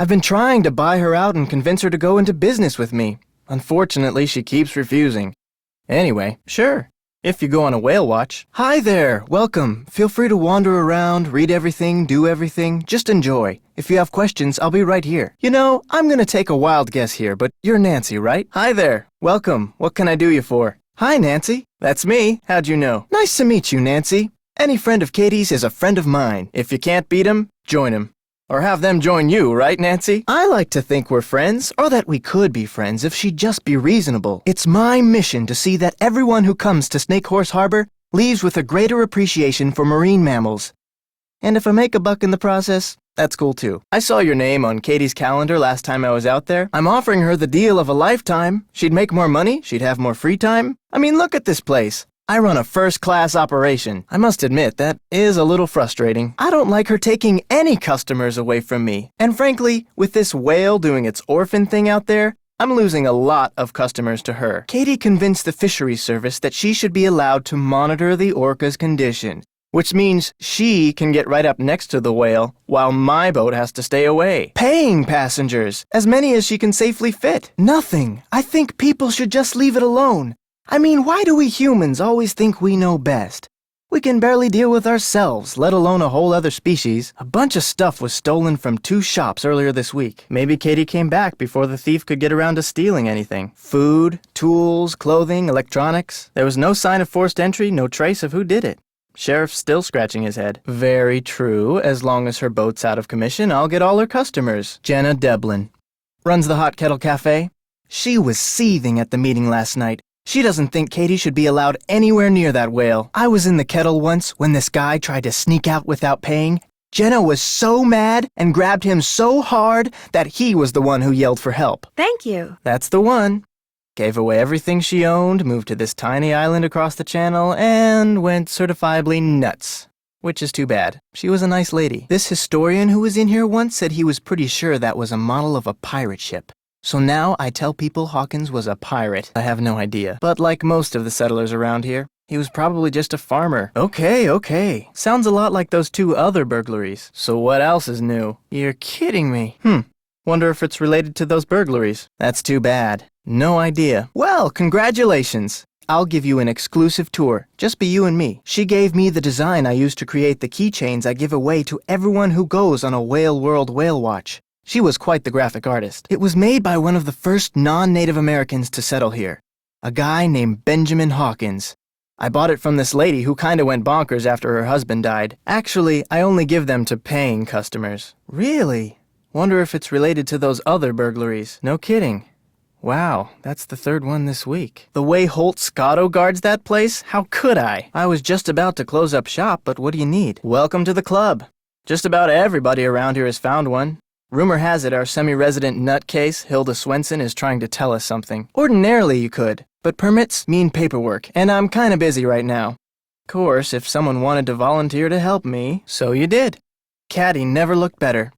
I've been trying to buy her out and convince her to go into business with me. Unfortunately, she keeps refusing. Anyway, sure. If you go on a whale watch. Hi there, welcome. Feel free to wander around, read everything, do everything. Just enjoy. If you have questions, I'll be right here. You know, I'm gonna take a wild guess here, but you're Nancy, right? Hi there, welcome. What can I do you for? Hi, Nancy. That's me. How'd you know? Nice to meet you, Nancy. Any friend of Katie's is a friend of mine. If you can't beat 'em, join 'em. Or have them join you, right, Nancy? I like to think we're friends, or that we could be friends if she'd just be reasonable. It's my mission to see that everyone who comes to Snake Horse Harbor leaves with a greater appreciation for marine mammals. And if I make a buck in the process, that's cool too. I saw your name on Katie's calendar last time I was out there. I'm offering her the deal of a lifetime. She'd make more money, she'd have more free time. I mean, look at this place. I run a first-class operation. I must admit, that is a little frustrating. I don't like her taking any customers away from me. And frankly, with this whale doing its orphan thing out there, I'm losing a lot of customers to her. Katie convinced the fisheries service that she should be allowed to monitor the orca's condition, which means she can get right up next to the whale while my boat has to stay away. Paying passengers, as many as she can safely fit. Nothing. I think people should just leave it alone. I mean, why do we humans always think we know best? We can barely deal with ourselves, let alone a whole other species. A bunch of stuff was stolen from 2 shops earlier this week. Maybe Katie came back before the thief could get around to stealing anything. Food, tools, clothing, electronics. There was no sign of forced entry, no trace of who did it. Sheriff's still scratching his head. Very true. As long as her boat's out of commission, I'll get all her customers. Jenna Deblin. Runs the Hot Kettle Cafe. She was seething at the meeting last night. She doesn't think Katie should be allowed anywhere near that whale. I was in the kettle once when this guy tried to sneak out without paying. Jenna was so mad and grabbed him so hard that he was the one who yelled for help. Thank you. That's the one. Gave away everything she owned, moved to this tiny island across the channel, and went certifiably nuts. Which is too bad. She was a nice lady. This historian who was in here once said he was pretty sure that was a model of a pirate ship. So now I tell people Hawkins was a pirate. I have no idea. But like most of the settlers around here, he was probably just a farmer. Okay. Sounds a lot like those 2 other burglaries. So what else is new? You're kidding me. Wonder if it's related to those burglaries. That's too bad. No idea. Well, congratulations. I'll give you an exclusive tour. Just be you and me. She gave me the design I used to create the keychains I give away to everyone who goes on a Whale World Whale Watch. She was quite the graphic artist. It was made by one of the first non-Native Americans to settle here, a guy named Benjamin Hawkins. I bought it from this lady who kinda went bonkers after her husband died. Actually, I only give them to paying customers. Really? Wonder if it's related to those other burglaries. No kidding. Wow, that's the 3rd one this week. The way Holt Scotto guards that place? How could I? I was just about to close up shop, but what do you need? Welcome to the club. Just about everybody around here has found one. Rumor has it our semi-resident nutcase, Hilda Swenson, is trying to tell us something. Ordinarily you could, but permits mean paperwork, and I'm kinda busy right now. Of course, if someone wanted to volunteer to help me, so you did. Caddy never looked better.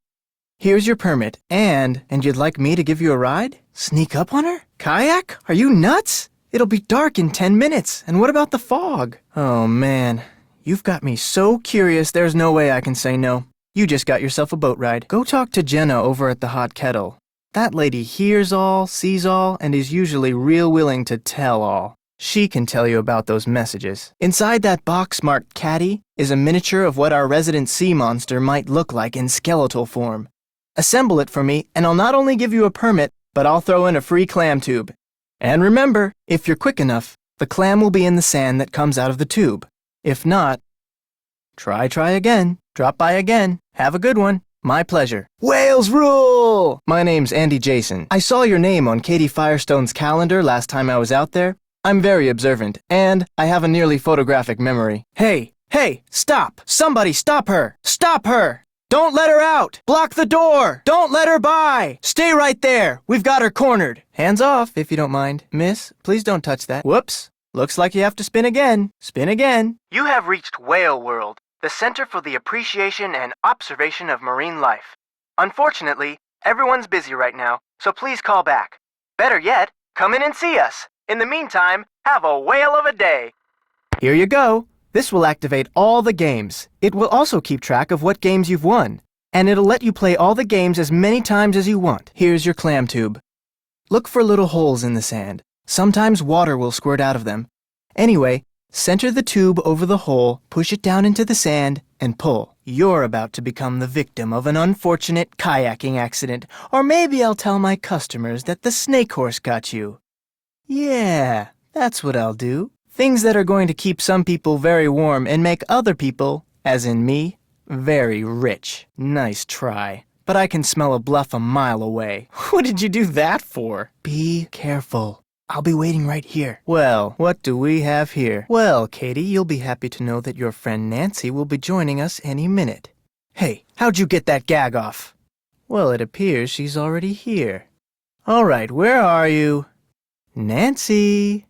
Here's your permit, and you'd like me to give you a ride? Sneak up on her? Kayak? Are you nuts? It'll be dark in 10 minutes, and what about the fog? Oh man, you've got me so curious there's no way I can say no. You just got yourself a boat ride. Go talk to Jenna over at the Hot Kettle. That lady hears all, sees all, and is usually real willing to tell all. She can tell you about those messages. Inside that box marked Caddy is a miniature of what our resident sea monster might look like in skeletal form. Assemble it for me, and I'll not only give you a permit, but I'll throw in a free clam tube. And remember, if you're quick enough, the clam will be in the sand that comes out of the tube. If not, try again. Drop by again. Have a good one. My pleasure. Whales rule! My name's Andy Jason. I saw your name on Katie Firestone's calendar last time I was out there. I'm very observant, and I have a nearly photographic memory. Hey, stop! Somebody stop her! Stop her! Don't let her out! Block the door! Don't let her by! Stay right there! We've got her cornered. Hands off, if you don't mind. Miss, please don't touch that. Whoops. Looks like you have to spin again. Spin again. You have reached Whale World, the Center for the Appreciation and Observation of Marine Life. Unfortunately, everyone's busy right now, so please call back. Better yet, come in and see us. In the meantime, have a whale of a day. Here you go. This will activate all the games. It will also keep track of what games you've won. And it'll let you play all the games as many times as you want. Here's your clam tube. Look for little holes in the sand. Sometimes water will squirt out of them. Anyway, center the tube over the hole, push it down into the sand, and pull. You're about to become the victim of an unfortunate kayaking accident, or maybe I'll tell my customers that the snake horse got you. Yeah, that's what I'll do. Things that are going to keep some people very warm and make other people, as in me, very rich. Nice try. But I can smell a bluff a mile away. What did you do that for? Be careful. I'll be waiting right here. Well, what do we have here? Well, Katie, you'll be happy to know that your friend Nancy will be joining us any minute. Hey, how'd you get that gag off? Well, it appears she's already here. All right, where are you? Nancy!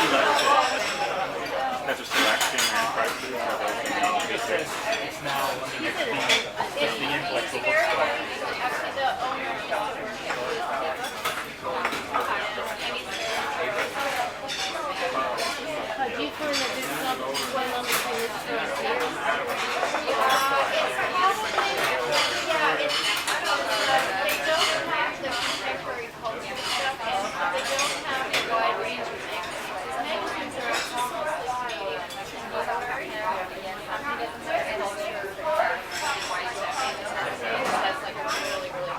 Because of selection and prices, or It's now the intellectual Do you find that this club is well understood for years? They don't have the contemporary culture stuff, and they don't have a wide range of magazines. Magazines are almost this medium. That's like a really, really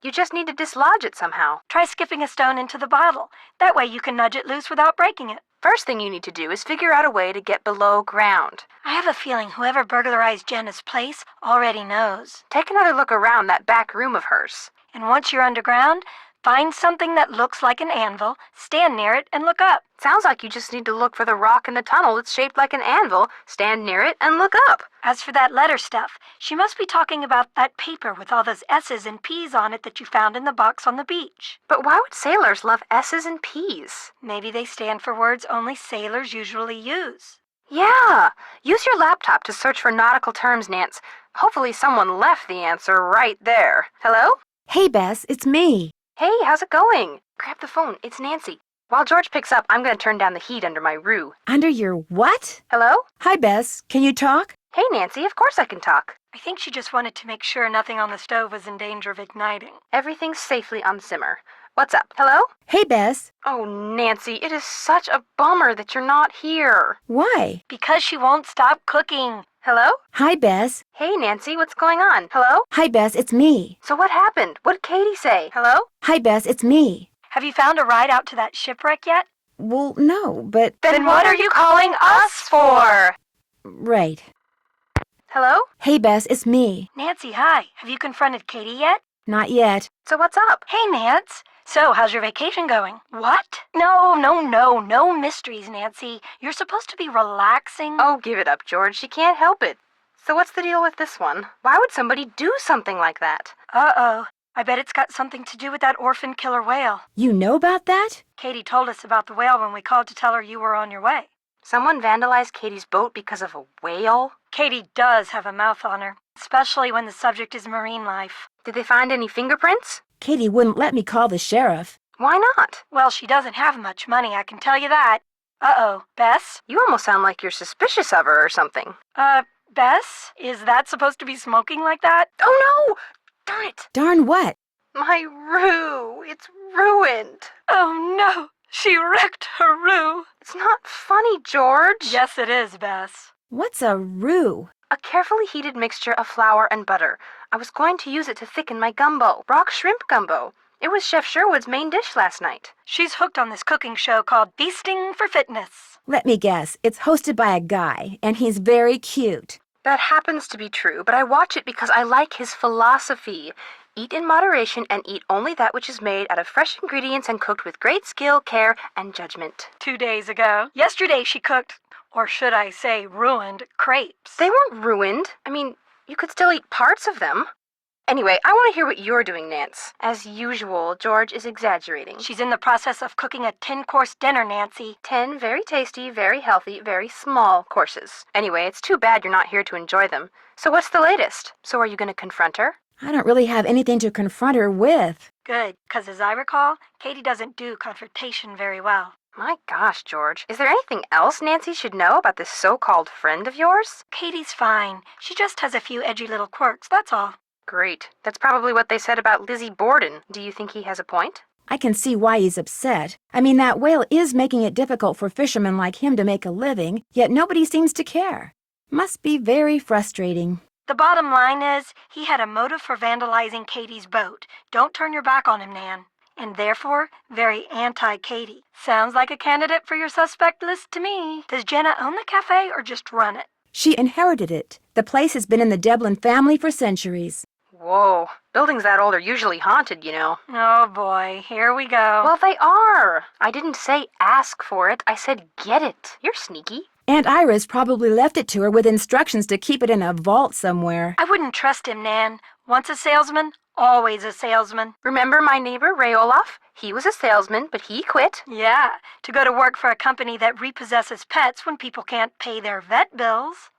You just need to dislodge it somehow. Try skipping a stone into the bottle. That way you can nudge it loose without breaking it. First thing you need to do is figure out a way to get below ground. I have a feeling whoever burglarized Jenna's place already knows. Take another look around that back room of hers. And once you're underground, find something that looks like an anvil, stand near it, and look up. Sounds like you just need to look for the rock in the tunnel that's shaped like an anvil, stand near it, and look up. As for that letter stuff, she must be talking about that paper with all those S's and P's on it that you found in the box on the beach. But why would sailors love S's and P's? Maybe they stand for words only sailors usually use. Yeah! Use your laptop to search for nautical terms, Nance. Hopefully someone left the answer right there. Hello? Hey, Bess, it's me. Hey, how's it going? Grab the phone. It's Nancy. While George picks up, I'm going to turn down the heat under my roux. Under your what? Hello? Hi, Bess. Can you talk? Hey, Nancy. Of course I can talk. I think she just wanted to make sure nothing on the stove was in danger of igniting. Everything's safely on simmer. What's up? Hello? Hey, Bess. Oh, Nancy, it is such a bummer that you're not here. Why? Because she won't stop cooking. Hello? Hi, Bess. Hey, Nancy, what's going on? Hello? Hi, Bess, it's me. So what happened? What did Katie say? Hello? Hi, Bess, it's me. Have you found a ride out to that shipwreck yet? Well, no, but... Then what are you calling us for? Right. Hello? Hey, Bess, it's me. Nancy, hi. Have you confronted Katie yet? Not yet. So what's up? Hey, Nance. So, how's your vacation going? What? No mysteries, Nancy. You're supposed to be relaxing. Oh, give it up, George. She can't help it. So what's the deal with this one? Why would somebody do something like that? Uh-oh. I bet it's got something to do with that orphan killer whale. You know about that? Katie told us about the whale when we called to tell her you were on your way. Someone vandalized Katie's boat because of a whale? Katie does have a mouth on her, especially when the subject is marine life. Did they find any fingerprints? Katie wouldn't let me call the sheriff. Why not? Well, she doesn't have much money, I can tell you that. Uh-oh. Bess? You almost sound like you're suspicious of her or something. Bess? Is that supposed to be smoking like that? Oh, no! Darn it! Darn what? My roux. It's ruined. Oh, no. She wrecked her roux. It's not funny, George. Yes, it is, Bess. What's a roux? A carefully heated mixture of flour and butter. I was going to use it to thicken my gumbo. Rock shrimp gumbo. It was Chef Sherwood's main dish last night. She's hooked on this cooking show called Feasting for Fitness. Let me guess. It's hosted by a guy, and he's very cute. That happens to be true, but I watch it because I like his philosophy. Eat in moderation and eat only that which is made out of fresh ingredients and cooked with great skill, care, and judgment. 2 days ago. Yesterday she cooked, or should I say ruined, crepes. They weren't ruined. I mean, you could still eat parts of them. Anyway, I want to hear what you're doing, Nance. As usual, George is exaggerating. She's in the process of cooking a 10-course dinner, Nancy. 10 very tasty, very healthy, very small courses. Anyway, it's too bad you're not here to enjoy them. So what's the latest? So are you going to confront her? I don't really have anything to confront her with. Good, because as I recall, Katie doesn't do confrontation very well. My gosh, George. Is there anything else Nancy should know about this so-called friend of yours? Katie's fine. She just has a few edgy little quirks, that's all. Great. That's probably what they said about Lizzie Borden. Do you think he has a point? I can see why he's upset. I mean, that whale is making it difficult for fishermen like him to make a living, yet nobody seems to care. Must be very frustrating. The bottom line is, he had a motive for vandalizing Katie's boat. Don't turn your back on him, Nan. And therefore, very anti-Katie. Sounds like a candidate for your suspect list to me. Does Jenna own the cafe or just run it? She inherited it. The place has been in the Devlin family for centuries. Whoa. Buildings that old are usually haunted, you know. Oh boy, here we go. Well, they are. I didn't say ask for it. I said get it. You're sneaky. Aunt Iris probably left it to her with instructions to keep it in a vault somewhere. I wouldn't trust him, Nan. Once a salesman, always a salesman. Remember my neighbor, Ray Olaf? He was a salesman, but he quit. Yeah, to go to work for a company that repossesses pets when people can't pay their vet bills.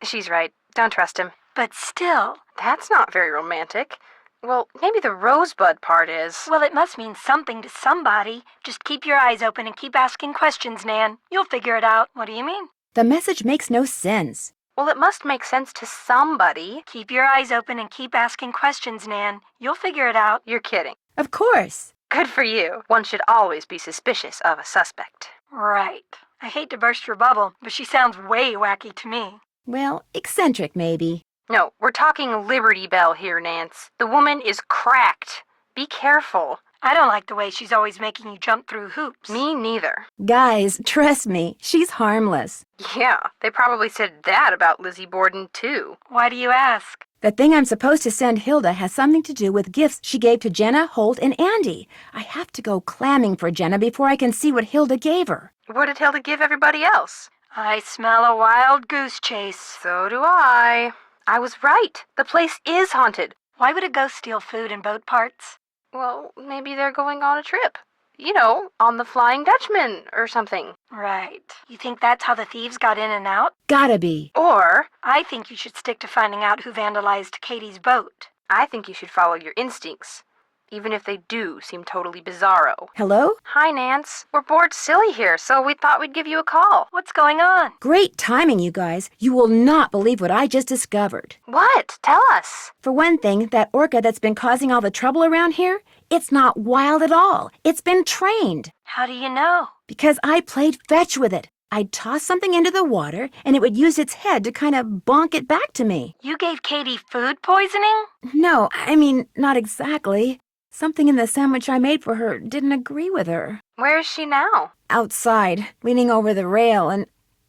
She's right. Don't trust him. But still. That's not very romantic. Well, maybe the rosebud part is. Well, it must mean something to somebody. Just keep your eyes open and keep asking questions, Nan. You'll figure it out. What do you mean? The message makes no sense. Well, it must make sense to somebody. Keep your eyes open and keep asking questions, Nan. You'll figure it out. You're kidding. Of course. Good for you. One should always be suspicious of a suspect. Right. I hate to burst your bubble, but she sounds way wacky to me. Well, eccentric maybe. No, we're talking Liberty Bell here, Nance. The woman is cracked. Be careful. I don't like the way she's always making you jump through hoops. Me neither. Guys, trust me, she's harmless. Yeah, they probably said that about Lizzie Borden, too. Why do you ask? The thing I'm supposed to send Hilda has something to do with gifts she gave to Jenna, Holt, and Andy. I have to go clamming for Jenna before I can see what Hilda gave her. What did Hilda give everybody else? I smell a wild goose chase. So do I. I was right. The place is haunted. Why would a ghost steal food and boat parts? Well, maybe they're going on a trip. You know, on the Flying Dutchman or something. Right. You think that's how the thieves got in and out? Gotta be. Or, I think you should stick to finding out who vandalized Katie's boat. I think you should follow your instincts, even if they do seem totally bizarro. Hello? Hi, Nance. We're bored silly here, so we thought we'd give you a call. What's going on? Great timing, you guys. You will not believe what I just discovered. What? Tell us. For one thing, that orca that's been causing all the trouble around here, it's not wild at all. It's been trained. How do you know? Because I played fetch with it. I'd toss something into the water, and it would use its head to kind of bonk it back to me. You gave Katie food poisoning? No, I mean, not exactly. Something in the sandwich I made for her didn't agree with her. Where is she now? Outside, leaning over the rail, and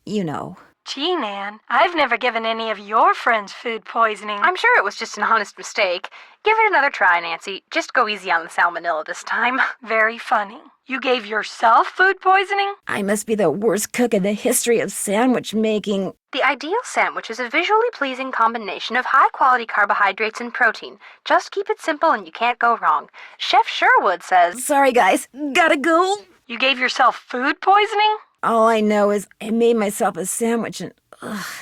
you know. Gee, Nan, I've never given any of your friends food poisoning. I'm sure it was just an honest mistake. Give it another try, Nancy. Just go easy on the salmonella this time. Very funny. You gave yourself food poisoning? I must be the worst cook in the history of sandwich making. The ideal sandwich is a visually pleasing combination of high-quality carbohydrates and protein. Just keep it simple and you can't go wrong. Chef Sherwood says... Sorry, guys. Gotta go. You gave yourself food poisoning? All I know is I made myself a sandwich and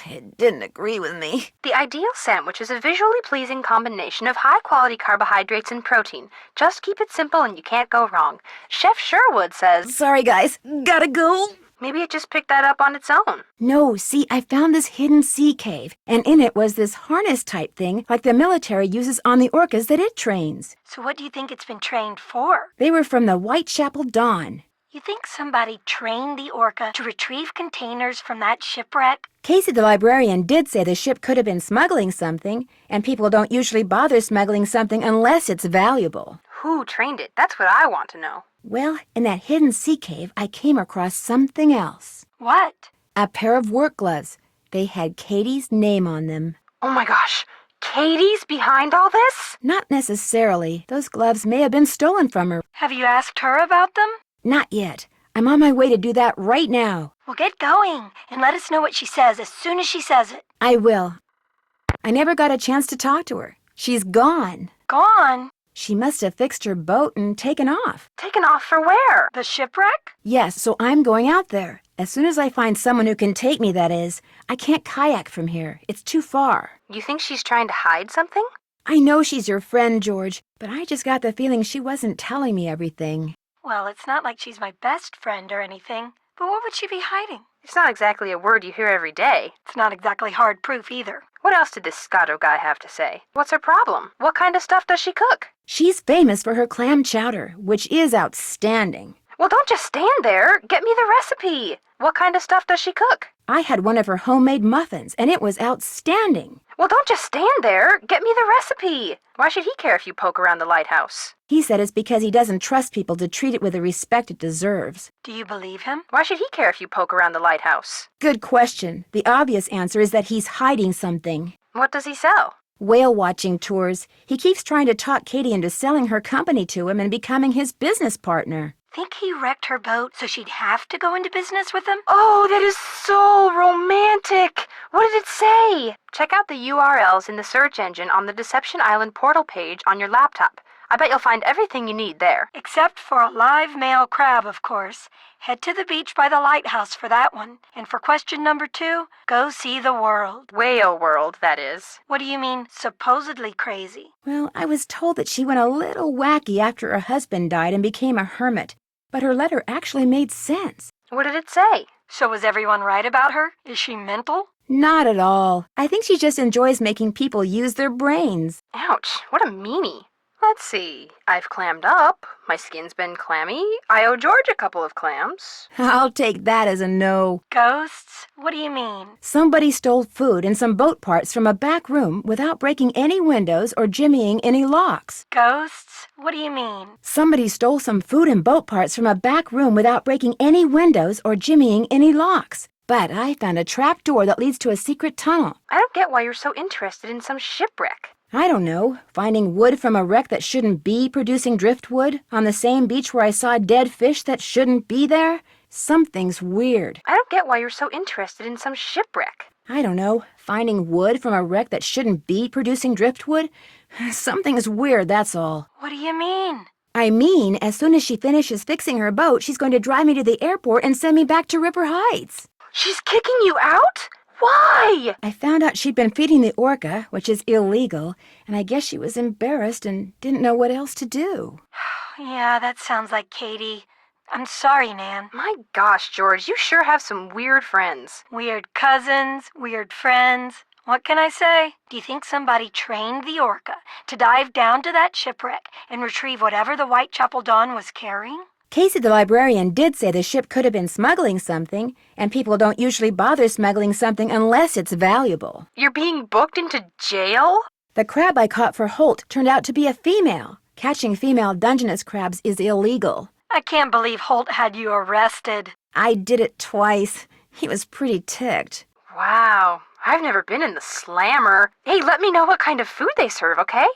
it didn't agree with me. The ideal sandwich is a visually pleasing combination of high-quality carbohydrates and protein. Just keep it simple and you can't go wrong. Chef Sherwood says... Sorry, guys. Gotta go. Maybe it just picked that up on its own. No, see, I found this hidden sea cave, and in it was this harness-type thing like the military uses on the orcas that it trains. So what do you think it's been trained for? They were from the Whitechapel Dawn. You think somebody trained the orca to retrieve containers from that shipwreck? Casey the librarian did say the ship could have been smuggling something, and people don't usually bother smuggling something unless it's valuable. Who trained it? That's what I want to know. Well, in that hidden sea cave, I came across something else. What? A pair of work gloves. They had Katie's name on them. Oh my gosh, Katie's behind all this? Not necessarily. Those gloves may have been stolen from her. Have you asked her about them? Not yet. I'm on my way to do that right now. Well, get going and let us know what she says as soon as she says it. I will. I never got a chance to talk to her. She's gone. Gone? She must have fixed her boat and taken off. Taken off for where? The shipwreck? Yes, so I'm going out there. As soon as I find someone who can take me, that is. I can't kayak from here. It's too far. You think she's trying to hide something? I know she's your friend, George, but I just got the feeling she wasn't telling me everything. Well, it's not like she's my best friend or anything, but what would she be hiding? It's not exactly a word you hear every day. It's not exactly hard proof either. What else did this Scotto guy have to say? What's her problem? What kind of stuff does she cook? She's famous for her clam chowder, which is outstanding. Well, don't just stand there. Get me the recipe. What kind of stuff does she cook? I had one of her homemade muffins, and it was outstanding. Well, don't just stand there. Get me the recipe. Why should he care if you poke around the lighthouse? He said it's because he doesn't trust people to treat it with the respect it deserves. Do you believe him? Why should he care if you poke around the lighthouse? Good question. The obvious answer is that he's hiding something. What does he sell? Whale watching tours. He keeps trying to talk Katie into selling her company to him and becoming his business partner. Think he wrecked her boat so she'd have to go into business with him? Oh, that is so romantic. What did it say? Check out the URLs in the search engine on the Deception Island portal page on your laptop. I bet you'll find everything you need there. Except for a live male crab, of course. Head to the beach by the lighthouse for that one. And for question number 2, go see the world. Whale world, that is. What do you mean, supposedly crazy? Well, I was told that she went a little wacky after her husband died and became a hermit. But her letter actually made sense. What did it say? So was everyone right about her? Is she mental? Not at all. I think she just enjoys making people use their brains. Ouch, what a meanie. Let's see. I've clammed up. My skin's been clammy. I owe George a couple of clams. I'll take that as a no. Ghosts? What do you mean? Somebody stole food and some boat parts from a back room without breaking any windows or jimmying any locks. Ghosts? What do you mean? Somebody stole some food and boat parts from a back room without breaking any windows or jimmying any locks. But I found a trap door that leads to a secret tunnel. I don't get why you're so interested in some shipwreck. I don't know, finding wood from a wreck that shouldn't be producing driftwood on the same beach where I saw dead fish that shouldn't be there? Something's weird. I don't get why you're so interested in some shipwreck. I don't know, finding wood from a wreck that shouldn't be producing driftwood? Something's weird, that's all. What do you mean? I mean, as soon as she finishes fixing her boat, she's going to drive me to the airport and send me back to Ripper Heights. She's kicking you out? Why? I found out she'd been feeding the orca, which is illegal, and I guess she was embarrassed and didn't know what else to do. Yeah, that sounds like Katie. I'm sorry, Nan. My gosh, George, you sure have some weird friends. Weird cousins, weird friends. What can I say? Do you think somebody trained the orca to dive down to that shipwreck and retrieve whatever the Whitechapel Dawn was carrying? Casey the librarian did say the ship could have been smuggling something, and people don't usually bother smuggling something unless it's valuable. You're being booked into jail? The crab I caught for Holt turned out to be a female. Catching female Dungeness crabs is illegal. I can't believe Holt had you arrested. I did it twice. He was pretty ticked. Wow, I've never been in the slammer. Hey, let me know what kind of food they serve, okay?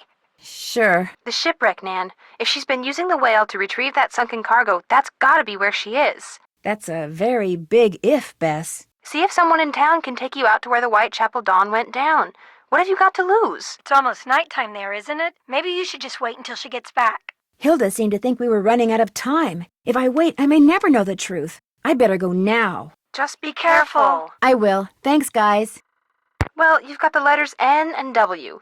Sure. The shipwreck, Nan. If she's been using the whale to retrieve that sunken cargo, that's gotta be where she is. That's a very big if, Bess. See if someone in town can take you out to where the Whitechapel Dawn went down. What have you got to lose? It's almost nighttime there, isn't it? Maybe you should just wait until she gets back. Hilda seemed to think we were running out of time. If I wait, I may never know the truth. I better go now. Just be careful. I will. Thanks, guys. Well, you've got the letters N and W.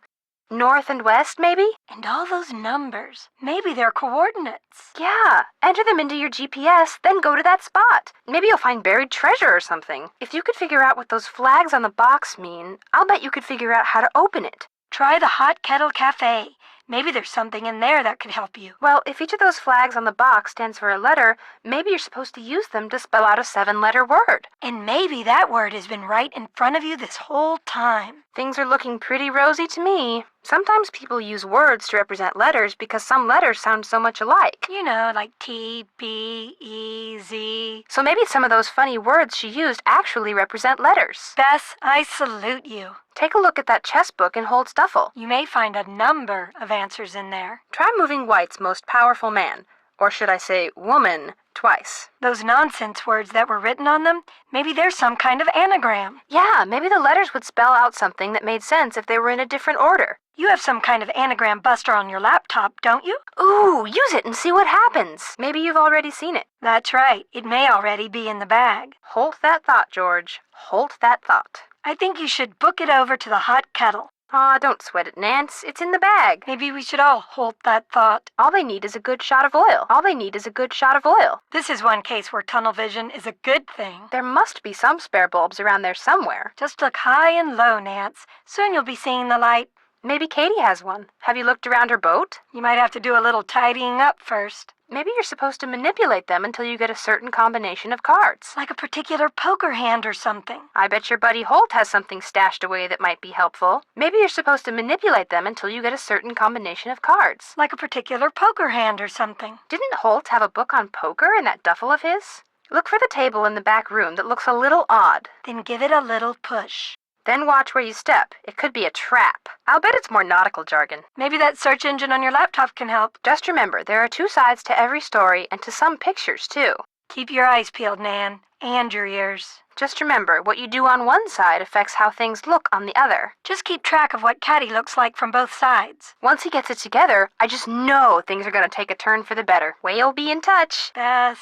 North and west, maybe? And all those numbers. Maybe they're coordinates. Yeah. Enter them into your GPS, then go to that spot. Maybe you'll find buried treasure or something. If you could figure out what those flags on the box mean, I'll bet you could figure out how to open it. Try the Hot Kettle Cafe. Maybe there's something in there that could help you. Well, if each of those flags on the box stands for a letter, maybe you're supposed to use them to spell out a 7-letter word. And maybe that word has been right in front of you this whole time. Things are looking pretty rosy to me. Sometimes people use words to represent letters because some letters sound so much alike. You know, like T, B, E, Z. So maybe some of those funny words she used actually represent letters. Bess, I salute you. Take a look at that chess book in Holt's duffel. You may find a number of answers in there. Try moving White's most powerful man, or should I say woman, twice. Those nonsense words that were written on them, maybe there's some kind of anagram. Yeah, maybe the letters would spell out something that made sense if they were in a different order. You have some kind of anagram buster on your laptop, don't you? Ooh, use it and see what happens. Maybe you've already seen it. That's right. It may already be in the bag. Hold that thought, George. Hold that thought. I think you should book it over to the Hot Kettle. Aw, don't sweat it, Nance. It's in the bag. Maybe we should all hold that thought. All they need is a good shot of oil. All they need is a good shot of oil. This is one case where tunnel vision is a good thing. There must be some spare bulbs around there somewhere. Just look high and low, Nance. Soon you'll be seeing the light. Maybe Katie has one. Have you looked around her boat? You might have to do a little tidying up first. Maybe you're supposed to manipulate them until you get a certain combination of cards. Like a particular poker hand or something. I bet your buddy Holt has something stashed away that might be helpful. Maybe you're supposed to manipulate them until you get a certain combination of cards. Like a particular poker hand or something. Didn't Holt have a book on poker in that duffel of his? Look for the table in the back room that looks a little odd. Then give it a little push. Then watch where you step. It could be a trap. I'll bet it's more nautical jargon. Maybe that search engine on your laptop can help. Just remember, there are 2 sides to every story and to some pictures, too. Keep your eyes peeled, Nan. And your ears. Just remember, what you do on one side affects how things look on the other. Just keep track of what Caddy looks like from both sides. Once he gets it together, I just know things are going to take a turn for the better. We'll be in touch. Bess.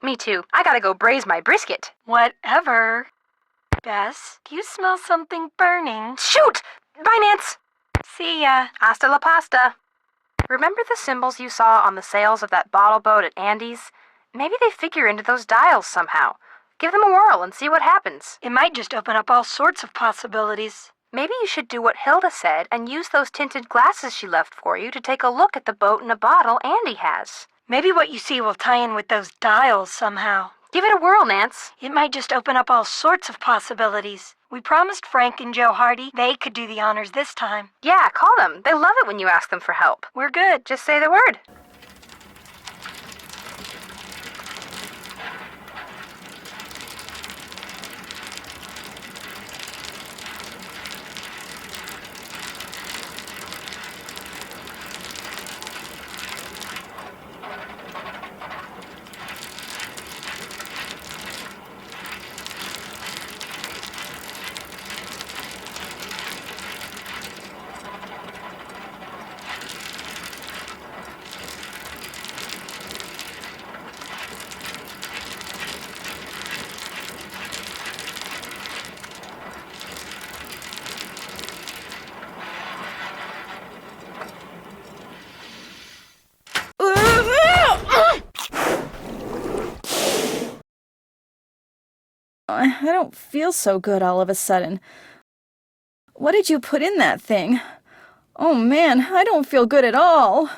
Me too. I gotta go braise my brisket. Whatever. Bess, do you smell something burning? Shoot! Bye, Nance! See ya. Hasta la pasta. Remember the symbols you saw on the sails of that bottle boat at Andy's? Maybe they figure into those dials somehow. Give them a whirl and see what happens. It might just open up all sorts of possibilities. Maybe you should do what Hilda said and use those tinted glasses she left for you to take a look at the boat in a bottle Andy has. Maybe what you see will tie in with those dials somehow. Give it a whirl, Nance. It might just open up all sorts of possibilities. We promised Frank and Joe Hardy they could do the honors this time. Yeah, call them. They love it when you ask them for help. We're good. Just say the word. I don't feel so good all of a sudden. What did you put in that thing? Oh man, I don't feel good at all.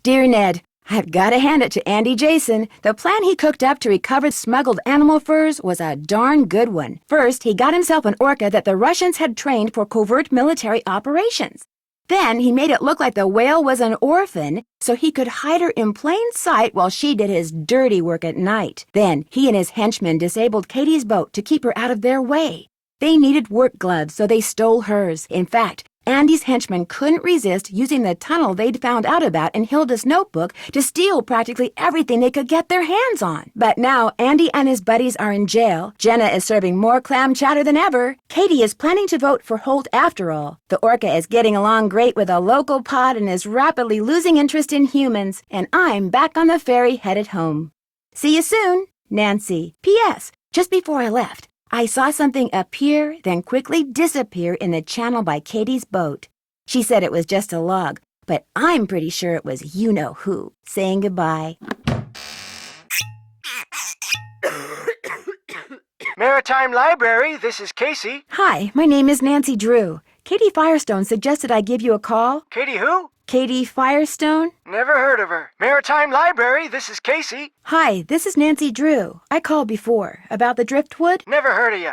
Dear Ned, I've got to hand it to Andy Jason. The plan he cooked up to recover smuggled animal furs was a darn good one. First, he got himself an orca that the Russians had trained for covert military operations. Then he made it look like the whale was an orphan, so he could hide her in plain sight while she did his dirty work at night. Then he and his henchmen disabled Katie's boat to keep her out of their way. They needed work gloves, so they stole hers. In fact, Andy's henchmen couldn't resist using the tunnel they'd found out about in Hilda's notebook to steal practically everything they could get their hands on. But now Andy and his buddies are in jail. Jenna is serving more clam chowder than ever. Katie is planning to vote for Holt after all. The orca is getting along great with a local pod and is rapidly losing interest in humans. And I'm back on the ferry headed home. See you soon, Nancy. P.S. Just before I left, I saw something appear, then quickly disappear in the channel by Katie's boat. She said it was just a log, but I'm pretty sure it was you-know-who saying goodbye. Maritime Library, this is Casey. Hi, my name is Nancy Drew. Katie Firestone suggested I give you a call. Katie who? Katie Firestone? Never heard of her. Maritime Library, this is Casey. Hi, this is Nancy Drew. I called before. About the driftwood? Never heard of you.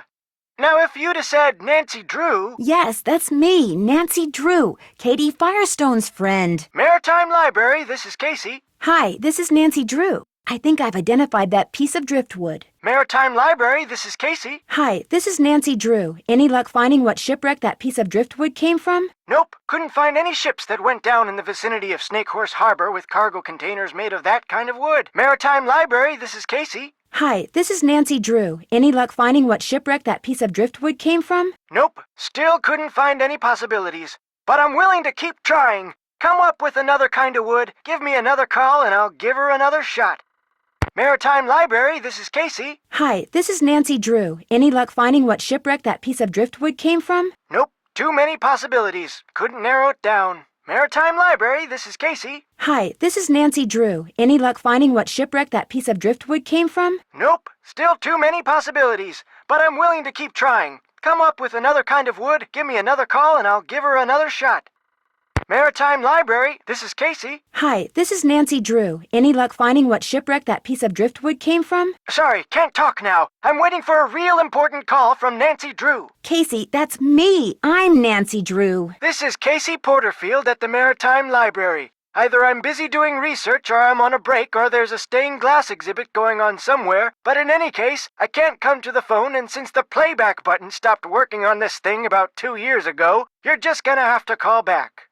Now, if you'd have said Nancy Drew... Yes, that's me, Nancy Drew, Katie Firestone's friend. Maritime Library, this is Casey. Hi, this is Nancy Drew. I think I've identified that piece of driftwood. Maritime Library, this is Casey. Hi, this is Nancy Drew. Any luck finding what shipwreck that piece of driftwood came from? Nope, couldn't find any ships that went down in the vicinity of Snakehorse Harbor with cargo containers made of that kind of wood. Maritime Library, this is Casey. Hi, this is Nancy Drew. Any luck finding what shipwreck that piece of driftwood came from? Nope, still couldn't find any possibilities. But I'm willing to keep trying. Come up with another kind of wood, give me another call, and I'll give her another shot. Maritime Library, this is Casey. Hi, this is Nancy Drew. Any luck finding what shipwreck that piece of driftwood came from? Nope, too many possibilities. Couldn't narrow it down. Maritime Library, this is Casey. Hi, this is Nancy Drew. Any luck finding what shipwreck that piece of driftwood came from? Nope, still too many possibilities. But I'm willing to keep trying. Come up with another kind of wood, give me another call, and I'll give her another shot. Maritime Library, this is Casey. Hi, this is Nancy Drew. Any luck finding what shipwreck that piece of driftwood came from? Sorry, can't talk now. I'm waiting for a real important call from Nancy Drew. Casey, that's me. I'm Nancy Drew. This is Casey Porterfield at the Maritime Library. Either I'm busy doing research, or I'm on a break, or there's a stained glass exhibit going on somewhere. But in any case, I can't come to the phone, and since the playback button stopped working on this thing about 2 years ago, you're just gonna have to call back.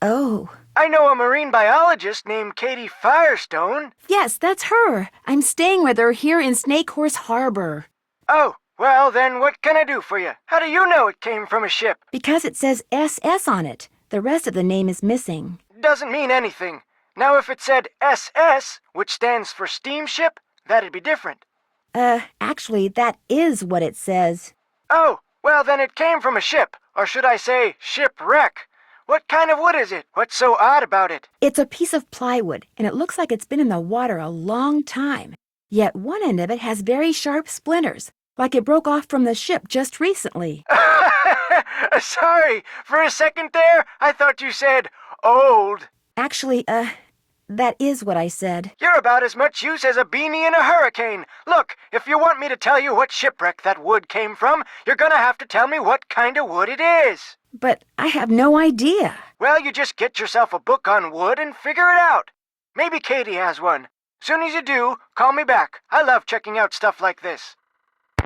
Oh. I know a marine biologist named Katie Firestone. Yes, that's her. I'm staying with her here in Snakehorse Harbor. Oh, well then what can I do for you? How do you know it came from a ship? Because it says SS on it. The rest of the name is missing. Doesn't mean anything. Now if it said SS, which stands for steamship, that'd be different. Actually, that is what it says. Oh, well then it came from a ship, or should I say shipwreck. What kind of wood is it? What's so odd about it? It's a piece of plywood, and it looks like it's been in the water a long time. Yet one end of it has very sharp splinters, like it broke off from the ship just recently. Sorry, for a second there, I thought you said old. Actually, that is what I said. You're about as much use as a beanie in a hurricane. Look, if you want me to tell you what shipwreck that wood came from, you're gonna have to tell me what kind of wood it is. But I have no idea. Well, you just get yourself a book on wood and figure it out. Maybe Katie has one. Soon as you do, call me back. I love checking out stuff like this.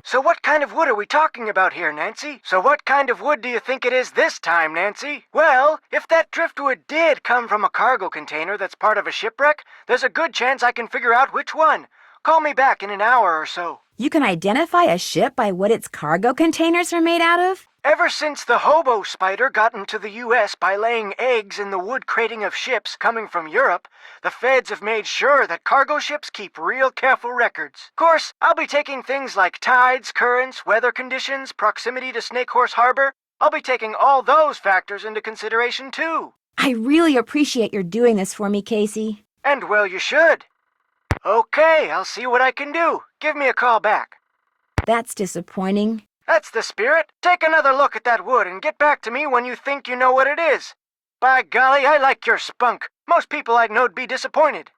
So what kind of wood are we talking about here, Nancy? So what kind of wood do you think it is this time, Nancy? Well, if that driftwood did come from a cargo container that's part of a shipwreck, there's a good chance I can figure out which one. Call me back in an hour or so. You can identify a ship by what its cargo containers are made out of? Ever since the hobo spider got into the U.S. by laying eggs in the wood crating of ships coming from Europe, the feds have made sure that cargo ships keep real careful records. Of course, I'll be taking things like tides, currents, weather conditions, proximity to Snakehorse Harbor. I'll be taking all those factors into consideration, too. I really appreciate your doing this for me, Casey. And well, you should. Okay, I'll see what I can do. Give me a call back. That's disappointing. That's the spirit. Take another look at that wood and get back to me when you think you know what it is. By golly, I like your spunk. Most people I know'd be disappointed.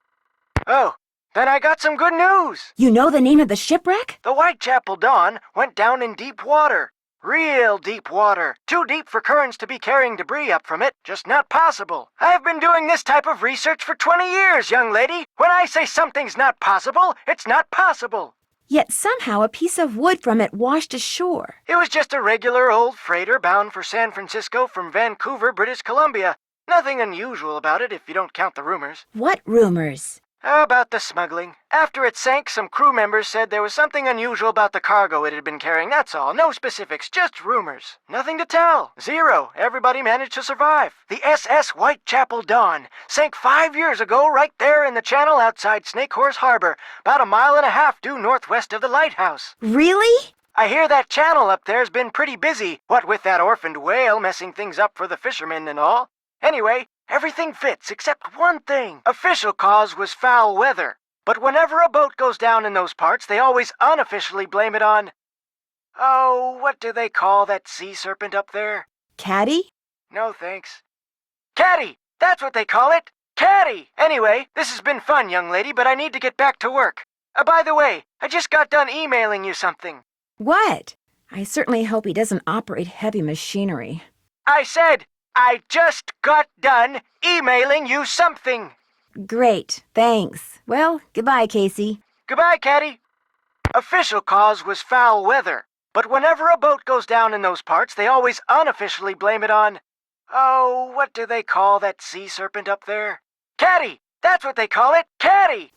Oh, then I got some good news. You know the name of the shipwreck? The Whitechapel Dawn went down in deep water. Real deep water. Too deep for currents to be carrying debris up from it. Just not possible. I've been doing this type of research for 20 years, young lady. When I say something's not possible, it's not possible. Yet somehow a piece of wood from it washed ashore. It was just a regular old freighter bound for San Francisco from Vancouver, British Columbia. Nothing unusual about it if you don't count the rumors. What rumors? About the smuggling. After it sank, some crew members said there was something unusual about the cargo it had been carrying, that's all. No specifics, just rumors. Nothing to tell. Zero. Everybody managed to survive. The SS Whitechapel Dawn sank 5 years ago right there in the channel outside Snakehorse Harbor, about a mile and a half due northwest of the lighthouse. Really? I hear that channel up there's been pretty busy, what with that orphaned whale messing things up for the fishermen and all. Anyway, everything fits except one thing. Official cause was foul weather. But whenever a boat goes down in those parts, they always unofficially blame it on... Oh, what do they call that sea serpent up there? Caddy? No thanks. Caddy! That's what they call it! Caddy! Anyway, this has been fun, young lady, but I need to get back to work. By the way, I just got done emailing you something. What? I certainly hope he doesn't operate heavy machinery. I said, I just got done emailing you something. Great, thanks. Well, goodbye, Casey. Goodbye, Caddy. Official cause was foul weather. But whenever a boat goes down in those parts, they always unofficially blame it on... Oh, what do they call that sea serpent up there? Caddy! That's what they call it! Caddy!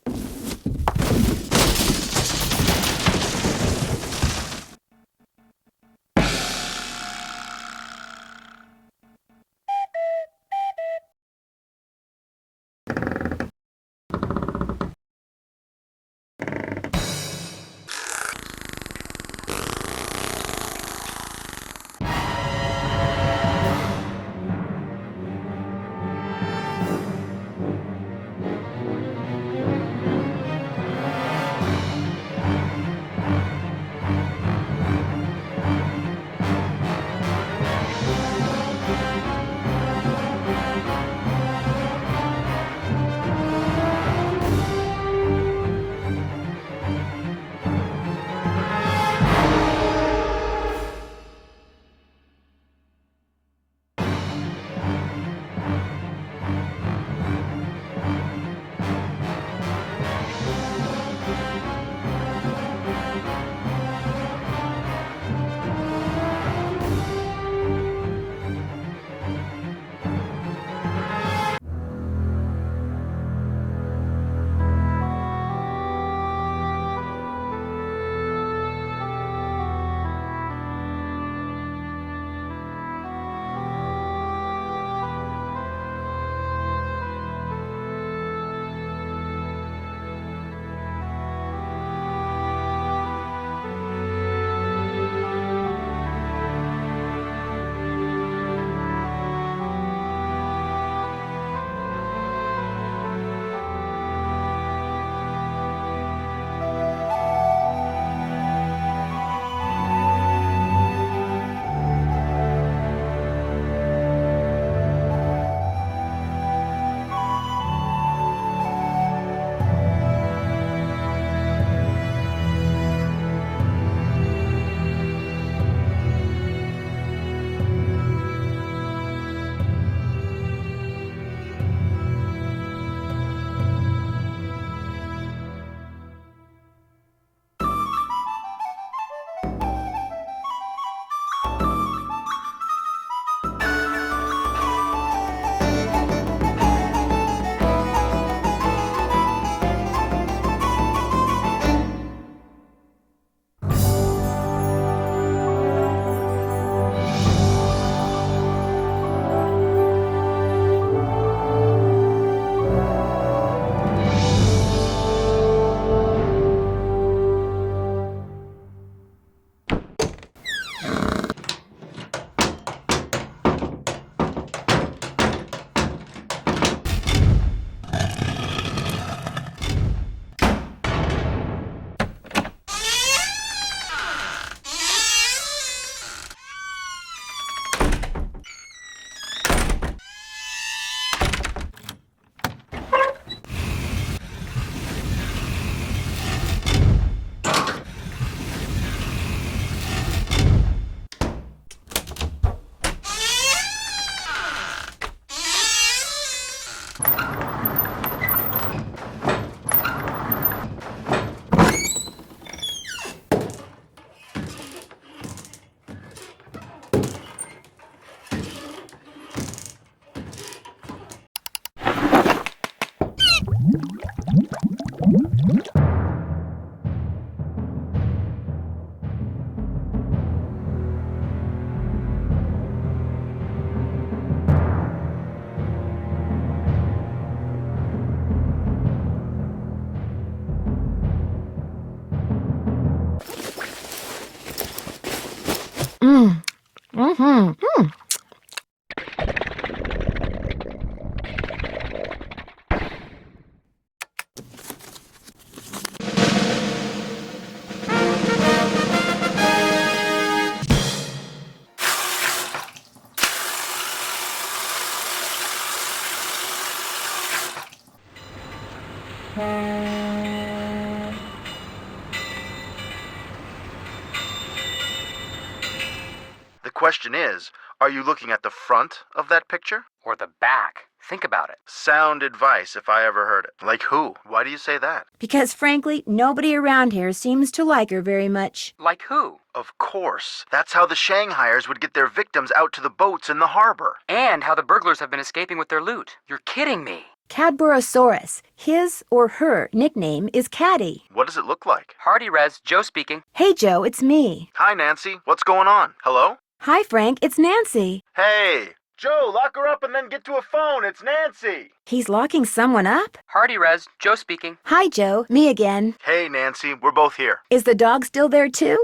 The question is, are you looking at the front of that picture? Or the back. Think about it. Sound advice if I ever heard it. Like who? Why do you say that? Because frankly, nobody around here seems to like her very much. Like who? Of course. That's how the Shanghaiers would get their victims out to the boats in the harbor. And how the burglars have been escaping with their loot. You're kidding me. Cadborosaurus. His or her nickname is Caddy. What does it look like? Hardy Res, Joe speaking. Hey, Joe, it's me. Hi, Nancy. What's going on? Hello? Hi, Frank, it's Nancy. Hey! Joe, lock her up and then get to a phone. It's Nancy. He's locking someone up? Hardy Res, Joe speaking. Hi, Joe, me again. Hey, Nancy. We're both here. Is the dog still there, too?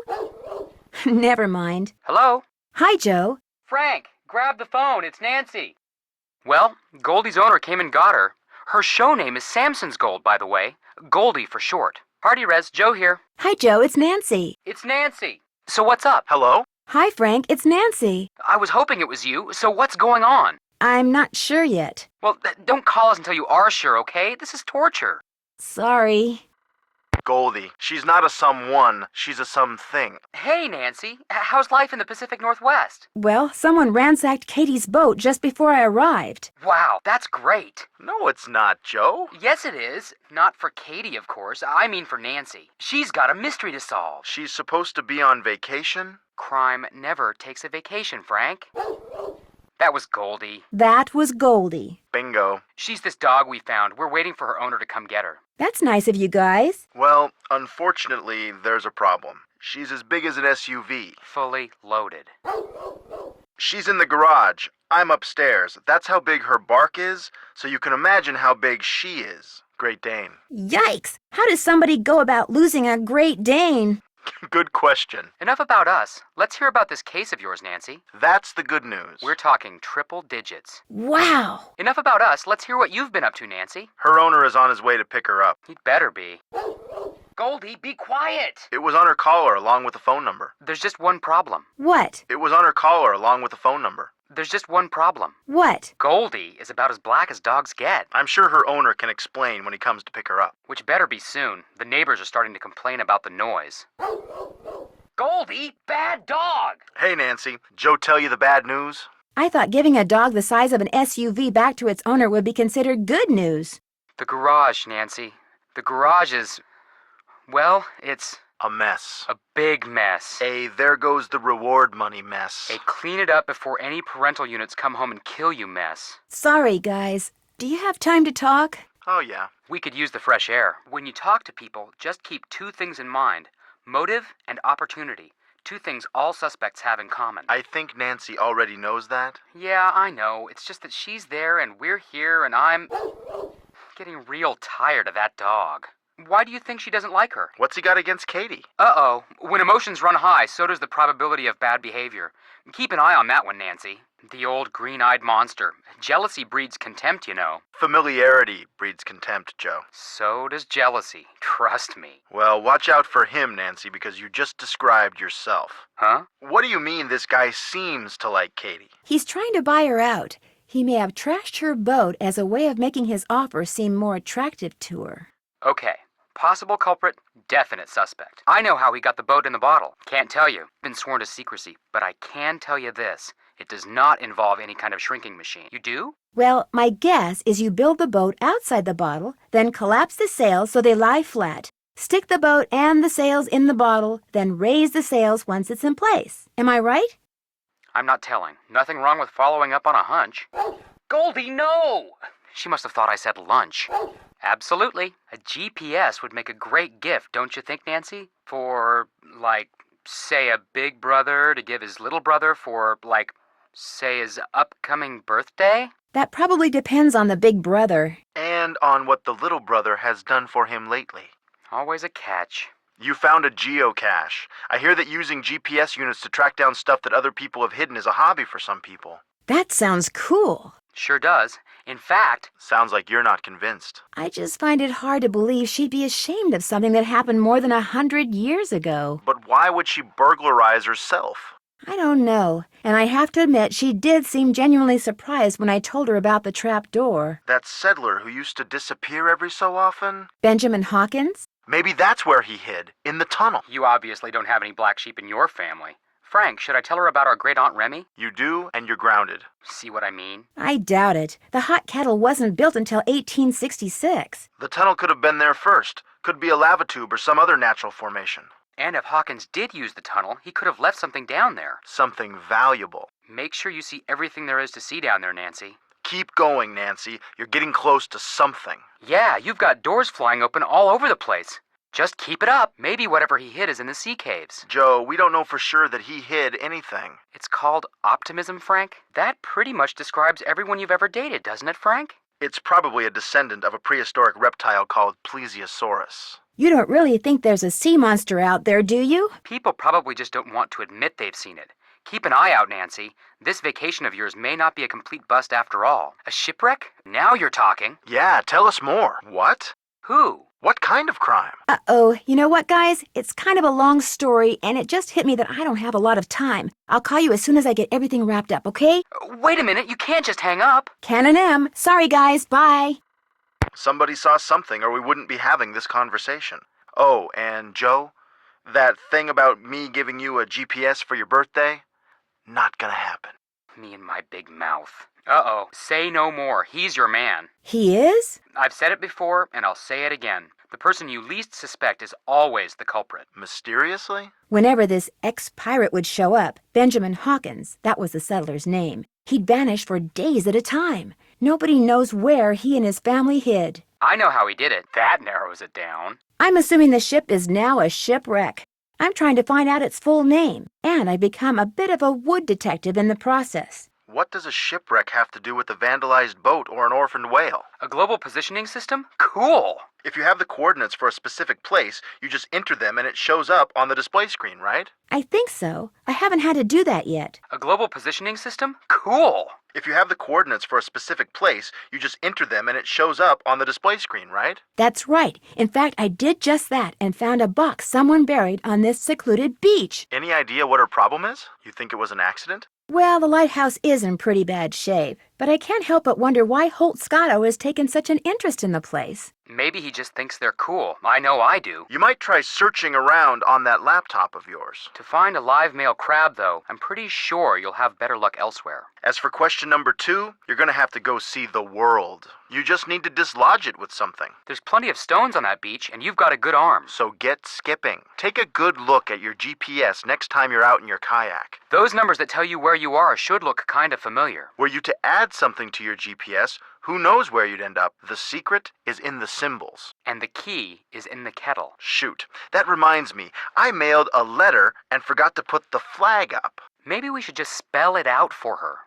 Never mind. Hello? Hi, Joe. Frank, grab the phone. It's Nancy. Well, Goldie's owner came and got her. Her show name is Samson's Gold, by the way. Goldie for short. Hardy Res, Joe here. Hi, Joe, it's Nancy. It's Nancy. So what's up? Hello? Hi, Frank, it's Nancy. I was hoping it was you, so what's going on? I'm not sure yet. Well, don't call us until you are sure, okay? This is torture. Sorry. Goldie. She's not a someone. She's a something. Hey, Nancy. How's life in the Pacific Northwest? Well, someone ransacked Katie's boat just before I arrived. Wow, that's great. No, it's not, Joe. Yes, it is. Not for Katie, of course. I mean for Nancy. She's got a mystery to solve. She's supposed to be on vacation? Crime never takes a vacation, Frank. That was Goldie. That was Goldie. Bingo. She's this dog we found. We're waiting for her owner to come get her. That's nice of you guys. Well, unfortunately, there's a problem. She's as big as an SUV. Fully loaded. She's in the garage. I'm upstairs. That's how big her bark is, so you can imagine how big she is. Great Dane. Yikes! How does somebody go about losing a Great Dane? Good question. Enough about us. Let's hear about this case of yours, Nancy. That's the good news. We're talking triple digits. Wow! Enough about us. Let's hear what you've been up to, Nancy. Her owner is on his way to pick her up. He'd better be. Goldie, be quiet! It was on her collar along with the phone number. There's just one problem. What? It was on her collar along with the phone number. There's just one problem. What? Goldie is about as black as dogs get. I'm sure her owner can explain when he comes to pick her up. Which better be soon. The neighbors are starting to complain about the noise. Goldie, bad dog! Hey, Nancy. Joe tell you the bad news? I thought giving a dog the size of an SUV back to its owner would be considered good news. The garage, Nancy. The garage is... well, it's... a mess. a big mess. A there goes the reward money mess. A clean it up before any parental units come home and kill you mess. Sorry, guys. Do you have time to talk? Oh, yeah. We could use the fresh air. When you talk to people, just keep two things in mind. Motive and opportunity. Two things all suspects have in common. I think Nancy already knows that. Yeah, I know. It's just that she's there and we're here and I'm... getting real tired of that dog. Why do you think she doesn't like her? What's he got against Katie? Uh-oh. When emotions run high, so does the probability of bad behavior. Keep an eye on that one, Nancy. The old green-eyed monster. Jealousy breeds contempt, you know. Familiarity breeds contempt, Joe. So does jealousy. Trust me. Well, watch out for him, Nancy, because you just described yourself. Huh? What do you mean this guy seems to like Katie? He's trying to buy her out. He may have trashed her boat as a way of making his offer seem more attractive to her. Okay. Possible culprit, definite suspect. I know how he got the boat in the bottle. Can't tell you. Been sworn to secrecy. But I can tell you this. It does not involve any kind of shrinking machine. You do? Well, my guess is you build the boat outside the bottle, then collapse the sails so they lie flat. Stick the boat and the sails in the bottle, then raise the sails once it's in place. Am I right? I'm not telling. Nothing wrong with following up on a hunch. Goldie, no! She must have thought I said lunch. Absolutely. A GPS would make a great gift, don't you think, Nancy? For, like, say a big brother to give his little brother for, like, say his upcoming birthday? That probably depends on the big brother. And on what the little brother has done for him lately. Always a catch. You found a geocache. I hear that using GPS units to track down stuff that other people have hidden is a hobby for some people. That sounds cool. Sure does. In fact, Sounds like you're not convinced. I just find it hard to believe she'd be ashamed of something that happened more than 100 years ago. But why would she burglarize herself? I don't know, and I have to admit she did seem genuinely surprised when I told her about the trap door. That settler who used to disappear every so often? Benjamin Hawkins? Maybe that's where he hid, in the tunnel. you obviously don't have any black sheep in your family. Frank, should I tell her about our great Aunt Remy? You do, and you're grounded. See what I mean? I doubt it. The hot kettle wasn't built until 1866. The tunnel could have been there first. Could be a lava tube or some other natural formation. And if Hawkins did use the tunnel, he could have left something down there. Something valuable. Make sure you see everything there is to see down there, Nancy. Keep going, Nancy. You're getting close to something. Yeah, you've got doors flying open all over the place. Just keep it up. Maybe whatever he hid is in the sea caves. Joe, we don't know for sure that he hid anything. It's called optimism, Frank. That pretty much describes everyone you've ever dated, doesn't it, Frank? It's probably a descendant of a prehistoric reptile called Plesiosaurus. You don't really think there's a sea monster out there, do you? People probably just don't want to admit they've seen it. Keep an eye out, Nancy. This vacation of yours may not be a complete bust after all. A shipwreck? Now you're talking. Yeah, tell us more. What? Who? What kind of crime? Uh-oh. You know what, guys? It's kind of a long story, and it just hit me that I don't have a lot of time. I'll call you as soon as I get everything wrapped up, okay? Wait a minute, you can't just hang up. Can and M. Sorry, guys. Bye. Somebody saw something or we wouldn't be having this conversation. Oh, and Joe, that thing about me giving you a GPS for your birthday? Not gonna happen. Me and my big mouth. Uh-oh. Say no more. He's your man. He is? I've said it before, and I'll say it again. The person you least suspect is always the culprit. Mysteriously? Whenever this ex-pirate would show up, Benjamin Hawkins, that was the settler's name, he'd vanish for days at a time. Nobody knows where he and his family hid. I know how he did it. That narrows it down. I'm assuming the ship is now a shipwreck. I'm trying to find out its full name, and I've become a bit of a wood detective in the process. What does a shipwreck have to do with a vandalized boat or an orphaned whale? A global positioning system? Cool! If you have the coordinates for a specific place, you just enter them and it shows up on the display screen, right? I think so. I haven't had to do that yet. A global positioning system? Cool! If you have the coordinates for a specific place, you just enter them and it shows up on the display screen, right? That's right. In fact, I did just that and found a box someone buried on this secluded beach. Any idea what her problem is? You think it was an accident? Well, the lighthouse is in pretty bad shape, but I can't help but wonder why Holt Scotto has taken such an interest in the place. Maybe he just thinks they're cool. I know I do. You might try searching around on that laptop of yours. To find a live male crab, though, I'm pretty sure you'll have better luck elsewhere. As for question number 2, you're gonna have to go see the world. You just need to dislodge it with something. There's plenty of stones on that beach, and you've got a good arm. So get skipping. Take a good look at your GPS next time you're out in your kayak. Those numbers that tell you where you are should look kind of familiar. Were you to add something to your GPS, who knows where you'd end up? The secret is in the symbols. And the key is in the kettle. Shoot, that reminds me. I mailed a letter and forgot to put the flag up. Maybe we should just spell it out for her.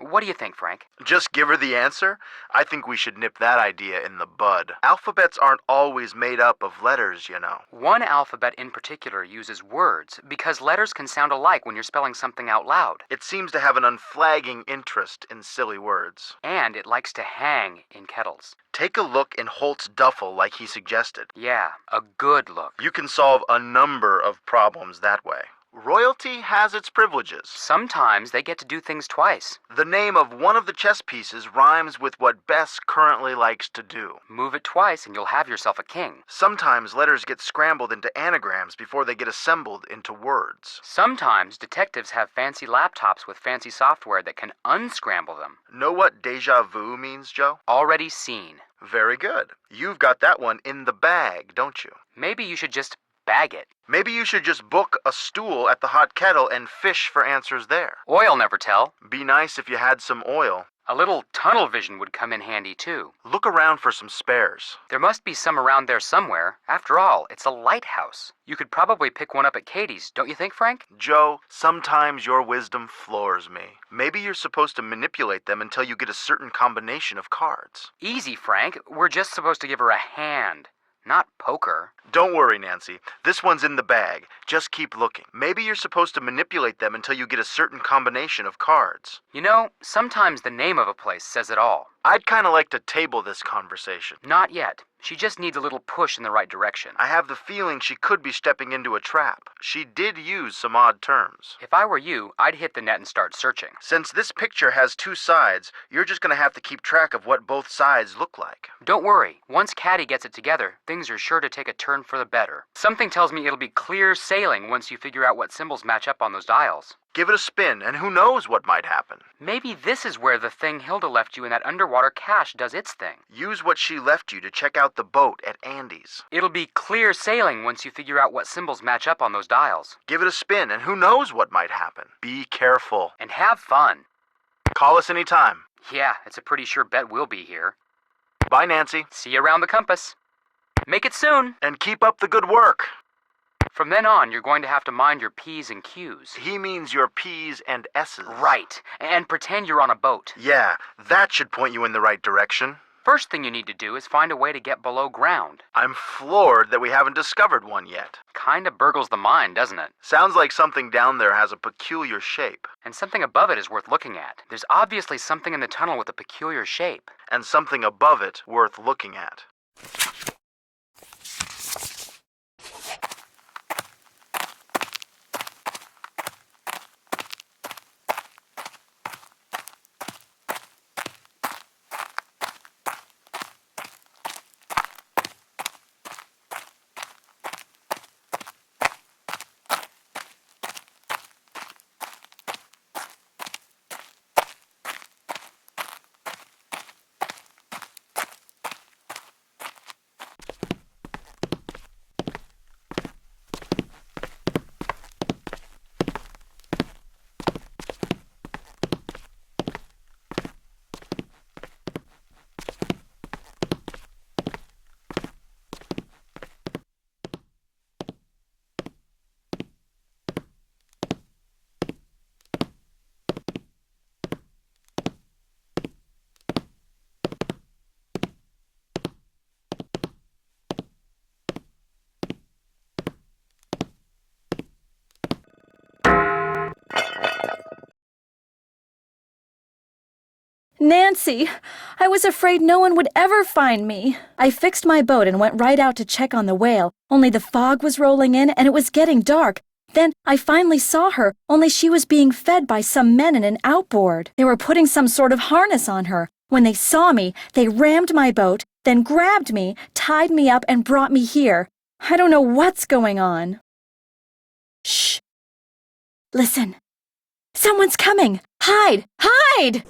What do you think, Frank? Just give her the answer? I think we should nip that idea in the bud. Alphabets aren't always made up of letters, you know. One alphabet in particular uses words because letters can sound alike when you're spelling something out loud. It seems to have an unflagging interest in silly words. And it likes to hang in kettles. Take a look in Holt's duffel like he suggested. Yeah, a good look. You can solve a number of problems that way. Royalty has its privileges. Sometimes they get to do things twice. The name of one of the chess pieces rhymes with what Bess currently likes to do. Move it twice and you'll have yourself a king. Sometimes letters get scrambled into anagrams before they get assembled into words. Sometimes detectives have fancy laptops with fancy software that can unscramble them. Know what déjà vu means, Joe? Already seen. Very good. You've got that one in the bag, don't you? Maybe you should just bag it. Maybe you should just book a stool at the hot kettle and fish for answers there. Oil never tell. Be nice if you had some oil. A little tunnel vision would come in handy, too. Look around for some spares. There must be some around there somewhere. After all, it's a lighthouse. You could probably pick one up at Katie's, don't you think, Frank? Joe, sometimes your wisdom floors me. Maybe you're supposed to manipulate them until you get a certain combination of cards. Easy, Frank. We're just supposed to give her a hand. not poker. Don't worry, Nancy. This one's in the bag. Just keep looking. Maybe you're supposed to manipulate them until you get a certain combination of cards. You know, sometimes the name of a place says it all. I'd kind of like to table this conversation. Not yet. She just needs a little push in the right direction. I have the feeling she could be stepping into a trap. She did use some odd terms. If I were you, I'd hit the net and start searching. Since this picture has two sides, you're just going to have to keep track of what both sides look like. Don't worry. Once Caddy gets it together, things are sure to take a turn for the better. Something tells me it'll be clear sailing once you figure out what symbols match up on those dials. Give it a spin, and who knows what might happen. Maybe this is where the thing Hilda left you in that underwater cache does its thing. Use what she left you to check out the boat at Andy's. It'll be clear sailing once you figure out what symbols match up on those dials. Give it a spin, and who knows what might happen. Be careful. And have fun. Call us anytime. Yeah, it's a pretty sure bet we'll be here. Bye, Nancy. See you around the compass. Make it soon. And keep up the good work. From then on, you're going to have to mind your P's and Q's. He means your P's and S's. Right. And pretend you're on a boat. Yeah, that should point you in the right direction. First thing you need to do is find a way to get below ground. I'm floored that we haven't discovered one yet. Kinda burgles the mind, doesn't it? Sounds like something down there has a peculiar shape. And something above it is worth looking at. There's obviously something in the tunnel with a peculiar shape. And something above it worth looking at. Nancy, I was afraid no one would ever find me. I fixed my boat and went right out to check on the whale, only the fog was rolling in and it was getting dark. Then I finally saw her, only she was being fed by some men in an outboard. They were putting some sort of harness on her. When they saw me, they rammed my boat, then grabbed me, tied me up, and brought me here. I don't know what's going on. Shh. Listen. Someone's coming. Hide! Hide!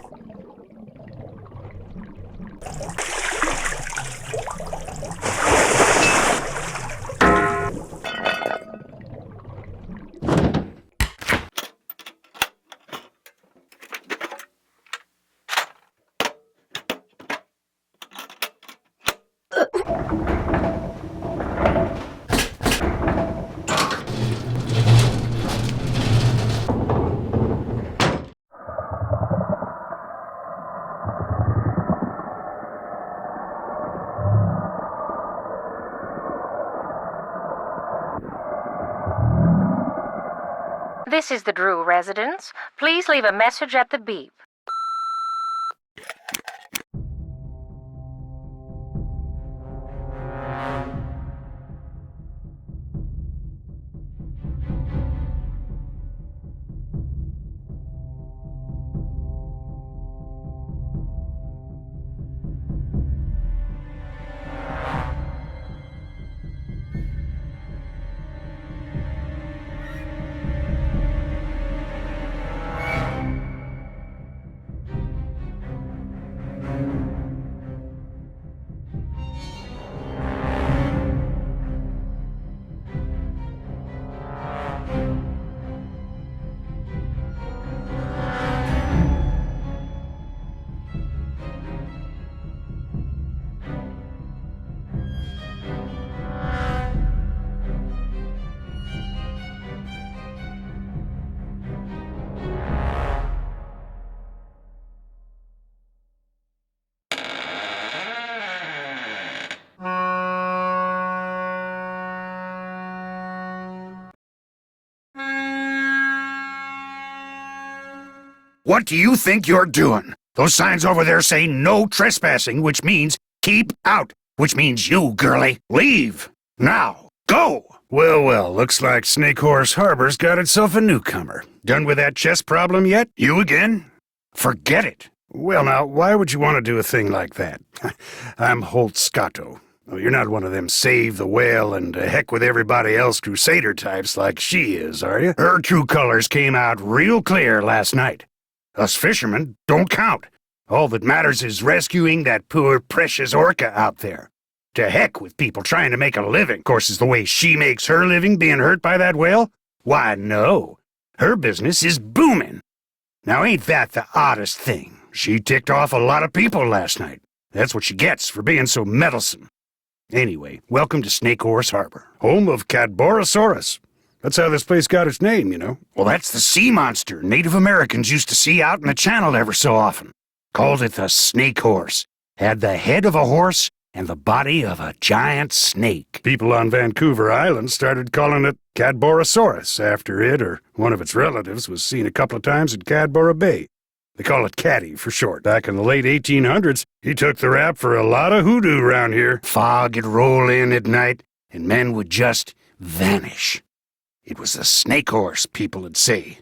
This is the Drew residence. Please leave a message at the beep. What do you think you're doing? Those signs over there say no trespassing, which means keep out, which means you, girlie, leave. Now, go! Well, looks like Snake Horse Harbor's got itself a newcomer. Done with that chess problem yet? You again? Forget it. Well, now, why would you want to do a thing like that? I'm Holt Scotto. Oh, you're not one of them save the whale and heck with everybody else crusader types like she is, are you? Her true colors came out real clear last night. Us fishermen don't count. All that matters is rescuing that poor precious orca out there. To heck with people trying to make a living. Of course, is the way she makes her living being hurt by that whale? Why, no. Her business is booming. Now, ain't that the oddest thing? She ticked off a lot of people last night. That's what she gets for being so meddlesome. Anyway, welcome to Snake Horse Harbor, home of Cadborosaurus. That's how this place got its name, you know. Well, that's the sea monster Native Americans used to see out in the channel ever so often. Called it the snake horse. Had the head of a horse and the body of a giant snake. People on Vancouver Island started calling it Cadborosaurus after it or one of its relatives was seen a couple of times at Cadboro Bay. They call it Caddy for short. Back in the late 1800s, he took the rap for a lot of hoodoo around here. Fog would roll in at night, and men would just vanish. It was the snake horse, people would say.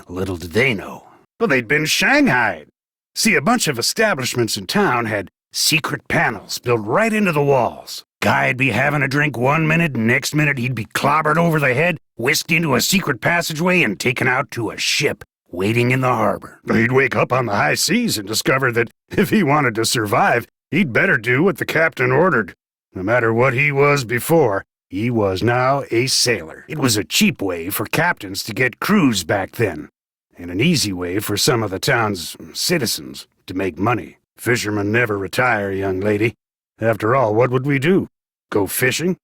Little did they know. Well, they'd been shanghaied. See, a bunch of establishments in town had secret panels built right into the walls. Guy'd be having a drink one minute, and next minute he'd be clobbered over the head, whisked into a secret passageway, and taken out to a ship waiting in the harbor. He'd wake up on the high seas and discover that if he wanted to survive, he'd better do what the captain ordered. No matter what he was before, he was now a sailor. It was a cheap way for captains to get crews back then, and an easy way for some of the town's citizens to make money. Fishermen never retire, young lady. After all, what would we do? Go fishing?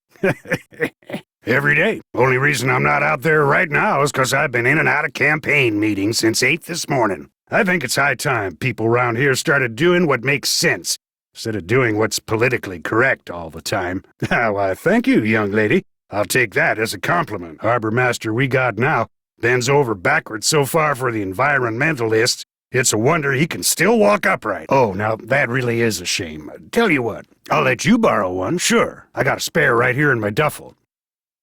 Every day. Only reason I'm not out there right now is 'cause I've been in and out of campaign meetings since 8 this morning. I think it's high time people around here started doing what makes sense, instead of doing what's politically correct all the time. Why, thank you, young lady. I'll take that as a compliment. Harbor master we got now bends over backwards so far for the environmentalists, it's a wonder he can still walk upright. Oh, now, that really is a shame. Tell you what, I'll let you borrow one, sure. I got a spare right here in my duffel.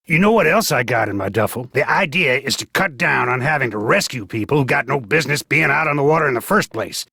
You know what else I got in my duffel? The idea is to cut down on having to rescue people who got no business being out on the water in the first place.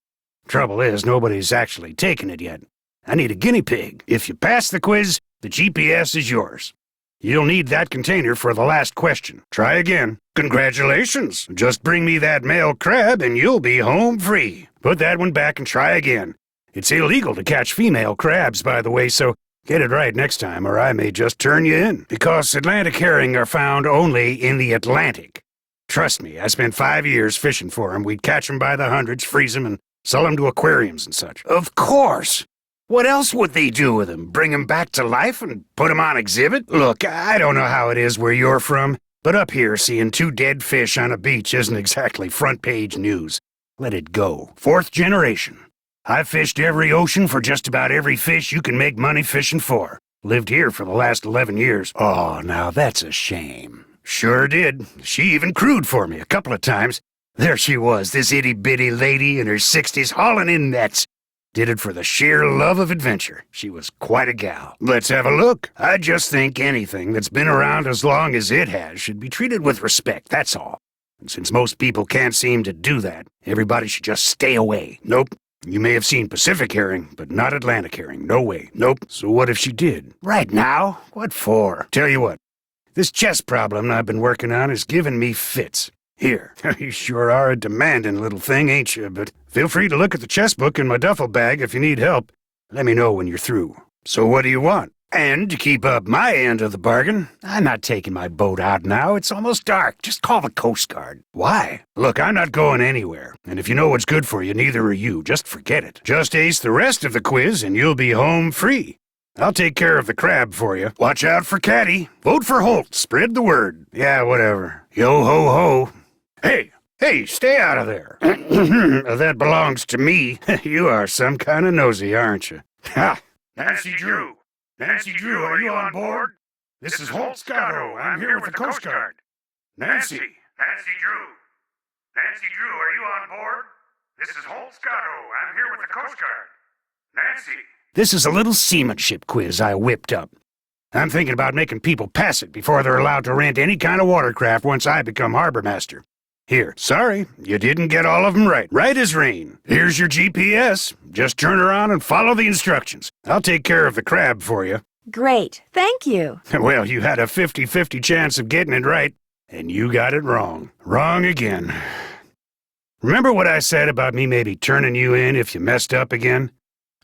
Trouble is, nobody's actually taken it yet. I need a guinea pig. If you pass the quiz, the GPS is yours. You'll need that container for the last question. Try again. Congratulations! Just bring me that male crab and you'll be home free. Put that one back and try again. It's illegal to catch female crabs, by the way, so get it right next time or I may just turn you in. Because Atlantic herring are found only in the Atlantic. Trust me, I spent 5 years fishing for 'em. We'd catch 'em by the hundreds, freeze 'em, and sell 'em to aquariums and such. Of course! What else would they do with 'em? Bring 'em back to life and put 'em on exhibit? Look, I don't know how it is where you're from, but up here seeing 2 dead fish on a beach isn't exactly front-page news. Let it go. 4th generation. I've fished every ocean for just about every fish you can make money fishing for. Lived here for the last 11 years. Oh, now that's a shame. Sure did. She even crewed for me a couple of times. There she was, this itty-bitty lady in her 60s hauling in nets. Did it for the sheer love of adventure. She was quite a gal. Let's have a look. I just think anything that's been around as long as it has should be treated with respect, that's all. And since most people can't seem to do that, everybody should just stay away. Nope. You may have seen Pacific herring, but not Atlantic herring. No way. Nope. So what if she did? Right now? What for? Tell you what. This chess problem I've been working on is giving me fits. Here, you sure are a demanding little thing, ain't you? But feel free to look at the chess book in my duffel bag if you need help. Let me know when you're through. So what do you want? And to keep up my end of the bargain, I'm not taking my boat out now. It's almost dark. Just call the Coast Guard. Why? Look, I'm not going anywhere. And if you know what's good for you, neither are you. Just forget it. Just ace the rest of the quiz and you'll be home free. I'll take care of the crab for you. Watch out for Caddy. Vote for Holt. Spread the word. Yeah, whatever. Yo ho ho. Hey, stay out of there. That belongs to me. You are some kind of nosy, aren't you? Ha! Nancy Drew, are you on board? This is Holt Scotto. I'm here with the Coast Guard. Nancy Drew, Nancy Drew, are you on board? This is Holt Scotto. I'm here with the Coast Guard. Nancy. This is a little seamanship quiz I whipped up. I'm thinking about making people pass it before they're allowed to rent any kind of watercraft once I become harbor master. Here, sorry, you didn't get all of them right. Right as rain. Here's your GPS. Just turn around and follow the instructions. I'll take care of the crab for you. Great, thank you. Well, you had a 50-50 chance of getting it right, and you got it wrong. Wrong again. Remember what I said about me maybe turning you in if you messed up again?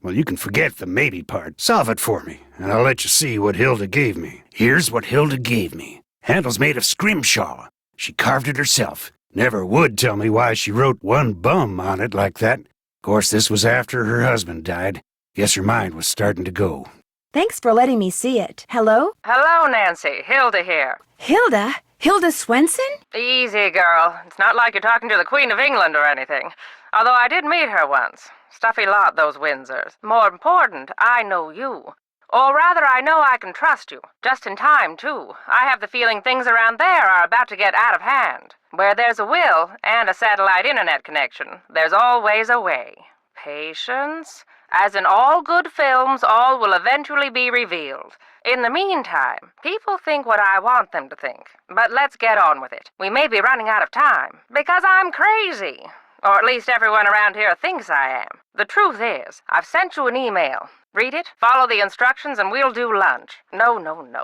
Well, you can forget the maybe part. Solve it for me, and I'll let you see what Hilda gave me. Here's what Hilda gave me. Handle's made of scrimshaw. She carved it herself. Never would tell me why she wrote one bum on it like that. Of course, this was after her husband died. Guess her mind was starting to go. Thanks for letting me see it. Hello? Hello, Nancy. Hilda here. Hilda? Hilda Swenson? Easy, girl. It's not like you're talking to the Queen of England or anything. Although I did meet her once. Stuffy lot, those Windsors. More important, I know you. Or rather, I know I can trust you. Just in time, too. I have the feeling things around there are about to get out of hand. Where there's a will and a satellite internet connection, there's always a way. Patience. As in all good films, all will eventually be revealed. In the meantime, people think what I want them to think. But let's get on with it. We may be running out of time, because I'm crazy. Or at least everyone around here thinks I am. The truth is, I've sent you an email. Read it, follow the instructions, and we'll do lunch. No,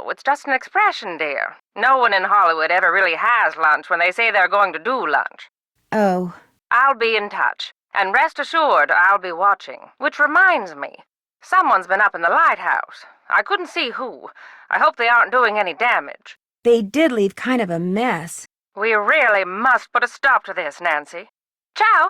it's just an expression, dear. No one in Hollywood ever really has lunch when they say they're going to do lunch. Oh. I'll be in touch. And rest assured, I'll be watching. Which reminds me, someone's been up in the lighthouse. I couldn't see who. I hope they aren't doing any damage. They did leave kind of a mess. We really must put a stop to this, Nancy. Ciao.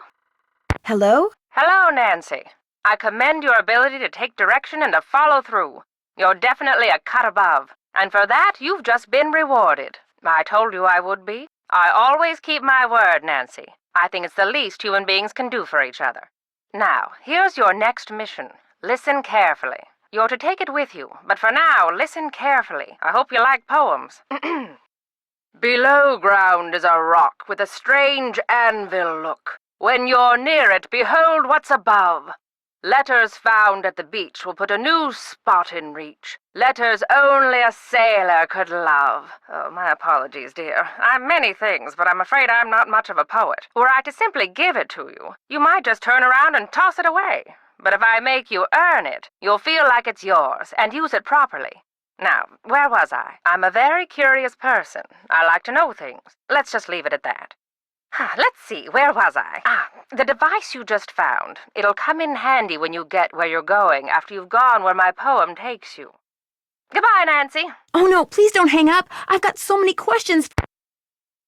Hello? Hello, Nancy. I commend your ability to take direction and to follow through. You're definitely a cut above. And for that, you've just been rewarded. I told you I would be. I always keep my word, Nancy. I think it's the least human beings can do for each other. Now, here's your next mission. Listen carefully. You're to take it with you, but for now, listen carefully. I hope you like poems. Below ground is a rock with a strange anvil look. When you're near it, behold what's above. Letters found at the beach will put a new spot in reach. Letters only a sailor could love. Oh, my apologies, dear. I'm many things, but I'm afraid I'm not much of a poet. Were I to simply give it to you, you might just turn around and toss it away. But if I make you earn it, you'll feel like it's yours, and use it properly. Now, where was I? I'm a very curious person. I like to know things. Let's just leave it at that. Let's see, where was I? The device you just found. It'll come in handy when you get where you're going after you've gone where my poem takes you. Goodbye, Nancy. Oh no, please don't hang up. I've got so many questions.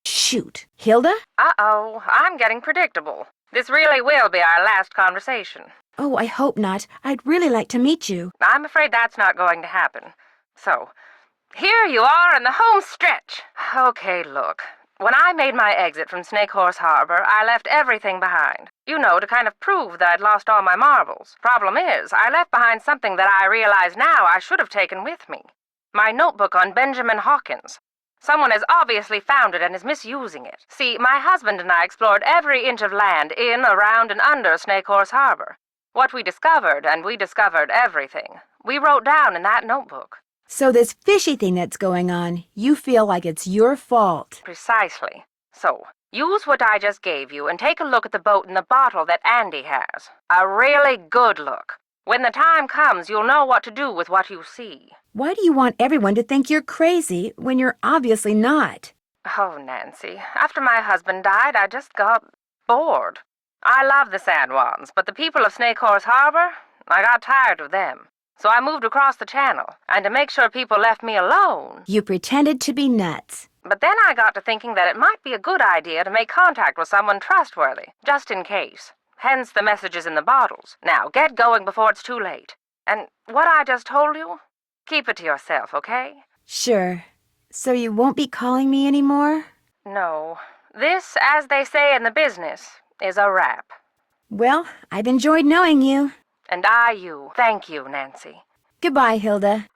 Shoot. Hilda? Uh-oh, I'm getting predictable. This really will be our last conversation. Oh, I hope not. I'd really like to meet you. I'm afraid that's not going to happen. So, here you are in the home stretch. Okay, look. When I made my exit from Snake Horse Harbor, I left everything behind. You know, to kind of prove that I'd lost all my marbles. Problem is, I left behind something that I realize now I should have taken with me. My notebook on Benjamin Hawkins. Someone has obviously found it and is misusing it. See, my husband and I explored every inch of land in, around, and under Snake Horse Harbor. What we discovered, and we discovered everything, we wrote down in that notebook. So this fishy thing that's going on, you feel like it's your fault. Precisely. So, use what I just gave you and take a look at the boat in the bottle that Andy has. A really good look. When the time comes, you'll know what to do with what you see. Why do you want everyone to think you're crazy when you're obviously not? Oh, Nancy, after my husband died, I just got bored. I love the San Juans, but the people of Snake Horse Harbor, I got tired of them. So I moved across the channel, and to make sure people left me alone... You pretended to be nuts. But then I got to thinking that it might be a good idea to make contact with someone trustworthy, just in case. Hence the messages in the bottles. Now, get going before it's too late. And what I just told you, keep it to yourself, okay? Sure. So you won't be calling me anymore? No. This, as they say in the business, is a wrap. Well, I've enjoyed knowing you. And I you. Thank you, Nancy. Goodbye, Hilda.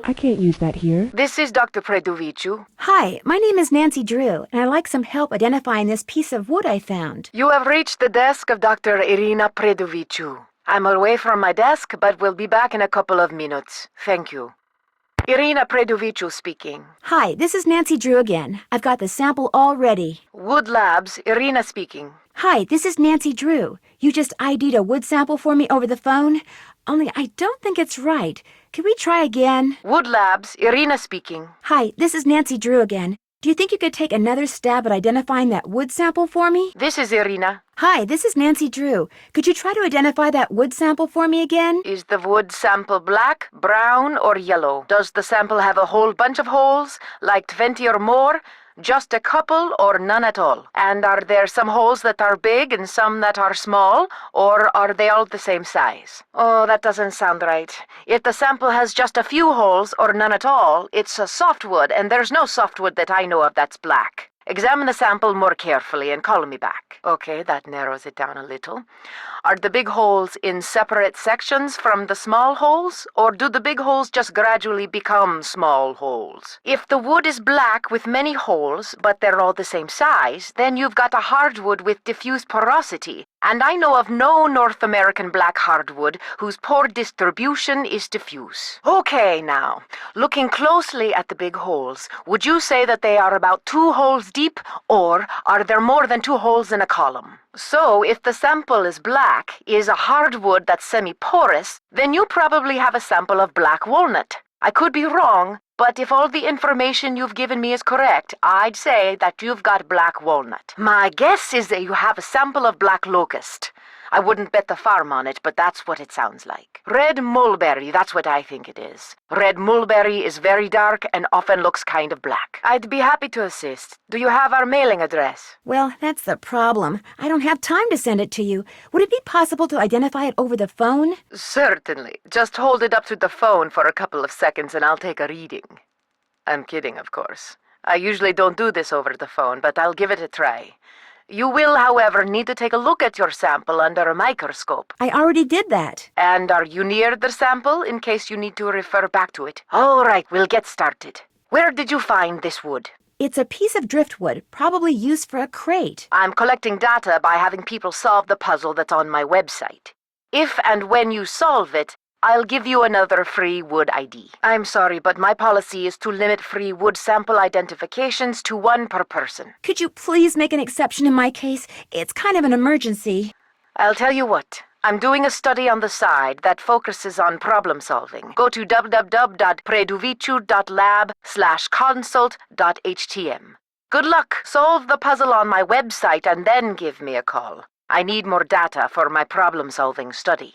I can't use that here. This is Dr. Predoviciu. Hi, my name is Nancy Drew, and I'd like some help identifying this piece of wood I found. You have reached the desk of Dr. Irina Predoviciu. I'm away from my desk, but will be back in a couple of minutes. Thank you. Irina Predoviciu speaking. Hi, this is Nancy Drew again. I've got the sample all ready. Wood Labs, Irina speaking. Hi, this is Nancy Drew. You just ID'd a wood sample for me over the phone? Only I don't think it's right. Can we try again? Wood Labs, Irina speaking. Hi, this is Nancy Drew again. Do you think you could take another stab at identifying that wood sample for me? This is Irina. Hi, this is Nancy Drew. Could you try to identify that wood sample for me again? Is the wood sample black, brown, or yellow? Does the sample have a whole bunch of holes, like 20 or more? Just a couple or none at all? And are there some holes that are big and some that are small, or are they all the same size? Oh, that doesn't sound right. If the sample has just a few holes or none at all, it's a softwood, and there's no softwood that I know of that's black. Examine the sample more carefully and call me back. Okay, that narrows it down a little. Are the big holes in separate sections from the small holes, or do the big holes just gradually become small holes? If the wood is black with many holes, but they're all the same size, then you've got a hardwood with diffuse porosity, and I know of no North American black hardwood whose pore distribution is diffuse. Okay, now, looking closely at the big holes, would you say that they are about 2 holes deep, or are there more than 2 holes in a column? So, if the sample is black, is a hardwood that's semi-porous, then you probably have a sample of black walnut. I could be wrong, but if all the information you've given me is correct, I'd say that you've got black walnut. My guess is that you have a sample of black locust. I wouldn't bet the farm on it, but that's what it sounds like. Red mulberry, that's what I think it is. Red mulberry is very dark and often looks kind of black. I'd be happy to assist. Do you have our mailing address? Well, that's the problem. I don't have time to send it to you. Would it be possible to identify it over the phone? Certainly. Just hold it up to the phone for a couple of seconds and I'll take a reading. I'm kidding, of course. I usually don't do this over the phone, but I'll give it a try. You will, however, need to take a look at your sample under a microscope. I already did that. And are you near the sample in case you need to refer back to it? All right, we'll get started. Where did you find this wood? It's a piece of driftwood, probably used for a crate. I'm collecting data by having people solve the puzzle that's on my website. If and when you solve it, I'll give you another free wood ID. I'm sorry, but my policy is to limit free wood sample identifications to 1 per person. Could you please make an exception in my case? It's kind of an emergency. I'll tell you what. I'm doing a study on the side that focuses on problem solving. Go to www.predoviciu.lab/consult.htm. Good luck. Solve the puzzle on my website and then give me a call. I need more data for my problem solving study.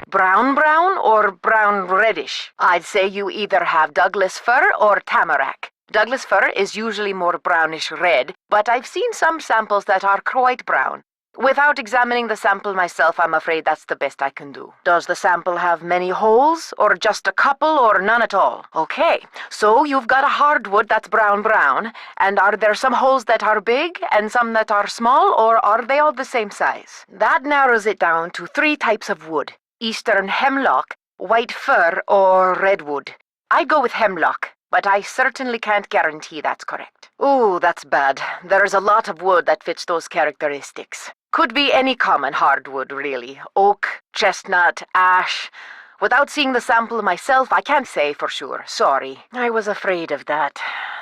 Brown or brown reddish? I'd say you either have Douglas fir or tamarack. Douglas fir is usually more brownish red, but I've seen some samples that are quite brown. Without examining the sample myself, I'm afraid that's the best I can do. Does the sample have many holes, or just a couple, or none at all? Okay, so you've got a hardwood that's brown, and are there some holes that are big and some that are small, or are they all the same size? That narrows it down to 3 types of wood. Eastern hemlock, white fir, or redwood. I'd go with hemlock, but I certainly can't guarantee that's correct. Ooh, that's bad. There's a lot of wood that fits those characteristics. Could be any common hardwood, really. Oak, chestnut, ash. Without seeing the sample myself, I can't say for sure. Sorry. I was afraid of that.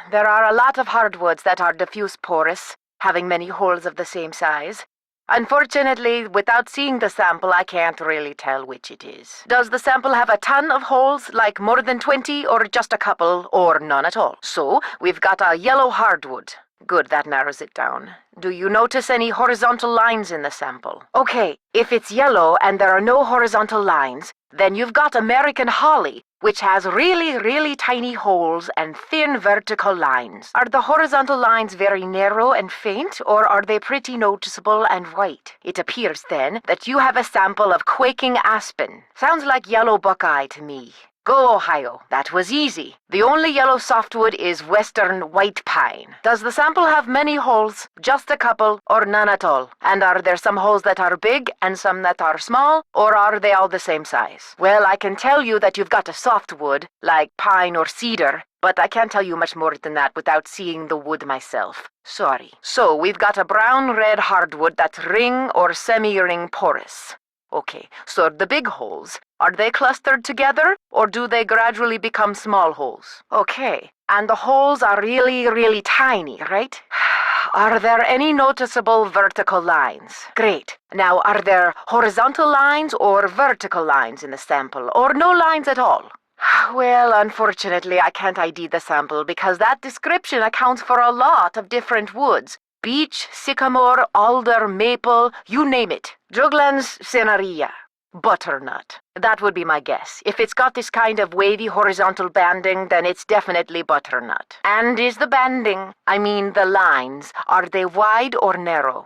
There are a lot of hardwoods that are diffuse porous, having many holes of the same size. Unfortunately, without seeing the sample, I can't really tell which it is. Does the sample have a ton of holes, like more than 20, or just a couple, or none at all? So, we've got a yellow hardwood. Good, that narrows it down. Do you notice any horizontal lines in the sample? Okay, if it's yellow and there are no horizontal lines, then you've got American holly, which has really tiny holes and thin vertical lines. Are the horizontal lines very narrow and faint, or are they pretty noticeable and white? It appears, then, that you have a sample of quaking aspen. Sounds like yellow buckeye to me. Go, Ohio. That was easy. The only yellow softwood is western white pine. Does the sample have many holes, just a couple, or none at all? And are there some holes that are big and some that are small, or are they all the same size? Well, I can tell you that you've got a softwood, like pine or cedar, but I can't tell you much more than that without seeing the wood myself. Sorry. So, we've got a brown-red hardwood that's ring or semi-ring porous. Okay, so the big holes, are they clustered together, or do they gradually become small holes? Okay, and the holes are really, really tiny, right? Are there any noticeable vertical lines? Great. Now, are there horizontal lines or vertical lines in the sample, or no lines at all? Well, unfortunately, I can't ID the sample because that description accounts for a lot of different woods. Beech, sycamore, alder, maple, you name it. Juglans cinerea. Butternut. That would be my guess. If it's got this kind of wavy horizontal banding, then it's definitely butternut. And is the banding, I mean the lines, are they wide or narrow?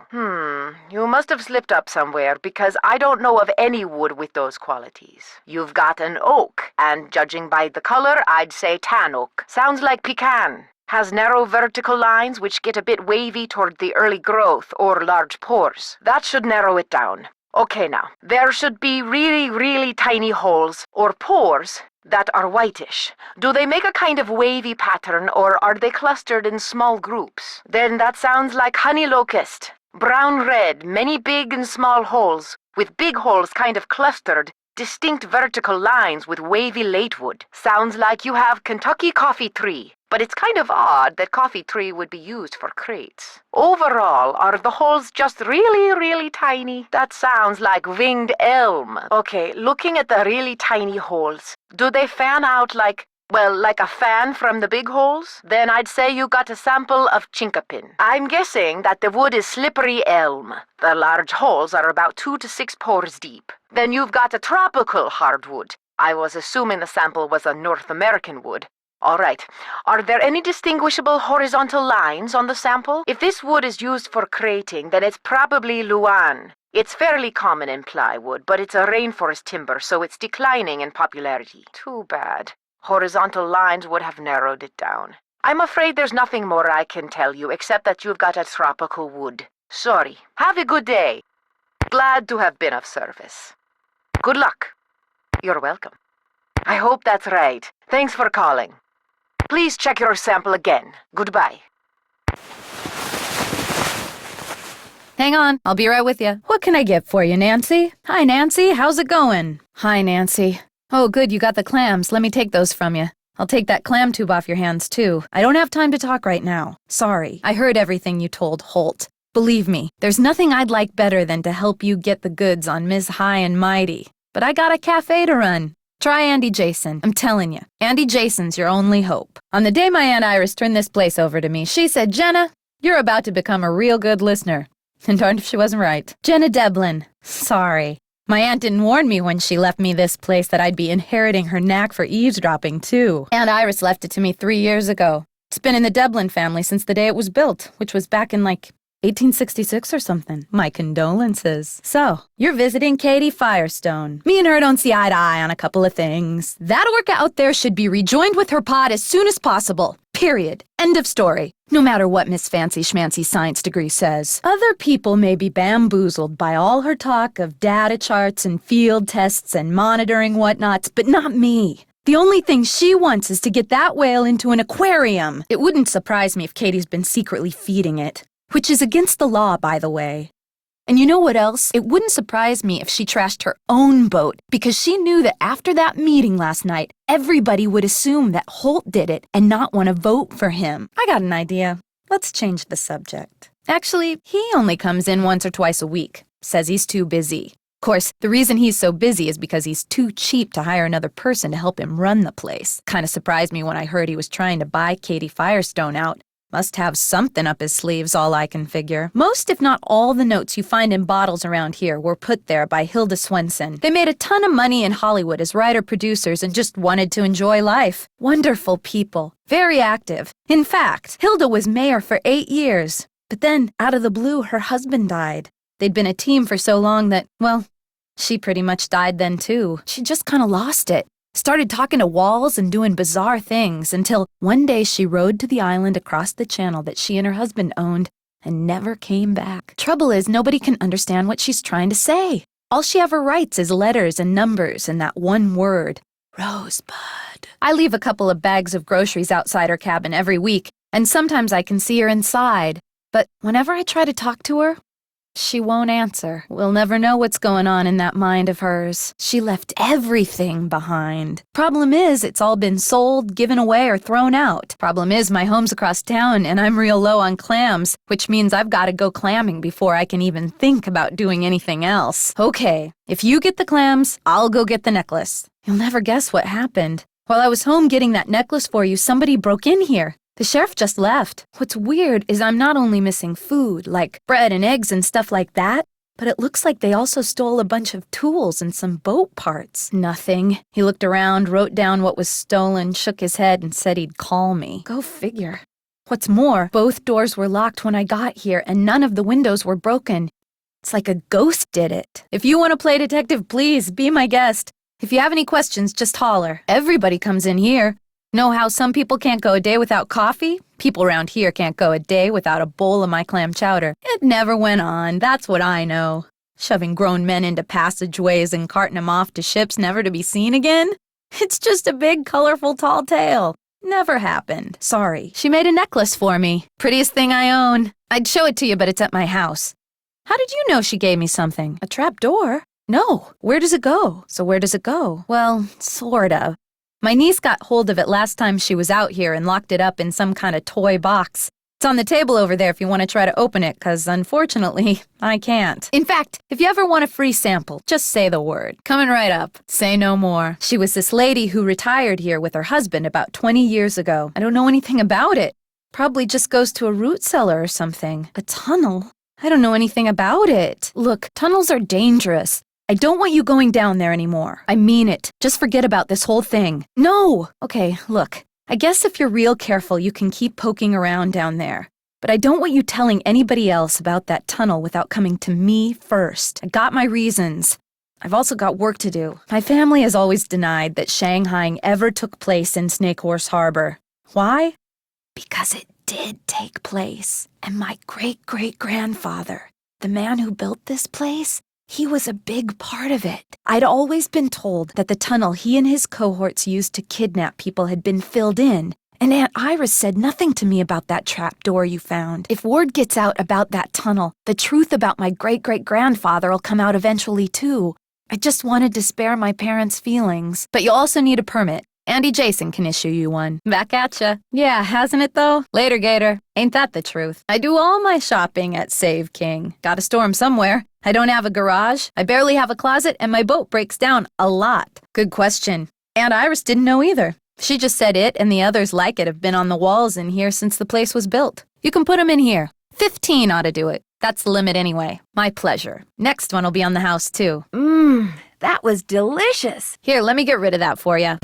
You must have slipped up somewhere because I don't know of any wood with those qualities. You've got an oak, and judging by the color, I'd say tan oak. Sounds like pecan. Has narrow vertical lines which get a bit wavy toward the early growth or large pores. That should narrow it down. Okay now, there should be really, really tiny holes or pores that are whitish. Do they make a kind of wavy pattern or are they clustered in small groups? Then that sounds like honey locust. Brown-red, many big and small holes, with big holes kind of clustered, distinct vertical lines with wavy latewood. Sounds like you have Kentucky coffee tree. But it's kind of odd that coffee tree would be used for crates. Overall, are the holes just really, really tiny? That sounds like winged elm. Okay, looking at the really tiny holes, do they fan out like a fan from the big holes? Then I'd say you got a sample of chinkapin. I'm guessing that the wood is slippery elm. The large holes are about 2 to 6 pores deep. Then you've got a tropical hardwood. I was assuming the sample was a North American wood. All right. Are there any distinguishable horizontal lines on the sample? If this wood is used for crating, then it's probably Luan. It's fairly common in plywood, but it's a rainforest timber, so it's declining in popularity. Too bad. Horizontal lines would have narrowed it down. I'm afraid there's nothing more I can tell you, except that you've got a tropical wood. Sorry. Have a good day. Glad to have been of service. Good luck. You're welcome. I hope that's right. Thanks for calling. Please check your sample again. Goodbye. Hang on, I'll be right with you. What can I get for you, Nancy? Hi, Nancy, how's it going? Hi, Nancy. Oh, good, you got the clams. Let me take those from you. I'll take that clam tube off your hands, too. I don't have time to talk right now. Sorry. I heard everything you told Holt. Believe me, there's nothing I'd like better than to help you get the goods on Ms. High and Mighty. But I got a cafe to run. Try Andy Jason. I'm telling you, Andy Jason's your only hope. On the day my Aunt Iris turned this place over to me, she said, Jenna, you're about to become a real good listener. And darned if she wasn't right. Jenna Devlin. Sorry. My aunt didn't warn me when she left me this place that I'd be inheriting her knack for eavesdropping, too. Aunt Iris left it to me 3 years ago. It's been in the Devlin family since the day it was built, which was back in, 1866 or something. My condolences. So, you're visiting Katie Firestone. Me and her don't see eye to eye on a couple of things. That orca out there should be rejoined with her pod as soon as possible. Period. End of story. No matter what Miss Fancy Schmancy's science degree says. Other people may be bamboozled by all her talk of data charts and field tests and monitoring whatnots, but not me. The only thing she wants is to get that whale into an aquarium. It wouldn't surprise me if Katie's been secretly feeding it. Which is against the law, by the way. And you know what else? It wouldn't surprise me if she trashed her own boat, because she knew that after that meeting last night, everybody would assume that Holt did it and not want to vote for him. I got an idea. Let's change the subject. Actually, he only comes in once or twice a week. Says he's too busy. Of course, the reason he's so busy is because he's too cheap to hire another person to help him run the place. Kind of surprised me when I heard he was trying to buy Katie Firestone out. Must have something up his sleeves, all I can figure. Most, if not all, the notes you find in bottles around here were put there by Hilda Swenson. They made a ton of money in Hollywood as writer-producers and just wanted to enjoy life. Wonderful people. Very active. In fact, Hilda was mayor for 8 years. But then, out of the blue, her husband died. They'd been a team for so long that, well, she pretty much died then too. She just kind of lost it. Started talking to walls and doing bizarre things until one day she rode to the island across the channel that she and her husband owned and never came back. Trouble is, nobody can understand what she's trying to say. All she ever writes is letters and numbers and that one word, Rosebud. I leave a couple of bags of groceries outside her cabin every week, and sometimes I can see her inside. But whenever I try to talk to her, she won't answer. We'll never know what's going on in that mind of hers. She left everything behind. Problem is, it's all been sold, given away, or thrown out. Problem is, my home's across town, and I'm real low on clams, which means I've got to go clamming before I can even think about doing anything else. Okay, if you get the clams, I'll go get the necklace. You'll never guess what happened. While I was home getting that necklace for you, somebody broke in here. The sheriff just left. What's weird is I'm not only missing food, like bread and eggs and stuff like that, but it looks like they also stole a bunch of tools and some boat parts. Nothing. He looked around, wrote down what was stolen, shook his head, and said he'd call me. Go figure. What's more, both doors were locked when I got here, and none of the windows were broken. It's like a ghost did it. If you want to play detective, please, be my guest. If you have any questions, just holler. Everybody comes in here. Know how some people can't go a day without coffee? People around here can't go a day without a bowl of my clam chowder. It never went on, that's what I know. Shoving grown men into passageways and carting them off to ships never to be seen again? It's just a big, colorful, tall tale. Never happened. Sorry. She made a necklace for me. Prettiest thing I own. I'd show it to you, but it's at my house. How did you know she gave me something? A trap door? No. Where does it go? So where does it go? Well, sort of. My niece got hold of it last time she was out here and locked it up in some kind of toy box. It's on the table over there if you want to try to open it, because unfortunately, I can't. In fact, if you ever want a free sample, just say the word. Coming right up. Say no more. She was this lady who retired here with her husband about 20 years ago. I don't know anything about it. Probably just goes to a root cellar or something. A tunnel? I don't know anything about it. Look, tunnels are dangerous. I don't want you going down there anymore. I mean it. Just forget about this whole thing. No! Okay, look. I guess if you're real careful, you can keep poking around down there. But I don't want you telling anybody else about that tunnel without coming to me first. I got my reasons. I've also got work to do. My family has always denied that Shanghaiing ever took place in Snake Horse Harbor. Why? Because it did take place. And my great-great-grandfather, the man who built this place, he was a big part of it. I'd always been told that the tunnel he and his cohorts used to kidnap people had been filled in, and Aunt Iris said nothing to me about that trap door you found. If word gets out about that tunnel, the truth about my great-great-grandfather will come out eventually, too. I just wanted to spare my parents' feelings. But you'll also need a permit. Andy Jason can issue you one. Back at ya. Yeah, hasn't it though? Later, Gator. Ain't that the truth? I do all my shopping at Save King. Gotta store 'em somewhere. I don't have a garage. I barely have a closet, and my boat breaks down a lot. Good question. Aunt Iris didn't know either. She just said it and the others like it have been on the walls in here since the place was built. You can put 'em in here. 15 ought to do it. That's the limit anyway. My pleasure. Next one will be on the house, too. That was delicious. Here, let me get rid of that for you.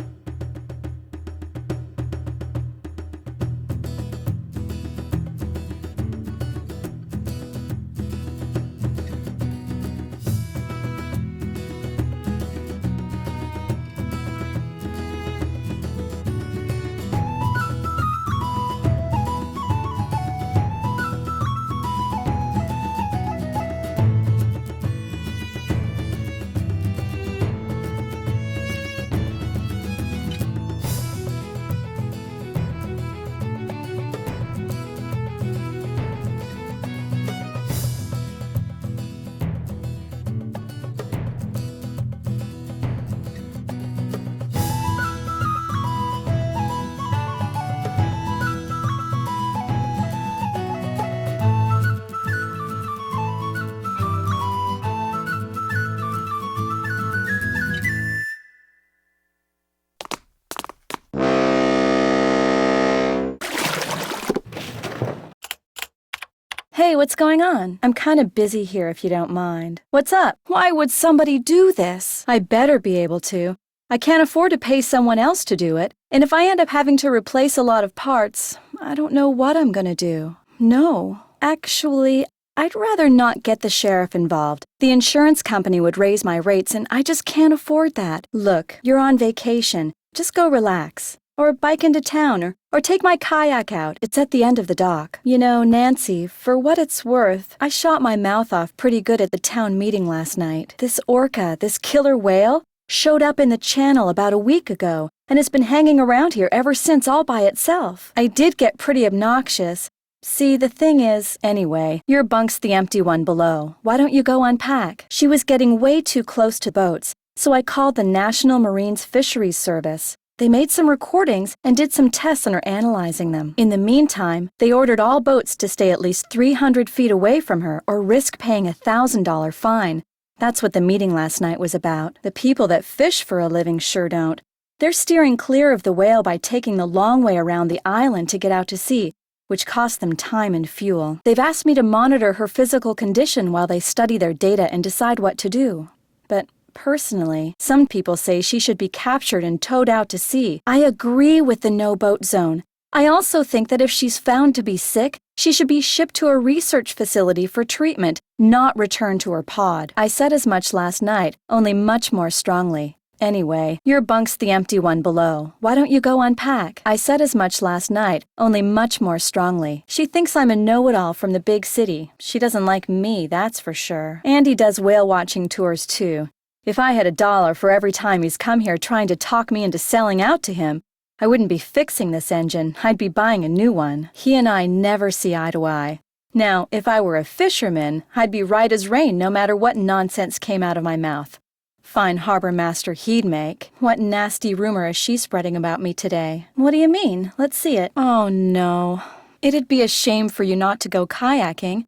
Hey, what's going on? I'm kind of busy here if you don't mind. What's up? Why would somebody do this? I better be able to. I can't afford to pay someone else to do it. And if I end up having to replace a lot of parts, I don't know what I'm gonna do. No. Actually, I'd rather not get the sheriff involved. The insurance company would raise my rates, and I just can't afford that. Look, you're on vacation. Just go relax. Or bike into town, or take my kayak out. It's at the end of the dock. You know, Nancy, for what it's worth, I shot my mouth off pretty good at the town meeting last night. This orca, this killer whale, showed up in the channel about a week ago, and has been hanging around here ever since all by itself. I did get pretty obnoxious. See, the thing is, anyway, your bunk's the empty one below. Why don't you go unpack? She was getting way too close to boats, so I called the National Marines Fisheries Service. They made some recordings and did some tests and are analyzing them. In the meantime, they ordered all boats to stay at least 300 feet away from her or risk paying a $1,000 fine. That's what the meeting last night was about. The people that fish for a living sure don't. They're steering clear of the whale by taking the long way around the island to get out to sea, which costs them time and fuel. They've asked me to monitor her physical condition while they study their data and decide what to do. But personally, some people say she should be captured and towed out to sea. I agree with the no-boat zone. I also think that if she's found to be sick, she should be shipped to a research facility for treatment, not returned to her pod. I said as much last night, only much more strongly. Anyway, your bunk's the empty one below. Why don't you go unpack? I said as much last night, only much more strongly. She thinks I'm a know-it-all from the big city. She doesn't like me, that's for sure. Andy does whale-watching tours, too. If I had $1 for every time he's come here trying to talk me into selling out to him, I wouldn't be fixing this engine. I'd be buying a new one. He and I never see eye to eye. Now, if I were a fisherman, I'd be right as rain no matter what nonsense came out of my mouth. Fine harbor master he'd make. What nasty rumor is she spreading about me today? What do you mean? Let's see it. Oh, no. It'd be a shame for you not to go kayaking.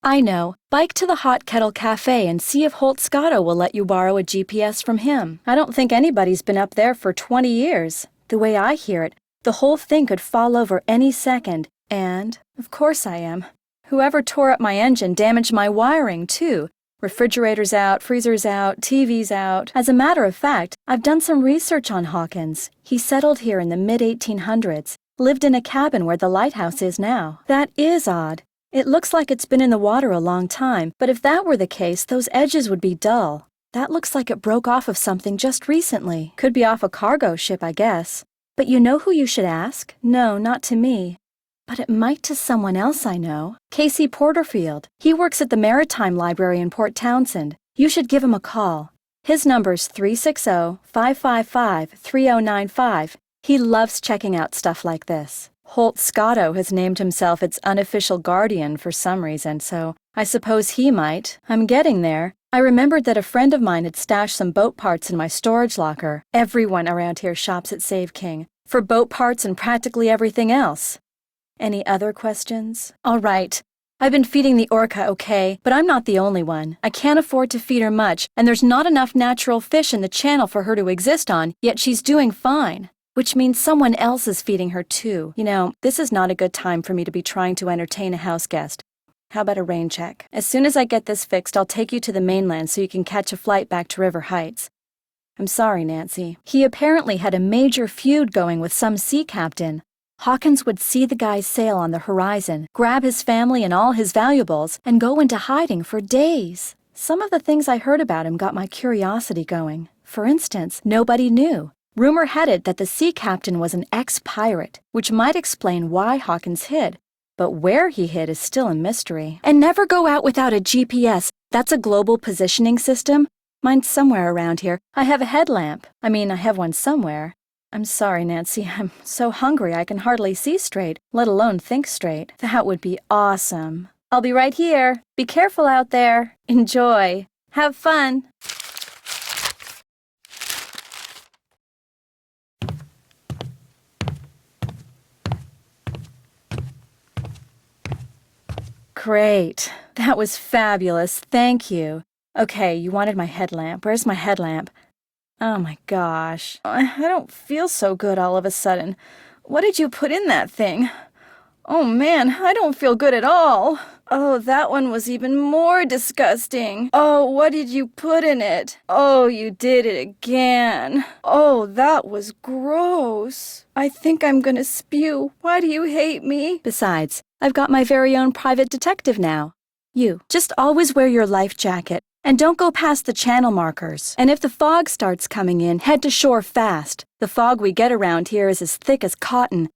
I know. Bike to the Hot Kettle Cafe and see if Holt Scotto will let you borrow a GPS from him. I don't think anybody's been up there for 20 years. The way I hear it, the whole thing could fall over any second. And, of course I am. Whoever tore up my engine damaged my wiring, too. Refrigerators out, freezers out, TVs out. As a matter of fact, I've done some research on Hawkins. He settled here in the mid-1800s, lived in a cabin where the lighthouse is now. That is odd. It looks like it's been in the water a long time, but if that were the case, those edges would be dull. That looks like it broke off of something just recently. Could be off a cargo ship, I guess. But you know who you should ask? No, not to me. But it might to someone else I know. Casey Porterfield. He works at the Maritime Library in Port Townsend. You should give him a call. His number's 360-555-3095. He loves checking out stuff like this. Holt Scotto has named himself its unofficial guardian for some reason, so I suppose he might. I'm getting there. I remembered that a friend of mine had stashed some boat parts in my storage locker. Everyone around here shops at Save King, for boat parts and practically everything else. Any other questions? All right. I've been feeding the orca okay, but I'm not the only one. I can't afford to feed her much, and there's not enough natural fish in the channel for her to exist on, yet she's doing fine. Which means someone else is feeding her too. You know, this is not a good time for me to be trying to entertain a house guest. How about a rain check? As soon as I get this fixed, I'll take you to the mainland so you can catch a flight back to River Heights. I'm sorry, Nancy. He apparently had a major feud going with some sea captain. Hawkins would see the guy's sail on the horizon, grab his family and all his valuables, and go into hiding for days. Some of the things I heard about him got my curiosity going. For instance, nobody knew. Rumor had it that the sea captain was an ex-pirate, which might explain why Hawkins hid. But where he hid is still a mystery. And never go out without a GPS. That's a global positioning system. Mine's somewhere around here. I have a headlamp. I have one somewhere. I'm sorry, Nancy. I'm so hungry I can hardly see straight, let alone think straight. That would be awesome. I'll be right here. Be careful out there. Enjoy. Have fun. Great. That was fabulous. Thank you. Okay, you wanted my headlamp. Where's my headlamp? Oh my gosh. I don't feel so good all of a sudden. What did you put in that thing? Oh man, I don't feel good at all. Oh, that one was even more disgusting. Oh, what did you put in it? Oh, you did it again. Oh, that was gross. I think I'm gonna spew. Why do you hate me? Besides, I've got my very own private detective now. You, just always wear your life jacket, and don't go past the channel markers. And if the fog starts coming in, head to shore fast. The fog we get around here is as thick as cotton.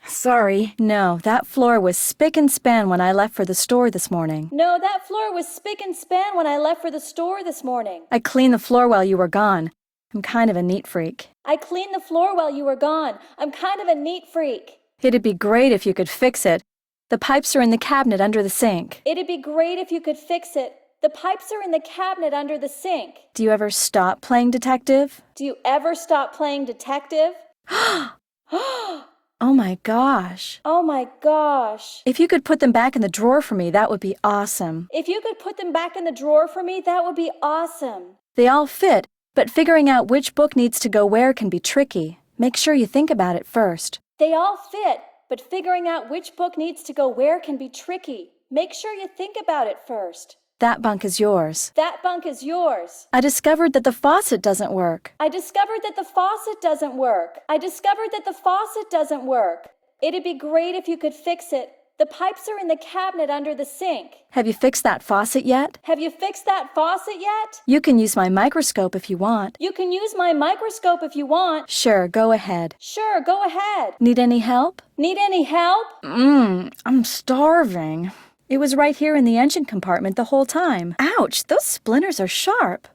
Sorry. No, that floor was spick and span when I left for the store this morning. No, that floor was spick and span when I left for the store this morning. I cleaned the floor while you were gone. I'm kind of a neat freak. I cleaned the floor while you were gone. I'm kind of a neat freak. It'd be great if you could fix it. The pipes are in the cabinet under the sink. It'd be great if you could fix it. The pipes are in the cabinet under the sink. Do you ever stop playing detective? Do you ever stop playing detective? Oh my gosh. Oh my gosh. If you could put them back in the drawer for me, that would be awesome. If you could put them back in the drawer for me, that would be awesome. They all fit, but figuring out which book needs to go where can be tricky. Make sure you think about it first. They all fit, but figuring out which book needs to go where can be tricky. Make sure you think about it first. That bunk is yours. That bunk is yours. I discovered that the faucet doesn't work. I discovered that the faucet doesn't work. I discovered that the faucet doesn't work. It'd be great if you could fix it. The pipes are in the cabinet under the sink. Have you fixed that faucet yet? Have you fixed that faucet yet? You can use my microscope if you want. You can use my microscope if you want. Sure, go ahead. Sure, go ahead. Need any help? Need any help? I'm starving. It was right here in the engine compartment the whole time. Ouch, those splinters are sharp.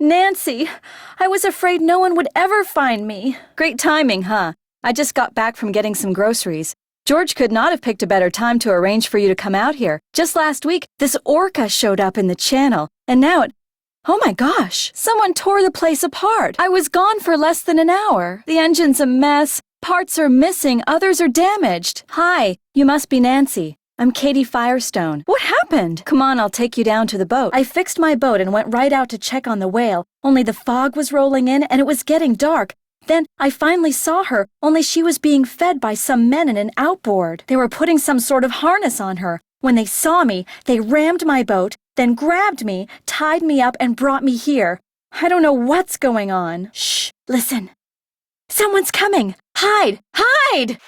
Nancy, I was afraid no one would ever find me. Great timing, huh? I just got back from getting some groceries. George could not have picked a better time to arrange for you to come out here. Just last week, this orca showed up in the channel, and now it... Oh my gosh, someone tore the place apart. I was gone for less than an hour. The engine's a mess. Parts are missing, others are damaged. Hi, you must be Nancy. I'm Katie Firestone. What happened? Come on, I'll take you down to the boat. I fixed my boat and went right out to check on the whale, only the fog was rolling in and it was getting dark. Then I finally saw her, only she was being fed by some men in an outboard. They were putting some sort of harness on her. When they saw me, they rammed my boat, then grabbed me, tied me up, and brought me here. I don't know what's going on. Shh, listen. Someone's coming! Hide! Hide!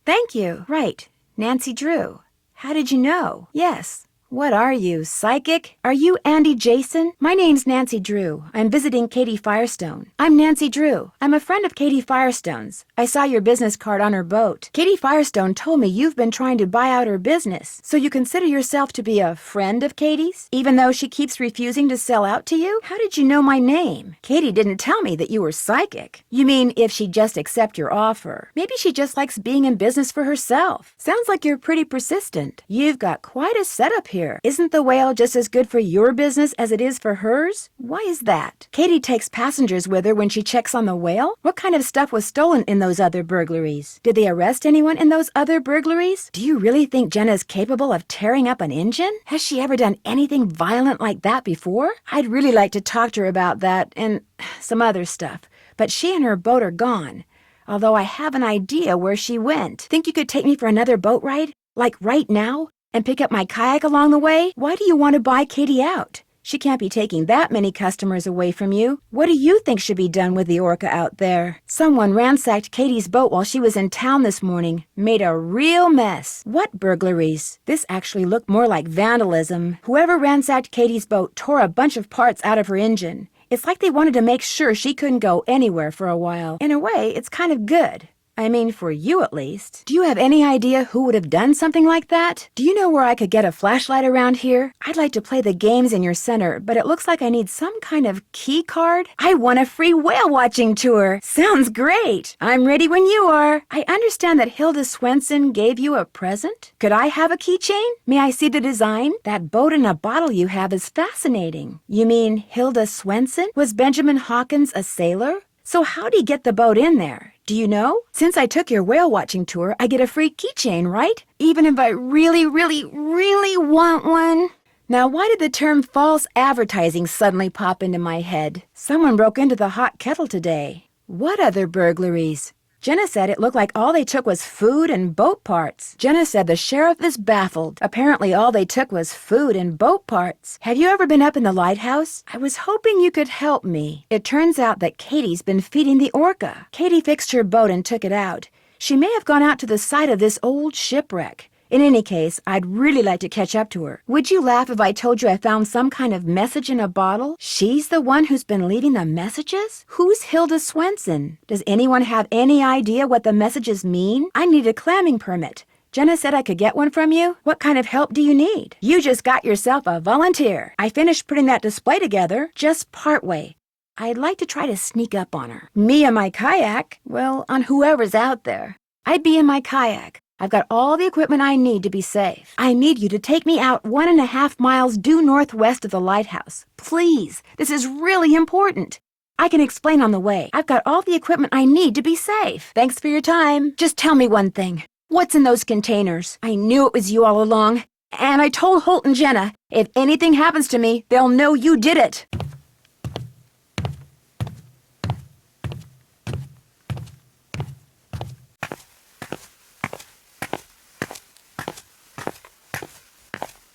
Thank you. Right. Nancy Drew. How did you know? Yes. What are you, psychic? Are you Andy Jason? My name's Nancy Drew. I'm visiting Katie Firestone. I'm Nancy Drew. I'm a friend of Katie Firestone's. I saw your business card on her boat. Katie Firestone told me you've been trying to buy out her business. So you consider yourself to be a friend of Katie's? Even though she keeps refusing to sell out to you? How did you know my name? Katie didn't tell me that you were psychic. You mean if she'd just accept your offer? Maybe she just likes being in business for herself. Sounds like you're pretty persistent. You've got quite a setup here. Isn't the whale just as good for your business as it is for hers? Why is that? Katie takes passengers with her when she checks on the whale? What kind of stuff was stolen in those other burglaries? Did they arrest anyone in those other burglaries? Do you really think Jenna's capable of tearing up an engine? Has she ever done anything violent like that before? I'd really like to talk to her about that and some other stuff, but she and her boat are gone. Although I have an idea where she went. Think you could take me for another boat ride? Like right now? And pick up my kayak along the way? Why do you want to buy Katie out? She can't be taking that many customers away from you. What do you think should be done with the orca out there? Someone ransacked Katie's boat while she was in town this morning. Made a real mess. What burglaries? This actually looked more like vandalism. Whoever ransacked Katie's boat tore a bunch of parts out of her engine. It's like they wanted to make sure she couldn't go anywhere for a while. In a way, it's kind of good. I mean, for you at least. Do you have any idea who would have done something like that? Do you know where I could get a flashlight around here? I'd like to play the games in your center, but it looks like I need some kind of key card. I want a free whale watching tour. Sounds great. I'm ready when you are. I understand that Hilda Swenson gave you a present. Could I have a keychain? May I see the design? That boat in a bottle you have is fascinating. You mean Hilda Swenson? Was Benjamin Hawkins a sailor? So how'd he get the boat in there? Do you know? Since I took your whale watching tour, I get a free keychain, right? Even if I really want one? Now, why did the term false advertising suddenly pop into my head? Someone broke into the hot kettle today. What other burglaries? Jenna said it looked like all they took was food and boat parts. Jenna said the sheriff is baffled. Apparently all they took was food and boat parts. Have you ever been up in the lighthouse? I was hoping you could help me. It turns out that Katie's been feeding the orca. Katie fixed her boat and took it out. She may have gone out to the site of this old shipwreck. In any case, I'd really like to catch up to her. Would you laugh if I told you I found some kind of message in a bottle? She's the one who's been leaving the messages? Who's Hilda Swenson? Does anyone have any idea what the messages mean? I need a clamming permit. Jenna said I could get one from you. What kind of help do you need? You just got yourself a volunteer. I finished putting that display together, just partway. I'd like to try to sneak up on her. Me and my kayak? Well, on whoever's out there. I'd be in my kayak. I've got all the equipment I need to be safe. I need you to take me out 1.5 miles due northwest of the lighthouse. Please, this is really important. I can explain on the way. I've got all the equipment I need to be safe. Thanks for your time. Just tell me one thing. What's in those containers? I knew it was you all along. And I told Holt and Jenna, if anything happens to me, they'll know you did it.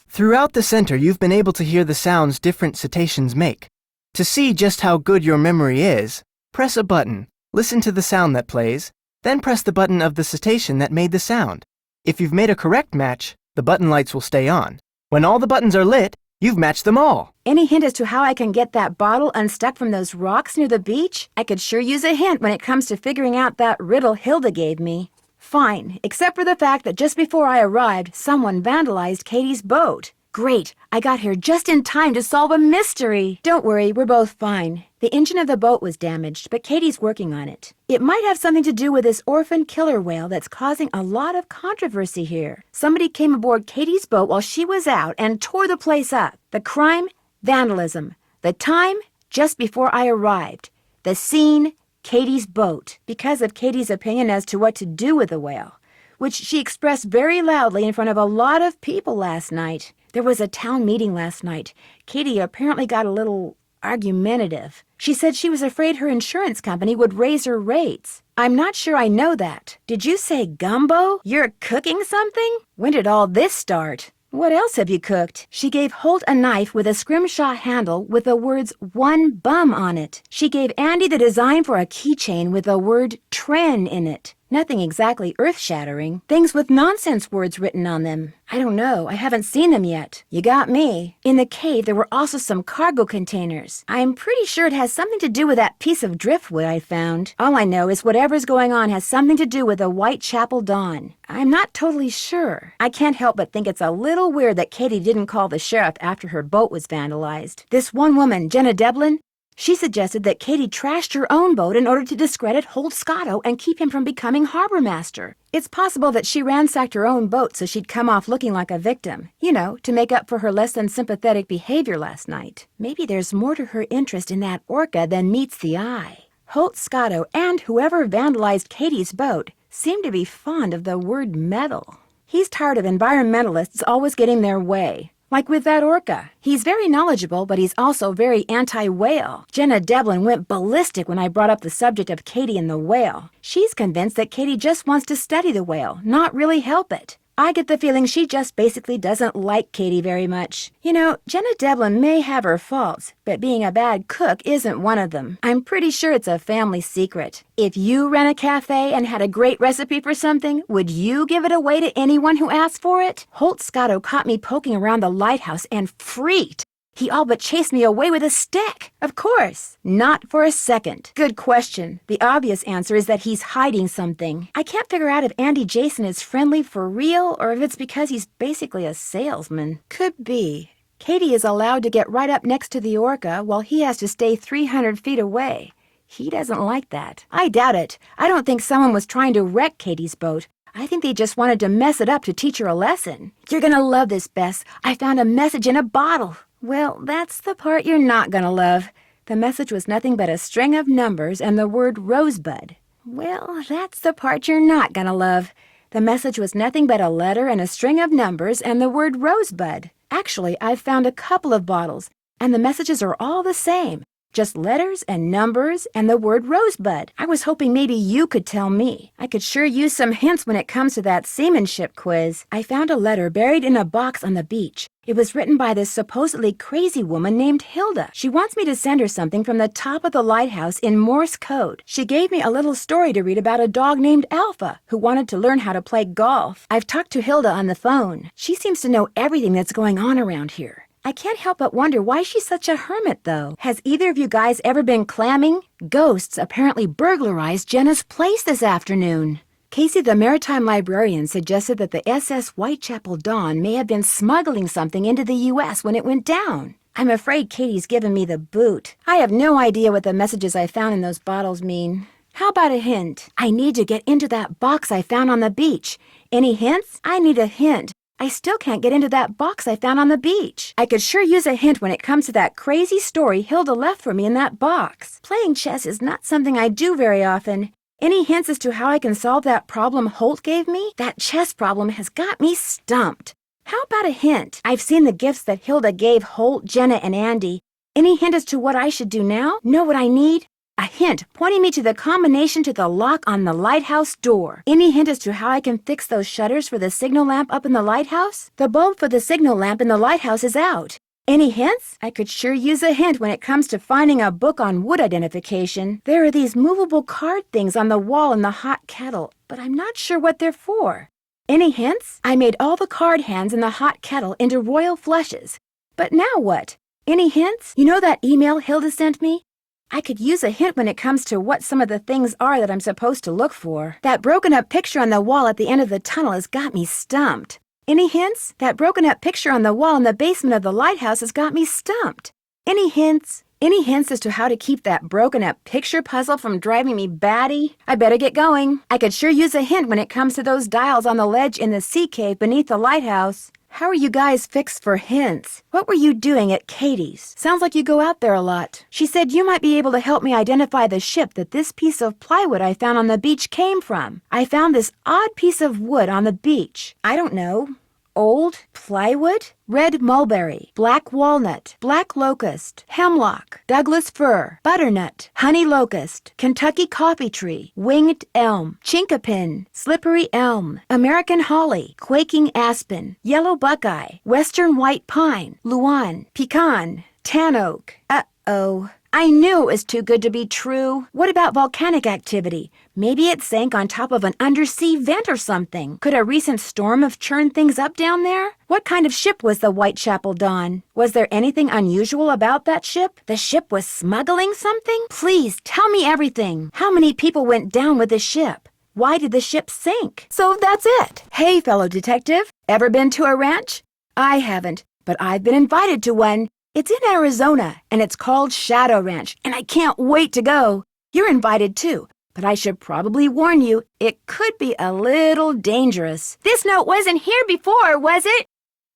Throughout the center, you've been able to hear the sounds different cetaceans make. To see just how good your memory is, press a button, listen to the sound that plays, then press the button of the cetacean that made the sound. If you've made a correct match, the button lights will stay on. When all the buttons are lit, you've matched them all. Any hint as to how I can get that bottle unstuck from those rocks near the beach? I could sure use a hint when it comes to figuring out that riddle Hilda gave me. Fine, except for the fact that just before I arrived, someone vandalized Katie's boat. Great, I got here just in time to solve a mystery. Don't worry, we're both fine. The engine of the boat was damaged, but Katie's working on it. It might have something to do with this orphan killer whale that's causing a lot of controversy here. Somebody came aboard Katie's boat while she was out and tore the place up. The crime? Vandalism. The time? Just before I arrived. The scene? Katie's boat, because of Katie's opinion as to what to do with the whale, which she expressed very loudly in front of a lot of people last night. There was a town meeting last night. Katie apparently got a little argumentative. She said she was afraid her insurance company would raise her rates. I'm not sure I know that. Did you say gumbo? You're cooking something? When did all this start? What else have you cooked? She gave Holt a knife with a scrimshaw handle with the words "one bum" on it. She gave Andy the design for a keychain with the word "tren" in it. Nothing exactly earth-shattering. Things with nonsense words written on them. I don't know. I haven't seen them yet. You got me. In the cave, there were also some cargo containers. I'm pretty sure it has something to do with that piece of driftwood I found. All I know is whatever's going on has something to do with the Whitechapel Dawn. I'm not totally sure. I can't help but think it's a little weird that Katie didn't call the sheriff after her boat was vandalized. This one woman, Jenna Devlin, she suggested that Katie trashed her own boat in order to discredit Holt Scotto and keep him from becoming harbor master. It's possible that she ransacked her own boat so she'd come off looking like a victim. You know, to make up for her less than sympathetic behavior last night. Maybe there's more to her interest in that orca than meets the eye. Holt Scotto and whoever vandalized Katie's boat seem to be fond of the word metal. He's tired of environmentalists always getting their way. Like with that orca. He's very knowledgeable, but he's also very anti-whale. Jenna Devlin went ballistic when I brought up the subject of Katie and the whale. She's convinced that Katie just wants to study the whale, not really help it. I get the feeling she just basically doesn't like Katie very much. You know, Jenna Devlin may have her faults, but being a bad cook isn't one of them. I'm pretty sure it's a family secret. If you ran a cafe and had a great recipe for something, would you give it away to anyone who asked for it? Holt Scotto caught me poking around the lighthouse and freaked. He all but chased me away with a stick. Of course. Not for a second. Good question. The obvious answer is that he's hiding something. I can't figure out if Andy Jason is friendly for real or if it's because he's basically a salesman. Could be. Katie is allowed to get right up next to the orca while he has to stay 300 feet away. He doesn't like that. I doubt it. I don't think someone was trying to wreck Katie's boat. I think they just wanted to mess it up to teach her a lesson. You're gonna love this, Bess. I found a message in a bottle. Well, that's the part you're not gonna love. The message was nothing but a string of numbers and the word rosebud. Well, that's the part you're not gonna love. The message was nothing but a letter and a string of numbers and the word rosebud. Actually, I've found a couple of bottles, and the messages are all the same. Just letters and numbers and the word rosebud. I was hoping maybe you could tell me. I could sure use some hints when it comes to that seamanship quiz. I found a letter buried in a box on the beach. It was written by this supposedly crazy woman named Hilda. She wants me to send her something from the top of the lighthouse in Morse code. She gave me a little story to read about a dog named Alpha who wanted to learn how to play golf. I've talked to Hilda on the phone. She seems to know everything that's going on around here. I can't help but wonder why she's such a hermit, though. Has either of you guys ever been clamming? Ghosts apparently burglarized Jenna's place this afternoon. Casey, the maritime librarian, suggested that the SS Whitechapel Dawn may have been smuggling something into the U.S. when it went down. I'm afraid Katie's given me the boot. I have no idea what the messages I found in those bottles mean. How about a hint? I need to get into that box I found on the beach. Any hints? I need a hint. I still can't get into that box I found on the beach. I could sure use a hint when it comes to that crazy story Hilda left for me in that box. Playing chess is not something I do very often. Any hints as to how I can solve that problem Holt gave me? That chess problem has got me stumped. How about a hint? I've seen the gifts that Hilda gave Holt, Jenna, and Andy. Any hint as to what I should do now? Know what I need? A hint pointing me to the combination to the lock on the lighthouse door. Any hint as to how I can fix those shutters for the signal lamp up in the lighthouse? The bulb for the signal lamp in the lighthouse is out. Any hints? I could sure use a hint when it comes to finding a book on wood identification. There are these movable card things on the wall in the hot kettle, but I'm not sure what they're for. Any hints? I made all the card hands in the hot kettle into royal flushes. But now what? Any hints? You know that email Hilda sent me? I could use a hint when it comes to what some of the things are that I'm supposed to look for. That broken-up picture on the wall at the end of the tunnel has got me stumped. Any hints? That broken-up picture on the wall in the basement of the lighthouse has got me stumped. Any hints? Any hints as to how to keep that broken-up picture puzzle from driving me batty? I better get going. I could sure use a hint when it comes to those dials on the ledge in the sea cave beneath the lighthouse. How are you guys fixed for hints? What were you doing at Katie's? Sounds like you go out there a lot. She said you might be able to help me identify the ship that this piece of plywood I found on the beach came from. I found this odd piece of wood on the beach. I don't know. Old plywood? Red mulberry, black walnut, black locust, hemlock, Douglas fir, butternut, honey locust, Kentucky coffee tree, winged elm, chinkapin, slippery elm, American holly, quaking aspen, yellow buckeye, western white pine, luan, pecan, tan oak. Uh-oh. I knew it was too good to be true. What about volcanic activity? Maybe it sank on top of an undersea vent or something. Could a recent storm have churned things up down there? What kind of ship was the Whitechapel Dawn? Was there anything unusual about that ship? The ship was smuggling something? Please, tell me everything. How many people went down with the ship? Why did the ship sink? So that's it. Hey, fellow detective, ever been to a ranch? I haven't, but I've been invited to one. It's in Arizona, and it's called Shadow Ranch, and I can't wait to go. You're invited too, but I should probably warn you, it could be a little dangerous. This note wasn't here before, was it?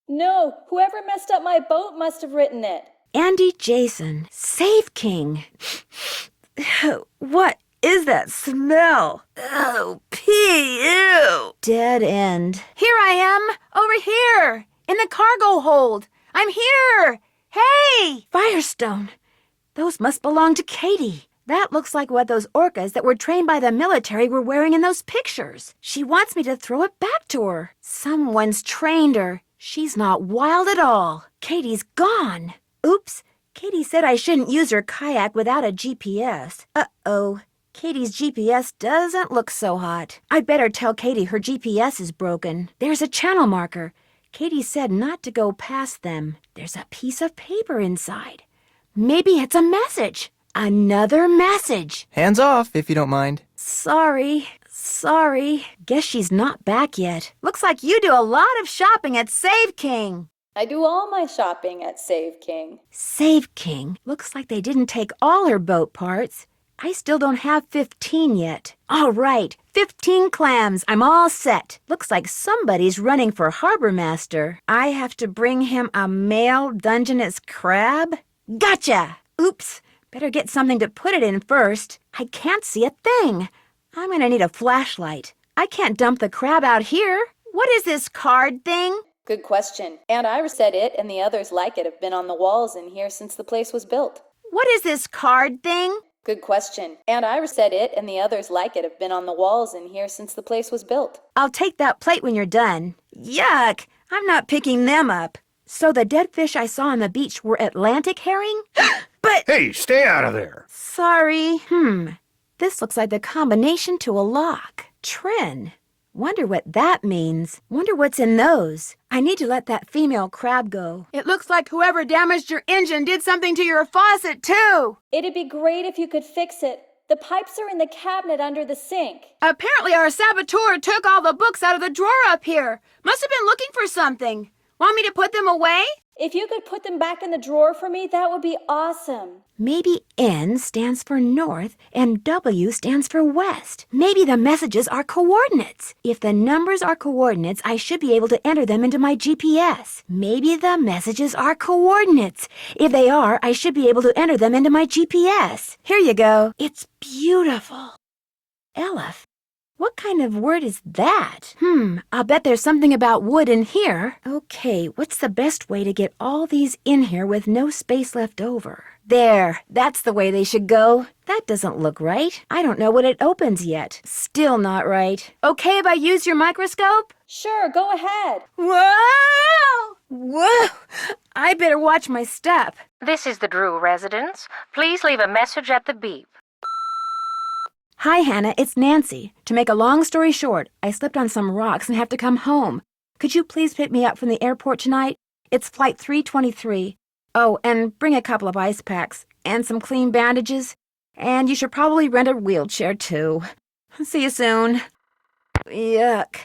No, whoever messed up my boat must have written it. Andy Jason, Save King. What is that smell? Oh, pee, ew. Dead end. Here I am, over here, in the cargo hold. I'm here. Hey! Firestone. Those must belong to Katie. That looks like what those orcas that were trained by the military were wearing in those pictures. She wants me to throw it back to her. Someone's trained her. She's not wild at all. Katie's gone. Oops. Katie said I shouldn't use her kayak without a GPS. Uh-oh. Katie's GPS doesn't look so hot. I'd better tell Katie her GPS is broken. There's a channel marker. Katie said not to go past them. There's a piece of paper inside. Maybe it's a message. Another message. Hands off, if you don't mind. Sorry. Guess she's not back yet. Looks like you do a lot of shopping at Save King. I do all my shopping at Save King. Save King. Looks like they didn't take all her boat parts. I still don't have 15 yet. All right, 15 clams. I'm all set. Looks like somebody's running for harbor master. I have to bring him a male Dungeness crab? Gotcha! Oops, better get something to put it in first. I can't see a thing. I'm gonna need a flashlight. I can't dump the crab out here. What is this card thing? Good question. Aunt Iris said it and the others like it have been on the walls in here since the place was built. What is this card thing? Good question. Aunt Iris said it and the others like it have been on the walls in here since the place was built. I'll take that plate when you're done. Yuck! I'm not picking them up. So the dead fish I saw on the beach were Atlantic herring? But... Hey, stay out of there. Sorry. This looks like the combination to a lock. Trin. Wonder what that means. Wonder what's in those. I need to let that female crab go. It looks like whoever damaged your engine did something to your faucet, too. It'd be great if you could fix it. The pipes are in the cabinet under the sink. Apparently our saboteur took all the books out of the drawer up here. Must have been looking for something. Want me to put them away? If you could put them back in the drawer for me, that would be awesome. Maybe N stands for north and W stands for west. Maybe the messages are coordinates. If the numbers are coordinates, I should be able to enter them into my GPS. Maybe the messages are coordinates. If they are, I should be able to enter them into my GPS. Here you go. It's beautiful. Elif. What kind of word is that? I'll bet there's something about wood in here. Okay, what's the best way to get all these in here with no space left over? There, that's the way they should go. That doesn't look right. I don't know what it opens yet. Still not right. Okay if I use your microscope? Sure, go ahead. Whoa! I better watch my step. This is the Drew residence. Please leave a message at the beep. Hi, Hannah, it's Nancy. To make a long story short, I slipped on some rocks and have to come home. Could you please pick me up from the airport tonight? It's flight 323. Oh, and bring a couple of ice packs and some clean bandages. And you should probably rent a wheelchair, too. See you soon. Yuck.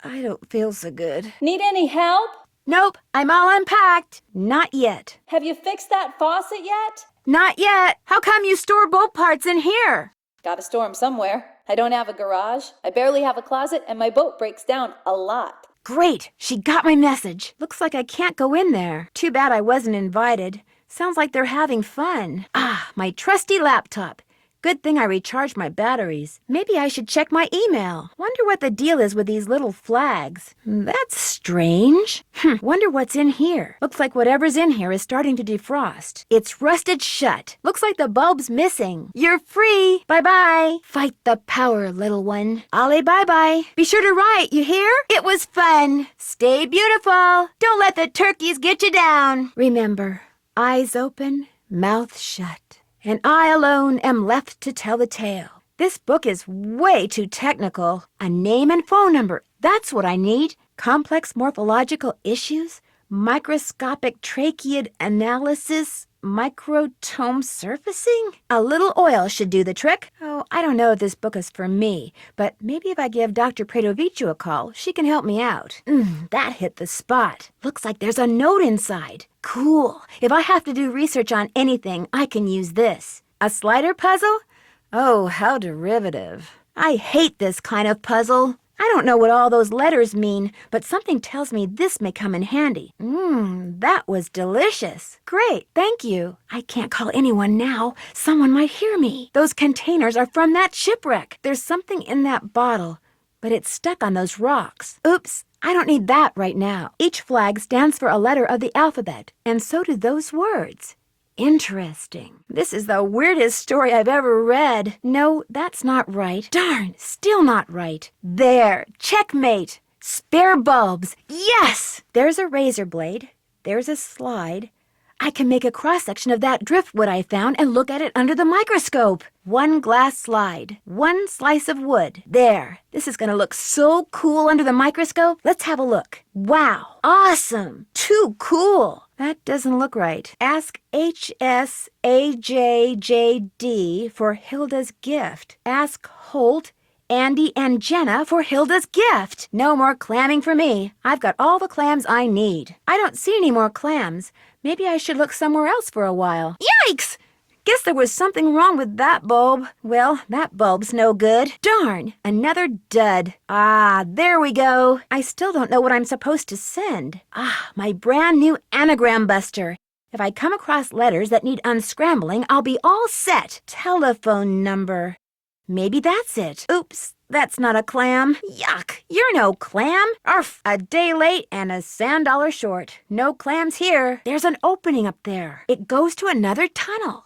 I don't feel so good. Need any help? Nope, I'm all unpacked. Not yet. Have you fixed that faucet yet? Not yet. How come you store boat parts in here? Gotta store 'em somewhere. I don't have a garage. I barely have a closet, and my boat breaks down a lot. Great! She got my message. Looks like I can't go in there. Too bad I wasn't invited. Sounds like they're having fun. Ah, my trusty laptop. Good thing I recharged my batteries. Maybe I should check my email. Wonder what the deal is with these little flags. That's strange. Wonder what's in here. Looks like whatever's in here is starting to defrost. It's rusted shut. Looks like the bulb's missing. You're free. Bye-bye. Fight the power, little one. Ollie, bye-bye. Be sure to write, you hear? It was fun. Stay beautiful. Don't let the turkeys get you down. Remember, eyes open, mouth shut. and I alone am left to tell the tale. This book is way too technical. A name and phone number, that's what I need. Complex morphological issues, microscopic tracheid analysis, microtome surfacing? A little oil should do the trick. Oh, I don't know if this book is for me, but maybe if I give Dr. Pradovicu a call, she can help me out. That hit the spot. Looks like there's a note inside. Cool. If I have to do research on anything, I can use this. A slider puzzle? Oh, how derivative. I hate this kind of puzzle. I don't know what all those letters mean, but something tells me this may come in handy. That was delicious. Great, thank you. I can't call anyone now. Someone might hear me. Those containers are from that shipwreck. There's something in that bottle, but it's stuck on those rocks. Oops, I don't need that right now. Each flag stands for a letter of the alphabet, and so do those words. Interesting. This is the weirdest story I've ever read. No, that's not right. Darn, still not right. There, checkmate. Spare bulbs. Yes! There's a razor blade. There's a slide. I can make a cross-section of that driftwood I found and look at it under the microscope. One glass slide. One slice of wood. There. This is going to look so cool under the microscope. Let's have a look. Wow. Awesome. Too cool. That doesn't look right. Ask HSAJJD for Hilda's gift. Ask Holt, Andy, and Jenna for Hilda's gift. No more clamming for me. I've got all the clams I need. I don't see any more clams. Maybe I should look somewhere else for a while. Yikes! Guess there was something wrong with that bulb. Well, that bulb's no good. Darn, another dud. Ah, there we go. I still don't know what I'm supposed to send. Ah, my brand new anagram buster. If I come across letters that need unscrambling, I'll be all set. Telephone number. Maybe that's it. Oops, that's not a clam. Yuck, you're no clam. Arf, a day late and a $1 short. No clams here. There's an opening up there. It goes to another tunnel.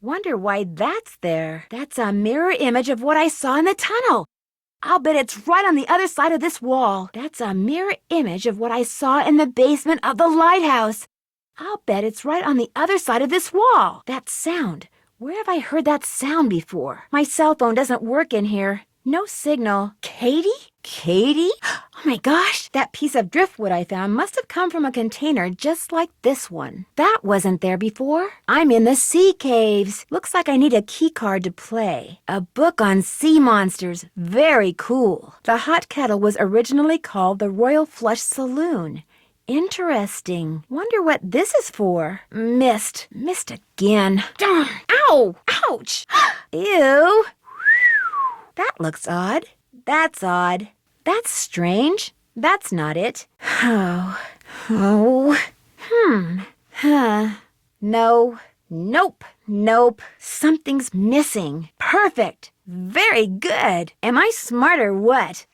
Wonder why that's there. That's a mirror image of what I saw in the tunnel. I'll bet it's right on the other side of this wall. That's a mirror image of what I saw in the basement of the lighthouse. I'll bet it's right on the other side of this wall. That sound. Where have I heard that sound before? My cell phone doesn't work in here. No signal. Katie? Katie? Oh my gosh, that piece of driftwood I found must have come from a container just like this one. That wasn't there before. I'm in the sea caves. Looks like I need a key card to play. A book on sea monsters. Very cool. The hot kettle was originally called the Royal Flush Saloon. Interesting. Wonder what this is for. Missed. Missed again. Darn. Ow! Ouch! Ew! That looks odd. That's odd. That's strange. That's not it. Oh. No. Nope. Nope. Something's missing. Perfect. Very good. Am I smart or what?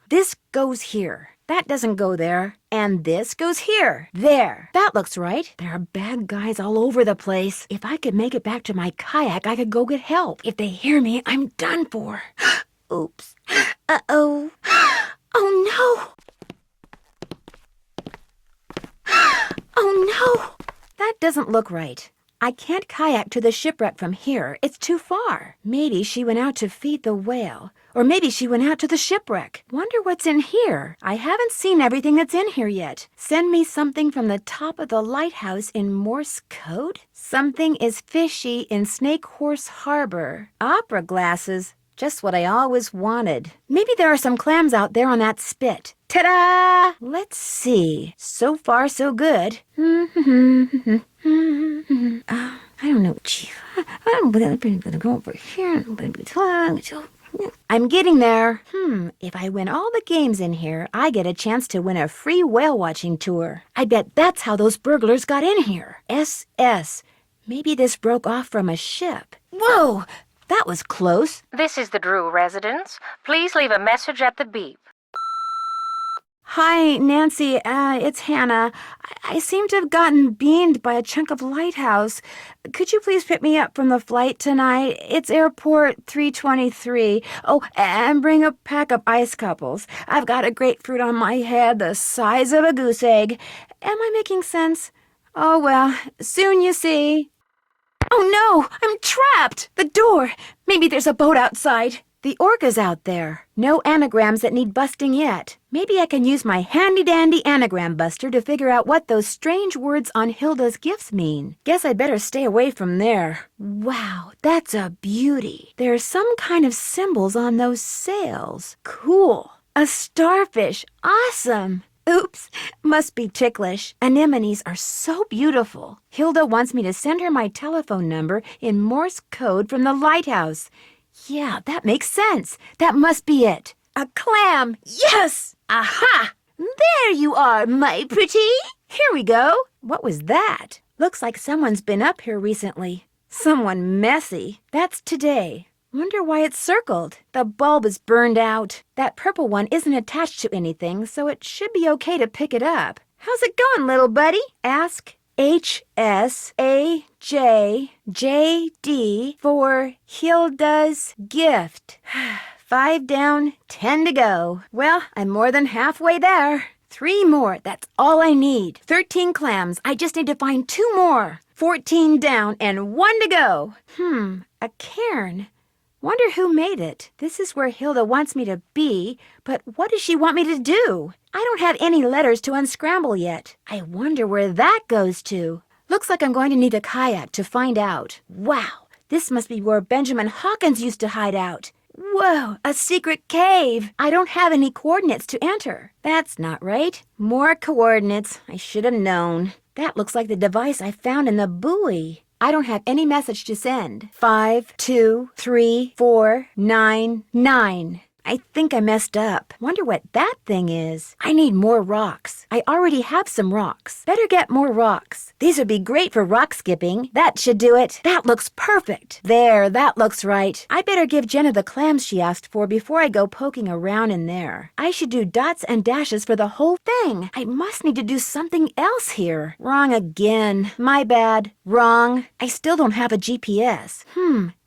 This goes here. That doesn't go there. And this goes here. There. That looks right. There are bad guys all over the place. If I could make it back to my kayak, I could go get help. If they hear me, I'm done for. Oops. Uh-oh. Oh, no. Oh, no. That doesn't look right. I can't kayak to the shipwreck from here. It's too far. Maybe she went out to feed the whale. Or maybe she went out to the shipwreck. Wonder what's in here. I haven't seen everything that's in here yet. Send me something from the top of the lighthouse in Morse code? Something is fishy in Snake Horse Harbor. Opera glasses. Just what I always wanted. Maybe there are some clams out there on that spit. Ta-da! Let's see. So far, so good. I don't know, Chief. I'm gonna go over here. I'm getting there. If I win all the games in here, I get a chance to win a free whale watching tour. I bet that's how those burglars got in here. SS. Maybe this broke off from a ship. Whoa! That was close. This is the Drew residence. Please leave a message at the beep. Hi, Nancy. It's Hannah. I seem to have gotten beamed by a chunk of lighthouse. Could you please pick me up from the flight tonight? It's airport 323. Oh, and bring a pack of ice couples. I've got a grapefruit on my head the size of a goose egg. Am I making sense? Oh, well, soon you see. Oh, no! I'm trapped! The door! Maybe there's a boat outside. The orca's out there. No anagrams that need busting yet. Maybe I can use my handy-dandy anagram buster to figure out what those strange words on Hilda's gifts mean. Guess I'd better stay away from there. Wow, that's a beauty. There's some kind of symbols on those sails. Cool. A starfish. Awesome. Oops, must be ticklish. Anemones are so beautiful. Hilda wants me to send her my telephone number in Morse code from the lighthouse. Yeah, that makes sense. That must be it. A clam! Yes! Aha! There you are, my pretty! Here we go. What was that? Looks like someone's been up here recently. Someone messy. That's today. Wonder why it's circled. The bulb is burned out. That purple one isn't attached to anything, so it should be okay to pick it up. How's it going, little buddy? Ask HSAJJD for Hilda's gift. 5 down, 10 to go. Well, I'm more than halfway there. 3 more, that's all I need. 13 clams, I just need to find 2 more. 14 down and 1 to go. A cairn. Wonder who made it. This is where Hilda wants me to be, but what does she want me to do? I don't have any letters to unscramble yet. I wonder where that goes to. Looks like I'm going to need a kayak to find out. Wow, this must be where Benjamin Hawkins used to hide out. Whoa, a secret cave. I don't have any coordinates to enter. That's not right. More coordinates. I should have known. That looks like the device I found in the buoy. I don't have any message to send. 5, 2, 3, 4, 9, 9. I think I messed up. Wonder what that thing is. I need more rocks. I already have some rocks. Better get more rocks. These would be great for rock skipping. That should do it. That looks perfect. There, that looks right. I better give Jenna the clams she asked for before I go poking around in there. I should do dots and dashes for the whole thing. I must need to do something else here. Wrong again. My bad. Wrong. I still don't have a GPS.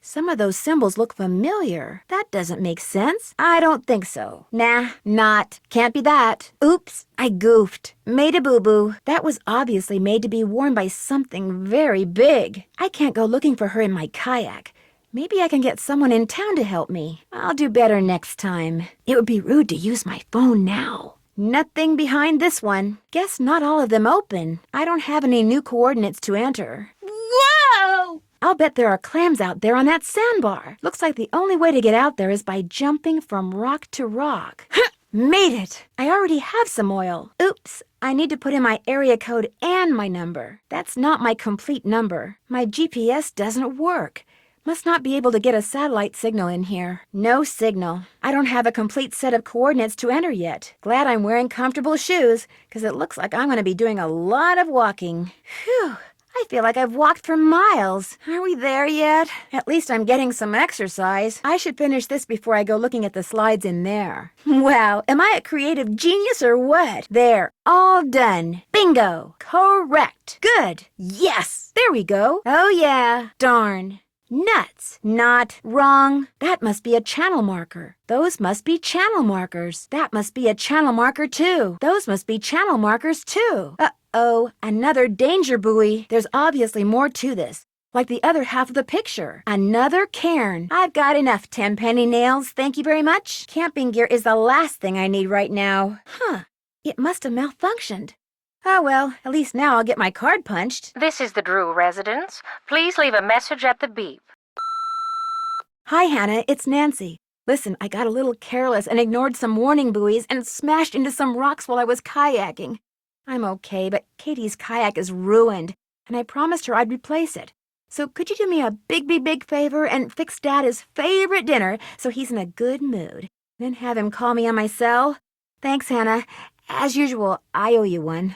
Some of those symbols look familiar. That doesn't make sense. I don't think so. Nah, not. Can't be that. Oops, I goofed. Made a boo-boo. That was obviously made to be worn by something very big. I can't go looking for her in my kayak. Maybe I can get someone in town to help me. I'll do better next time. It would be rude to use my phone now. Nothing behind this one. Guess not all of them open. I don't have any new coordinates to enter. Whoa! I'll bet there are clams out there on that sandbar. Looks like the only way to get out there is by jumping from rock to rock. Made it! I already have some oil. Oops, I need to put in my area code and my number. That's not my complete number. My GPS doesn't work. Must not be able to get a satellite signal in here. No signal. I don't have a complete set of coordinates to enter yet. Glad I'm wearing comfortable shoes, because it looks like I'm going to be doing a lot of walking. Phew. I feel like I've walked for miles. Are we there yet? At least I'm getting some exercise. I should finish this before I go looking at the slides in there. Wow, am I a creative genius or what? There, all done. Bingo. Correct. Good. Yes. There we go. Oh yeah. Darn. Nuts. Not wrong. That must be a channel marker. Those must be channel markers. That must be a channel marker too. Those must be channel markers too. Uh-oh, another danger buoy. There's obviously more to this. Like the other half of the picture. Another cairn. I've got enough 10-penny nails, thank you very much. Camping gear is the last thing I need right now. It must have malfunctioned. Oh well, at least now I'll get my card punched. This is the Drew residence. Please leave a message at the beep. Hi, Hannah, it's Nancy. Listen, I got a little careless and ignored some warning buoys and smashed into some rocks while I was kayaking. I'm okay, but Katie's kayak is ruined, and I promised her I'd replace it. So could you do me a big favor and fix Dad his favorite dinner so he's in a good mood? Then have him call me on my cell? Thanks, Hannah. As usual, I owe you one.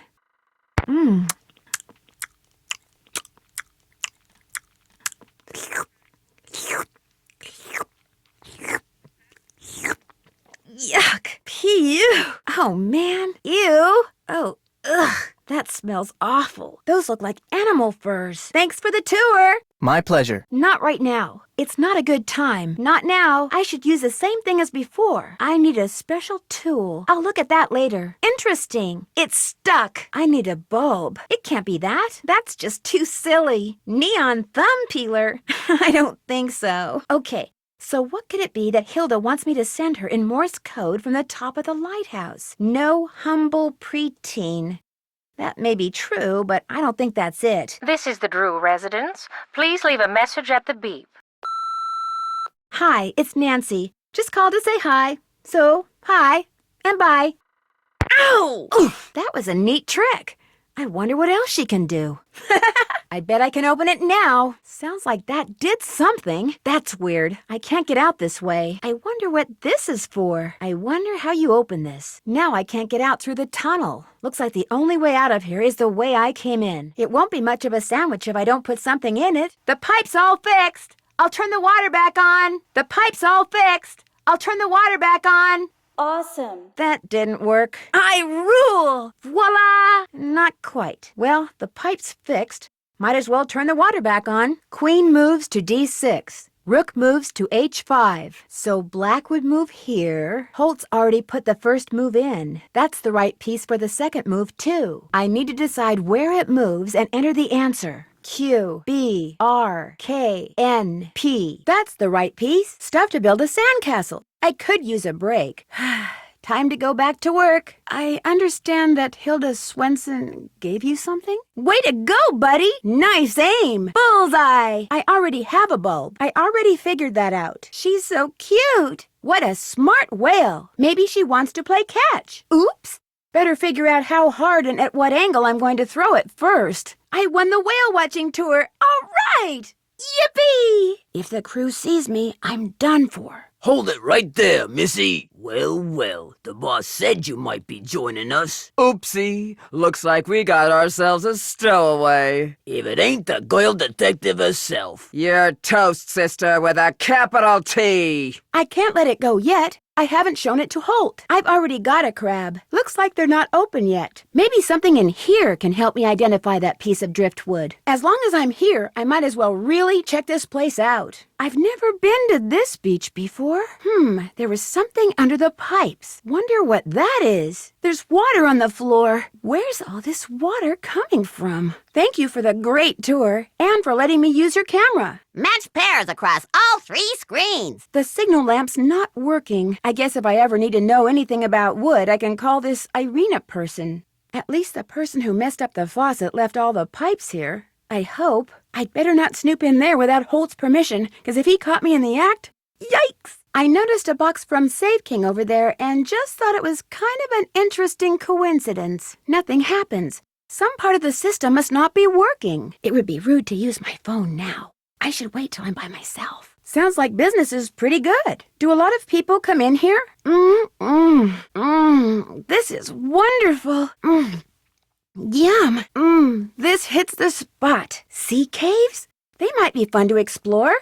Yuck. Ew. Oh, man. Ew. Oh, ugh. That smells awful. Those look like animal furs. Thanks for the tour. My pleasure. Not right now. It's not a good time. Not now. I should use the same thing as before. I need a special tool. I'll look at that later. Interesting. It's stuck. I need a bulb. It can't be that. That's just too silly. Neon thumb peeler. I don't think so. Okay. So what could it be that Hilda wants me to send her in Morse code from the top of the lighthouse? No humble preteen. That may be true, but I don't think that's it. This is the Drew residence. Please leave a message at the beep. Hi, it's Nancy. Just called to say hi. So, hi, and bye. Ow! Oof, that was a neat trick. I wonder what else she can do. I bet I can open it now. Sounds like that did something. That's weird. I can't get out this way. I wonder what this is for. I wonder how you open this. Now I can't get out through the tunnel. Looks like the only way out of here is the way I came in. It won't be much of a sandwich if I don't put something in it. The pipe's all fixed. I'll turn the water back on. The pipe's all fixed. I'll turn the water back on. Awesome. That didn't work. I rule! Voila! Not quite. Well, the pipe's fixed. Might as well turn the water back on. Queen moves to D6. Rook moves to H5. So black would move here. Holt's already put the first move in. That's the right piece for the second move, too. I need to decide where it moves and enter the answer. Q, B, R, K, N, P. That's the right piece. Stuff to build a sandcastle. I could use a break. Time to go back to work. I understand that Hilda Swenson gave you something? Way to go, buddy! Nice aim! Bullseye! I already have a bulb. I already figured that out. She's so cute! What a smart whale! Maybe she wants to play catch. Oops! Better figure out how hard and at what angle I'm going to throw it first. I won the whale watching tour. All right! Yippee! If the crew sees me, I'm done for. Hold it right there, Missy. Well, the boss said you might be joining us. Oopsie, looks like we got ourselves a stowaway. If it ain't the girl detective herself. You're toast, sister, with a capital T. I can't let it go yet. I haven't shown it to Holt. I've already got a crab. Looks like they're not open yet. Maybe something in here can help me identify that piece of driftwood. As long as I'm here, I might as well really check this place out. I've never been to this beach before. There was something under the pipes. Wonder what that is. There's water on the floor. Where's all this water coming from? Thank you for the great tour and for letting me use your camera. Match pairs across all 3 screens. The signal lamp's not working. I guess if I ever need to know anything about wood, I can call this Irina person. At least the person who messed up the faucet left all the pipes here. I hope. I'd better not snoop in there without Holt's permission, because if he caught me in the act, yikes! I noticed a box from Save King over there and just thought it was kind of an interesting coincidence. Nothing happens. Some part of the system must not be working. It would be rude to use my phone now. I should wait till I'm by myself. Sounds like business is pretty good. Do a lot of people come in here? This is wonderful. Yum. This hits the spot. Sea caves? They might be fun to explore.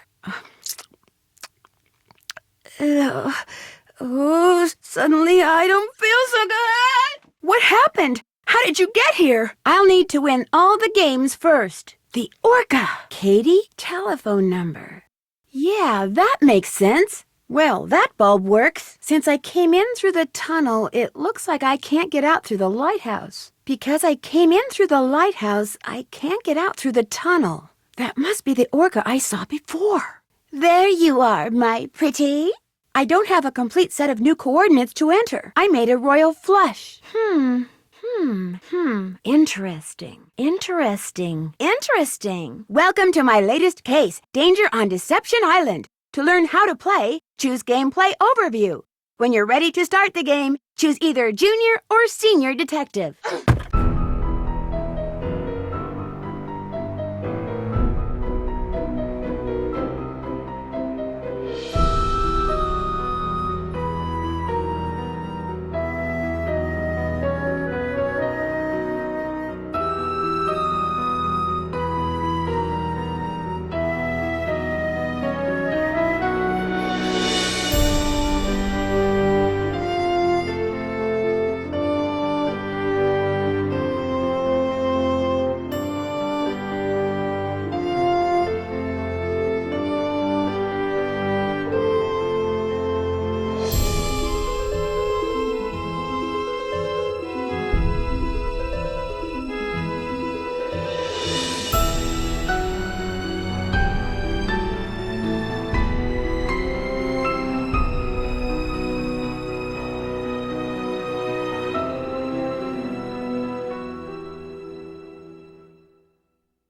Suddenly I don't feel so good. What happened? How did you get here? I'll need to win all the games first. The orca. Katie? Telephone number. Yeah, that makes sense. Well, that bulb works. Since I came in through the tunnel, it looks like I can't get out through the lighthouse. Because I came in through the lighthouse, I can't get out through the tunnel. That must be the orca I saw before. There you are, my pretty. I don't have a complete set of new coordinates to enter. I made a royal flush. Interesting. Welcome to my latest case, Danger on Deception Island. To learn how to play, choose Gameplay Overview. When you're ready to start the game, choose either Junior or Senior Detective.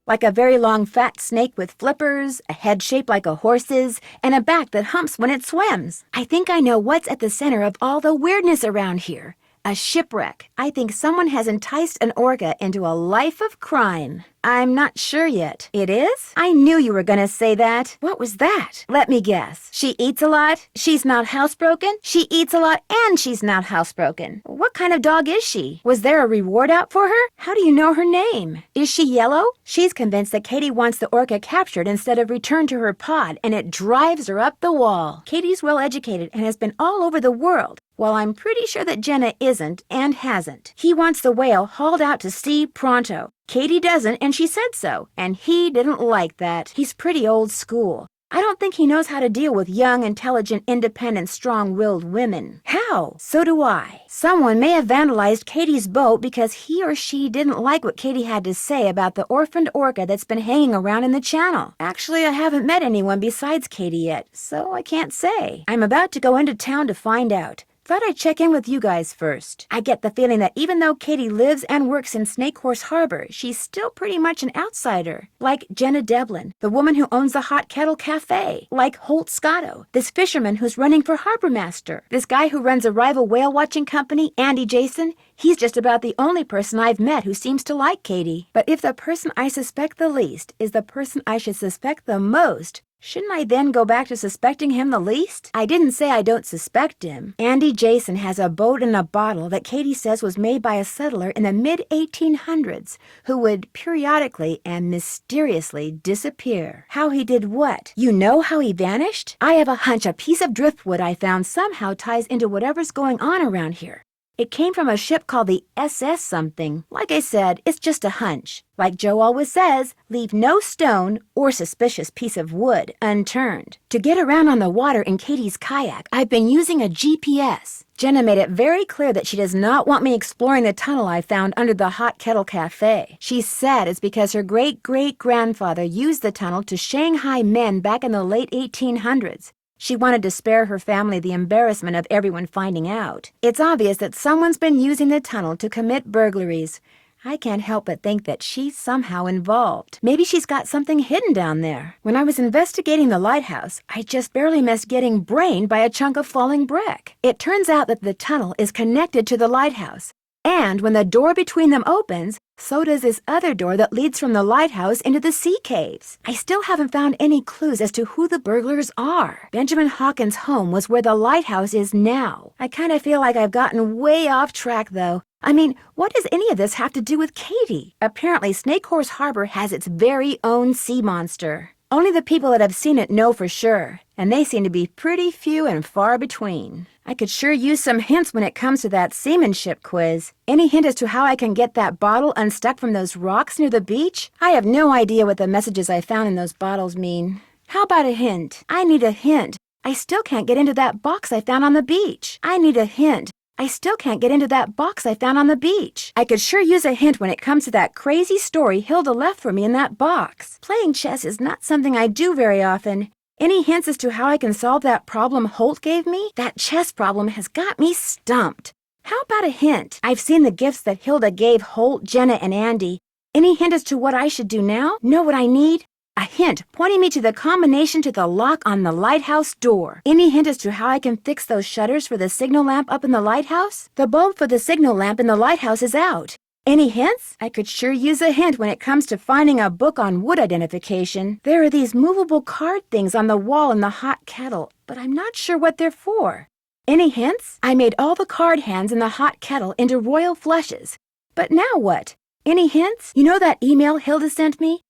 Like a very long fat snake with flippers, a head shaped like a horse's, and a back that humps when it swims. I think I know what's at the center of all the weirdness around here. A shipwreck. I think someone has enticed an orca into a life of crime. I'm not sure yet. It is? I knew you were gonna say that. What was that? Let me guess. She eats a lot? She's not housebroken? She eats a lot and she's not housebroken. What kind of dog is she? Was there a reward out for her? How do you know her name? Is she yellow? She's convinced that Katie wants the orca captured instead of returned to her pod, and it drives her up the wall. Katie's well educated and has been all over the world. Well, I'm pretty sure that Jenna isn't and hasn't. He wants the whale hauled out to sea pronto. Katie doesn't, and she said so, and he didn't like that. He's pretty old school. I don't think he knows how to deal with young, intelligent, independent, strong-willed women. How? So do I. Someone may have vandalized Katie's boat because he or she didn't like what Katie had to say about the orphaned orca that's been hanging around in the channel. Actually, I haven't met anyone besides Katie yet, so I can't say. I'm about to go into town to find out. Thought I'd check in with you guys first. I get the feeling that even though Katie lives and works in Snake Horse Harbor, she's still pretty much an outsider. Like Jenna Devlin, the woman who owns the Hot Kettle Cafe. Like Holt Scotto, this fisherman who's running for harbor master. This guy who runs a rival whale watching company, Andy Jason. He's just about the only person I've met who seems to like Katie. But if the person I suspect the least is the person I should suspect the most, shouldn't I then go back to suspecting him the least? I didn't say I don't suspect him. Andy Jason has a boat in a bottle that Katie says was made by a settler in the mid-1800s who would periodically and mysteriously disappear. How he did what? You know how he vanished? I have a hunch a piece of driftwood I found somehow ties into whatever's going on around here. It came from a ship called the SS something. Like I said, it's just a hunch. Like Joe always says, leave no stone or suspicious piece of wood unturned. To get around on the water in Katie's kayak, I've been using a GPS. Jenna made it very clear that she does not want me exploring the tunnel I found under the Hot Kettle Cafe. She said it's because her great-great-grandfather used the tunnel to Shanghai men back in the late 1800s. She wanted to spare her family the embarrassment of everyone finding out. It's obvious that someone's been using the tunnel to commit burglaries. I can't help but think that she's somehow involved. Maybe she's got something hidden down there. When I was investigating the lighthouse, I just barely missed getting brained by a chunk of falling brick. It turns out that the tunnel is connected to the lighthouse. And when the door between them opens, so does this other door that leads from the lighthouse into the sea caves. I still haven't found any clues as to who the burglars are. Benjamin Hawkins' home was where the lighthouse is now. I kind of feel like I've gotten way off track, though. I mean, what does any of this have to do with Katie? Apparently, Snake Horse Harbor has its very own sea monster. Only the people that have seen it know for sure, and they seem to be pretty few and far between. I could sure use some hints when it comes to that seamanship quiz. Any hint as to how I can get that bottle unstuck from those rocks near the beach? I have no idea what the messages I found in those bottles mean. How about a hint? I need a hint. I still can't get into that box I found on the beach. I need a hint. I still can't get into that box I found on the beach. I could sure use a hint when it comes to that crazy story Hilda left for me in that box. Playing chess is not something I do very often. Any hints as to how I can solve that problem Holt gave me? That chess problem has got me stumped. How about a hint? I've seen the gifts that Hilda gave Holt, Jenna, and Andy. Any hint as to what I should do now? Know what I need? A hint pointing me to the combination to the lock on the lighthouse door. Any hint as to how I can fix those shutters for the signal lamp up in the lighthouse? The bulb for the signal lamp in the lighthouse is out. Any hints? I could sure use a hint when it comes to finding a book on wood identification. There are these movable card things on the wall in the hot kettle, but I'm not sure what they're for. Any hints? I made all the card hands in the hot kettle into royal flushes. But now what? Any hints? You know that email Hilda sent me?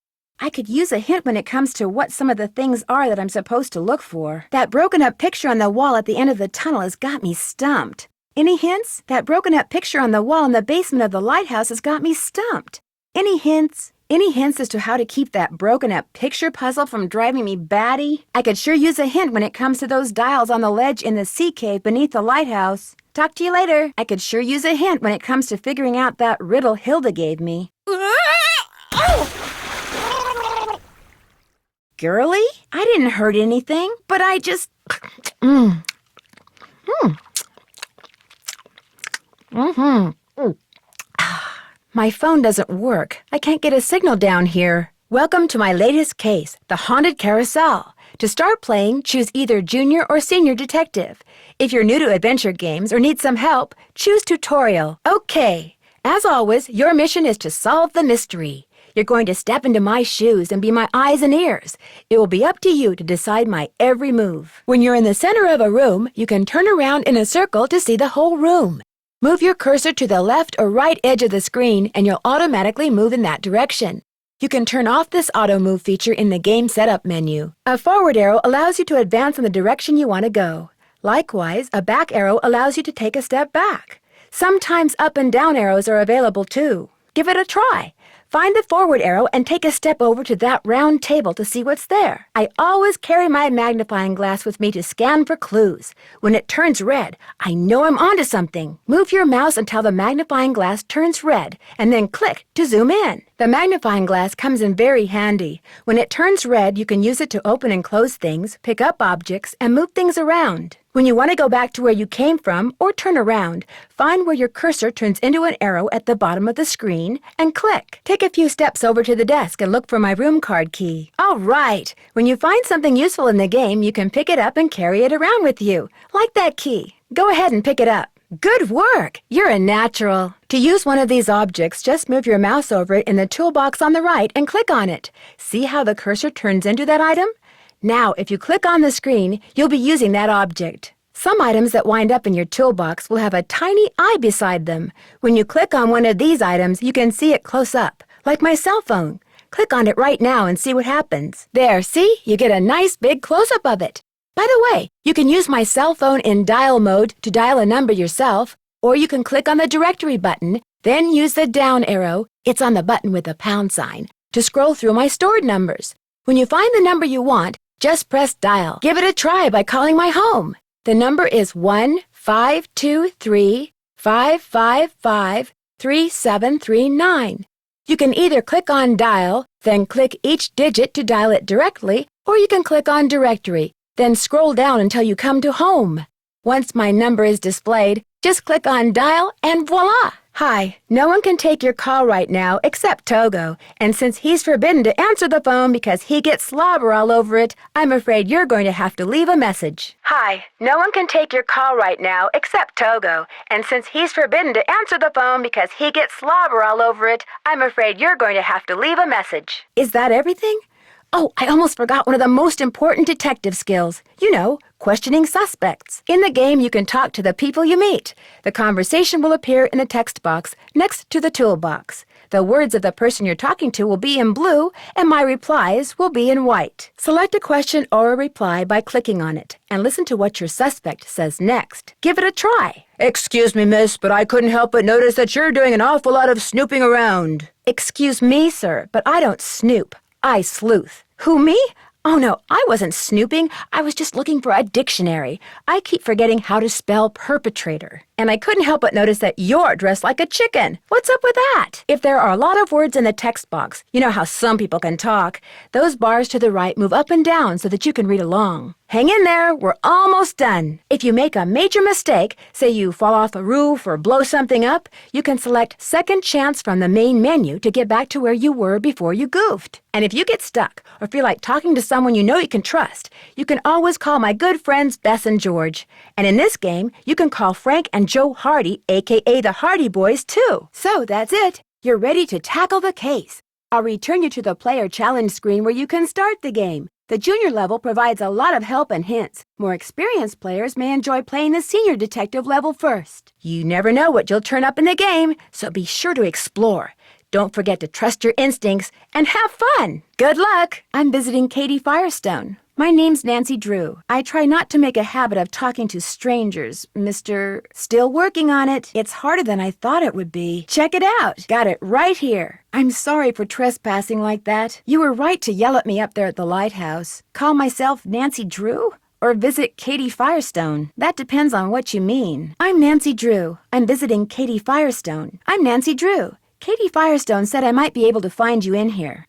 I could use a hint when it comes to what some of the things are that I'm supposed to look for. That broken-up picture on the wall at the end of the tunnel has got me stumped. Any hints? That broken-up picture on the wall in the basement of the lighthouse has got me stumped. Any hints? Any hints as to how to keep that broken-up picture puzzle from driving me batty? I could sure use a hint when it comes to those dials on the ledge in the sea cave beneath the lighthouse. Talk to you later. I could sure use a hint when it comes to figuring out that riddle Hilda gave me. Girlie? I didn't hurt anything, but I just... My phone doesn't work. I can't get a signal down here. Welcome to my latest case, the Haunted Carousel. To start playing, choose either Junior or Senior Detective. If you're new to adventure games or need some help, choose Tutorial. Okay. As always, your mission is to solve the mystery. You're going to step into my shoes and be my eyes and ears. It will be up to you to decide my every move. When you're in the center of a room, you can turn around in a circle to see the whole room. Move your cursor to the left or right edge of the screen and you'll automatically move in that direction. You can turn off this auto move feature in the Game Setup menu. A forward arrow allows you to advance in the direction you want to go. Likewise, a back arrow allows you to take a step back. Sometimes up and down arrows are available too. Give it a try. Find the forward arrow and take a step over to that round table to see what's there. I always carry my magnifying glass with me to scan for clues. When it turns red, I know I'm onto something. Move your mouse until the magnifying glass turns red, and then click to zoom in. The magnifying glass comes in very handy. When it turns red, you can use it to open and close things, pick up objects, and move things around. When you want to go back to where you came from or turn around, find where your cursor turns into an arrow at the bottom of the screen and click. Take a few steps over to the desk and look for my room card key. All right. When you find something useful in the game, you can pick it up and carry it around with you, like that key. Go ahead and pick it up. Good work! You're a natural. To use one of these objects, just move your mouse over it in the toolbox on the right and click on it. See how the cursor turns into that item? Now, if you click on the screen, you'll be using that object. Some items that wind up in your toolbox will have a tiny eye beside them. When you click on one of these items, you can see it close up, like my cell phone. Click on it right now and see what happens. There, see? You get a nice big close-up of it. By the way, you can use my cell phone in dial mode to dial a number yourself, or you can click on the directory button, then use the down arrow, it's on the button with the pound sign, to scroll through my stored numbers. When you find the number you want, just press dial. Give it a try by calling my home. The number is 1-523-555-3739. You can either click on dial, then click each digit to dial it directly, or you can click on directory, then scroll down until you come to home. Once my number is displayed, just click on dial and voila! Hi, no one can take your call right now except Togo, and since he's forbidden to answer the phone because he gets slobber all over it, I'm afraid you're going to have to leave a message. Hi, no one can take your call right now except Togo, and since he's forbidden to answer the phone because he gets slobber all over it, I'm afraid you're going to have to leave a message. Is that everything? Oh, I almost forgot one of the most important detective skills. You know, questioning suspects. In the game, you can talk to the people you meet. The conversation will appear in the text box next to the toolbox. The words of the person you're talking to will be in blue, and my replies will be in white. Select a question or a reply by clicking on it, and listen to what your suspect says next. Give it a try. Excuse me, miss, but I couldn't help but notice that you're doing an awful lot of snooping around. Excuse me, sir, but I don't snoop. I sleuth. Who, me? Oh, no, I wasn't snooping. I was just looking for a dictionary. I keep forgetting how to spell perpetrator. And I couldn't help but notice that you're dressed like a chicken. What's up with that? If there are a lot of words in the text box, you know how some people can talk, those bars to the right move up and down so that you can read along. Hang in there, we're almost done. If you make a major mistake, say you fall off a roof or blow something up, you can select Second Chance from the main menu to get back to where you were before you goofed. And if you get stuck or feel like talking to someone you know you can trust, you can always call my good friends Bess and George. And in this game, you can call Frank and Joe Hardy, aka the Hardy Boys, too. So that's it. You're ready to tackle the case. I'll return you to the player challenge screen where you can start the game. The junior level provides a lot of help and hints. More experienced players may enjoy playing the senior detective level first. You never know what you'll turn up in the game, so be sure to explore. Don't forget to trust your instincts and have fun. Good luck. I'm visiting Katie Firestone. My name's Nancy Drew. I try not to make a habit of talking to strangers, Mr. Still working on it. It's harder than I thought it would be. Check it out. Got it right here. I'm sorry for trespassing like that. You were right to yell at me up there at the lighthouse. Call myself Nancy Drew? Or visit Katie Firestone? That depends on what you mean. I'm Nancy Drew. I'm visiting Katie Firestone. I'm Nancy Drew. Katie Firestone said I might be able to find you in here.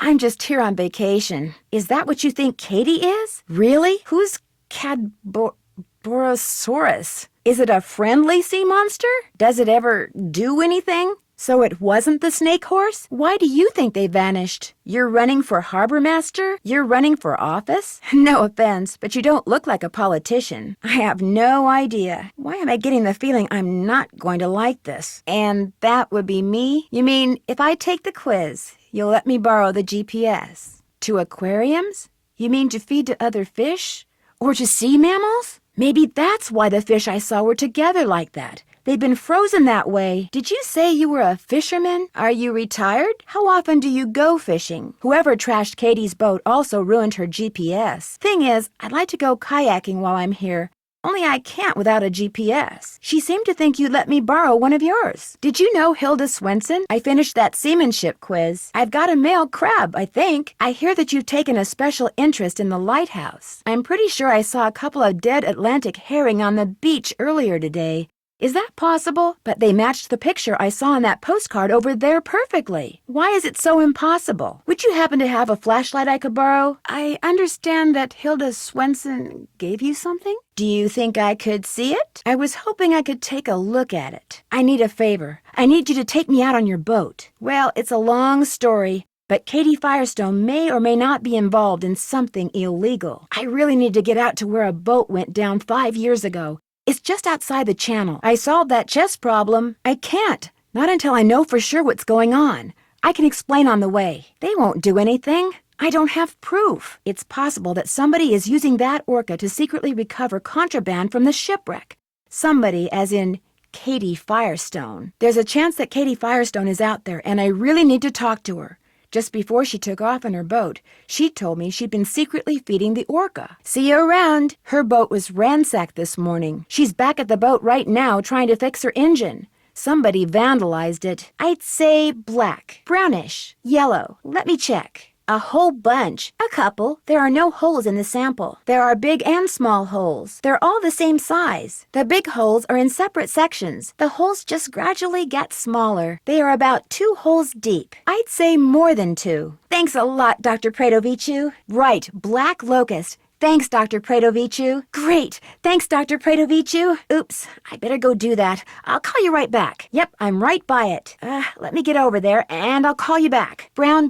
I'm just here on vacation. Is that what you think Katie is? Really? Who's Cadborosaurus? Is it a friendly sea monster? Does it ever do anything? So it wasn't the snake horse? Why do you think they vanished? You're running for harbor master? You're running for office? No offense, but you don't look like a politician. I have no idea. Why am I getting the feeling I'm not going to like this? And that would be me? You mean, if I take the quiz, you'll let me borrow the GPS? To aquariums? You mean to feed to other fish? Or to sea mammals? Maybe that's why the fish I saw were together like that. They've been frozen that way. Did you say you were a fisherman? Are you retired? How often do you go fishing? Whoever trashed Katie's boat also ruined her GPS. Thing is, I'd like to go kayaking while I'm here. Only I can't without a GPS. She seemed to think you'd let me borrow one of yours. Did you know Hilda Swenson? I finished that seamanship quiz. I've got a male crab, I think. I hear that you've taken a special interest in the lighthouse. I'm pretty sure I saw a couple of dead Atlantic herring on the beach earlier today. Is that possible? But they matched the picture I saw on that postcard over there perfectly. Why is it so impossible? Would you happen to have a flashlight I could borrow? I understand that Hilda Swenson gave you something? Do you think I could see it? I was hoping I could take a look at it. I need a favor. I need you to take me out on your boat. Well, it's a long story, but Katie Firestone may or may not be involved in something illegal. I really need to get out to where a boat went down 5 years ago. It's just outside the channel. I solved that chess problem. I can't. Not until I know for sure what's going on. I can explain on the way. They won't do anything. I don't have proof. It's possible that somebody is using that orca to secretly recover contraband from the shipwreck. Somebody, as in Katie Firestone. There's a chance that Katie Firestone is out there, and I really need to talk to her. Just before she took off in her boat, she told me she'd been secretly feeding the orca. See you around. Her boat was ransacked this morning. She's back at the boat right now trying to fix her engine. Somebody vandalized it. I'd say black, brownish, yellow. Let me check. A whole bunch. A couple. There are no holes in the sample. There are big and small holes. They're all the same size. The big holes are in separate sections. The holes just gradually get smaller. They are about 2 holes deep. I'd say more than 2. Thanks a lot, Dr. Pradovicu. Right, black locust. Thanks, Dr. Pradovicu. Great. Thanks, Dr. Pradovicu. Oops, I better go do that. I'll call you right back. Yep, I'm right by it. Let me get over there, and I'll call you back. Brown,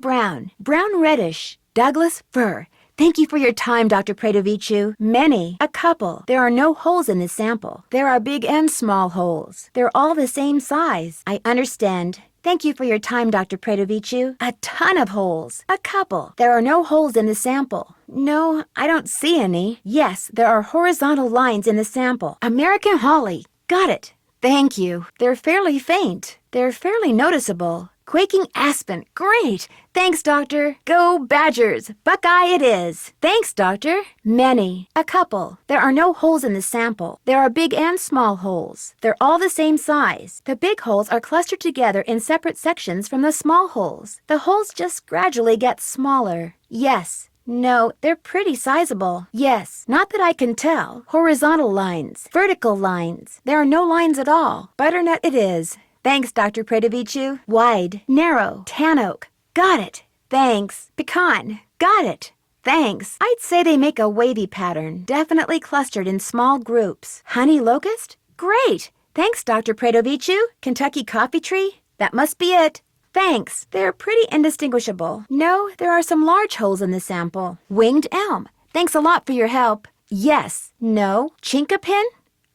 reddish, Douglas fir. Thank you for your time, Dr. Pradovicu. Many. A couple. There are no holes in this sample. There are big and small holes. They're all the same size. I understand. Thank you for your time, Dr. Pradovicu. A ton of holes. A couple. There are no holes in the sample. No, I don't see any. Yes, there are horizontal lines in the sample. American holly. Got it. Thank you. They're fairly faint. They're fairly noticeable. Quaking aspen. Great. Thanks, Doctor. Go Badgers. Buckeye it is. Thanks, Doctor. Many. A couple. There are no holes in the sample. There are big and small holes. They're all the same size. The big holes are clustered together in separate sections from the small holes. The holes just gradually get smaller. Yes. No, they're pretty sizable. Yes, not that I can tell. Horizontal lines. Vertical lines. There are no lines at all. Butternut it is. Thanks, Dr. Pradovicu. Wide, narrow, tan oak. Got it. Thanks. Pecan. Got it. Thanks. I'd say they make a wavy pattern, definitely clustered in small groups. Honey locust? Great. Thanks, Dr. Pradovicu. Kentucky coffee tree? That must be it. Thanks. They're pretty indistinguishable. No, there are some large holes in the sample. Winged elm. Thanks a lot for your help. Yes. No. Chinkapin?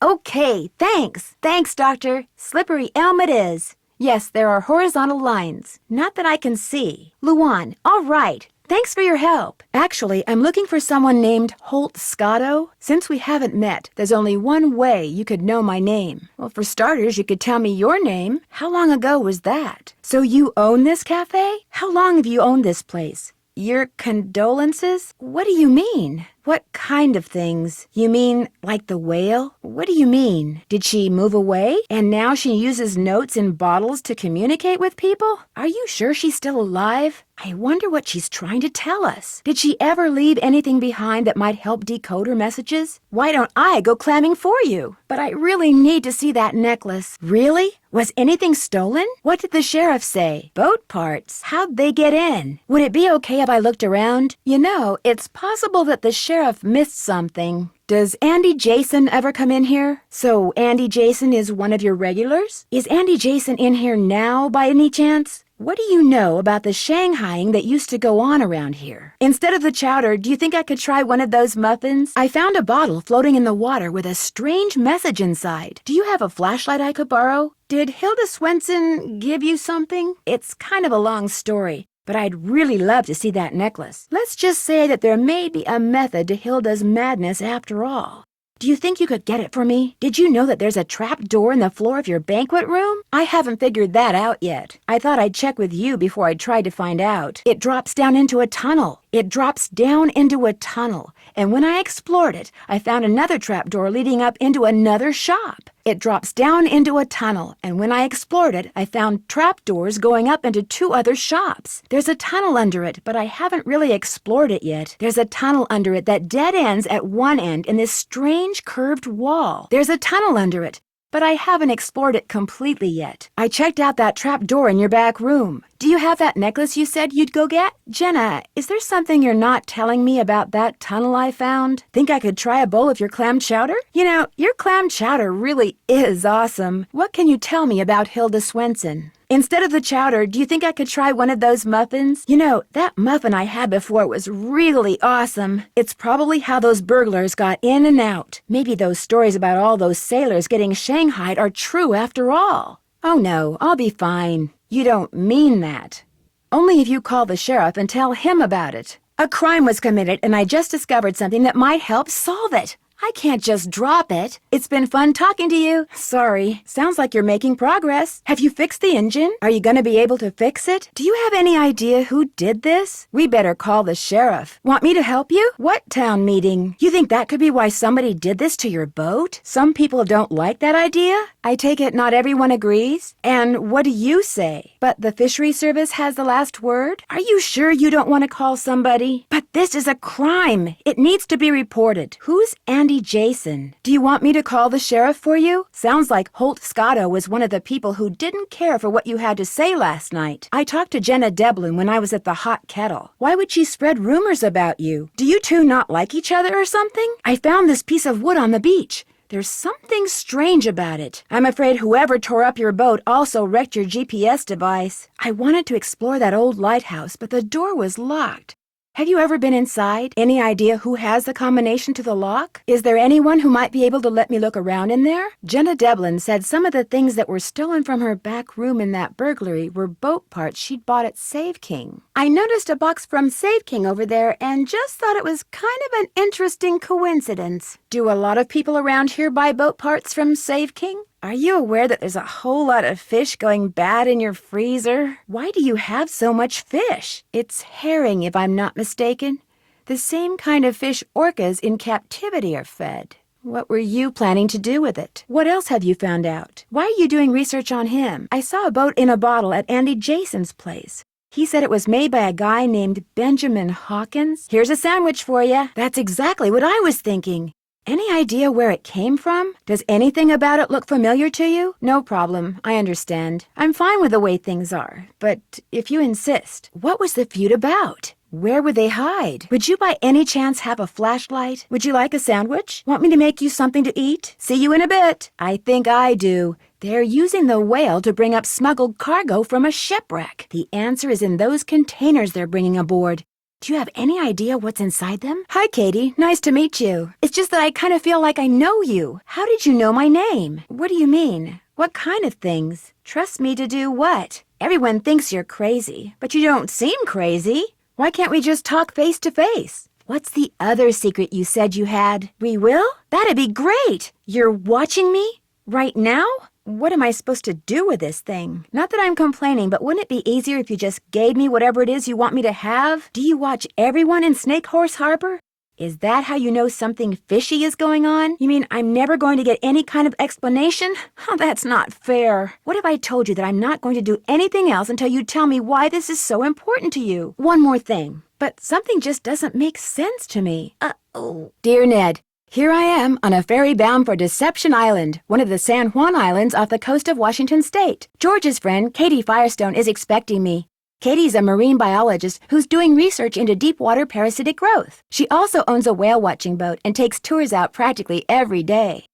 Okay, thanks. Thanks, Doctor. Slippery elm it is. Yes, there are horizontal lines. Not that I can see. Luan, all right. Thanks for your help. Actually, I'm looking for someone named Holt Scotto. Since we haven't met, there's only one way you could know my name. Well, for starters, you could tell me your name. How long ago was that? So you own this cafe? How long have you owned this place? Your condolences? What do you mean? What kind of things? You mean like the whale? What do you mean? Did she move away? And now she uses notes in bottles to communicate with people? Are you sure she's still alive? I wonder what she's trying to tell us. Did she ever leave anything behind that might help decode her messages? Why don't I go clamming for you? But I really need to see that necklace. Really? Was anything stolen? What did the sheriff say? Boat parts. How'd they get in? Would it be okay if I looked around? You know, it's possible that the sheriff missed something. Does Andy Jason ever come in here? So Andy Jason is one of your regulars? Is Andy Jason in here now by any chance? What do you know about the shanghaiing that used to go on around here? Instead of the chowder, do you think I could try one of those muffins? I found a bottle floating in the water with a strange message inside. Do you have a flashlight I could borrow? Did Hilda Swenson give you something? It's kind of a long story, but I'd really love to see that necklace. Let's just say that there may be a method to Hilda's madness after all. Do you think you could get it for me? Did you know that there's a trap door in the floor of your banquet room? I haven't figured that out yet. I thought I'd check with you before I tried to find out. It drops down into a tunnel. It drops down into a tunnel. And when I explored it, I found another trap door leading up into another shop. It drops down into a tunnel, and when I explored it, I found trapdoors going up into 2 other shops. There's a tunnel under it, but I haven't really explored it yet. There's a tunnel under it that dead ends at one end in this strange curved wall. There's a tunnel under it, but I haven't explored it completely yet. I checked out that trap door in your back room. Do you have that necklace you said you'd go get? Jenna, is there something you're not telling me about that tunnel I found? Think I could try a bowl of your clam chowder? You know, your clam chowder really is awesome. What can you tell me about Hilda Swenson? Instead of the chowder, do you think I could try one of those muffins? You know, that muffin I had before was really awesome. It's probably how those burglars got in and out. Maybe those stories about all those sailors getting shanghaied are true after all. Oh no, I'll be fine. You don't mean that. Only if you call the sheriff and tell him about it. A crime was committed and I just discovered something that might help solve it. I can't just drop it. It's been fun talking to you. Sorry. Sounds like you're making progress. Have you fixed the engine? Are you going to be able to fix it? Do you have any idea who did this? We better call the sheriff. Want me to help you? What town meeting? You think that could be why somebody did this to your boat? Some people don't like that idea? I take it not everyone agrees? And what do you say? But the fishery service has the last word? Are you sure you don't want to call somebody? But this is a crime. It needs to be reported. Who's Andy Jason? Do you want me to call the sheriff for you? Sounds like Holt Scotto was one of the people who didn't care for what you had to say last night. I talked to Jenna Devlin when I was at the Hot Kettle. Why would she spread rumors about you? Do you two not like each other or something? I found this piece of wood on the beach. There's something strange about it. I'm afraid whoever tore up your boat also wrecked your GPS device. I wanted to explore that old lighthouse, but the door was locked. Have you ever been inside? Any idea who has the combination to the lock? Is there anyone who might be able to let me look around in there? Jenna Devlin said some of the things that were stolen from her back room in that burglary were boat parts she'd bought at Save King. I noticed a box from Save King over there and just thought it was kind of an interesting coincidence. Do a lot of people around here buy boat parts from Save King? Are you aware that there's a whole lot of fish going bad in your freezer? Why do you have so much fish? It's herring, if I'm not mistaken. The same kind of fish orcas in captivity are fed. What were you planning to do with it? What else have you found out? Why are you doing research on him? I saw a boat in a bottle at Andy Jason's place. He said it was made by a guy named Benjamin Hawkins. Here's a sandwich for you. That's exactly what I was thinking. Any idea where it came from? Does anything about it look familiar to you? No problem. I understand. I'm fine with the way things are. But if you insist, what was the feud about? Where would they hide? Would you by any chance have a flashlight? Would you like a sandwich? Want me to make you something to eat? See you in a bit. I think I do. They're using the whale to bring up smuggled cargo from a shipwreck. The answer is in those containers they're bringing aboard. Do you have any idea what's inside them? Hi, Katie. Nice to meet you. It's just that I kind of feel like I know you. How did you know my name? What do you mean? What kind of things? Trust me to do what? Everyone thinks you're crazy, but you don't seem crazy. Why can't we just talk face to face? What's the other secret you said you had? We will? That'd be great. You're watching me? Right now? What am I supposed to do with this thing? Not that I'm complaining, but wouldn't it be easier if you just gave me whatever it is you want me to have? Do you watch everyone in Snake Horse Harbor? Is that how you know something fishy is going on? You mean I'm never going to get any kind of explanation? Oh, that's not fair. What if I told you that I'm not going to do anything else until you tell me why this is so important to you? One more thing. But something just doesn't make sense to me. Uh-oh. Dear Ned, Here I am on a ferry bound for Deception Island, one of the San Juan Islands off the coast of Washington State. George's friend, Katie Firestone, is expecting me. Katie's a marine biologist who's doing research into deep water parasitic growth. She also owns a whale watching boat and takes tours out practically every day.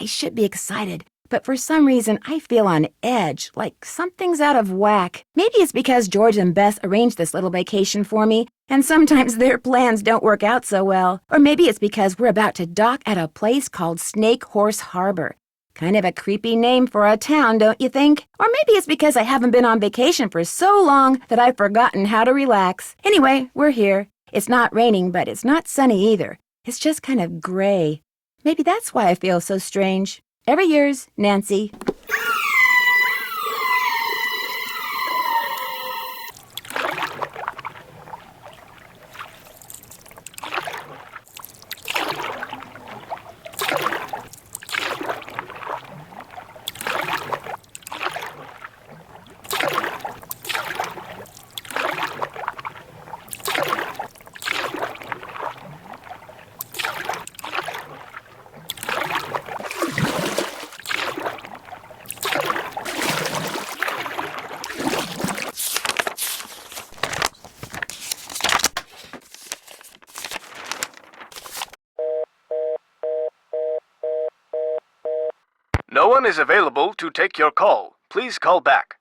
I should be excited, but for some reason I feel on edge, like something's out of whack. Maybe it's because George and Bess arranged this little vacation for me, and sometimes their plans don't work out so well. Or maybe it's because we're about to dock at a place called Snake Horse Harbor. Kind of a creepy name for a town, don't you think? Or maybe it's because I haven't been on vacation for so long that I've forgotten how to relax. Anyway, we're here. It's not raining, but it's not sunny either. It's just kind of gray. Maybe that's why I feel so strange. Ever yours, Nancy. No one is available to take your call. Please call back.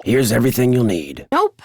Here's everything you'll need. Nope.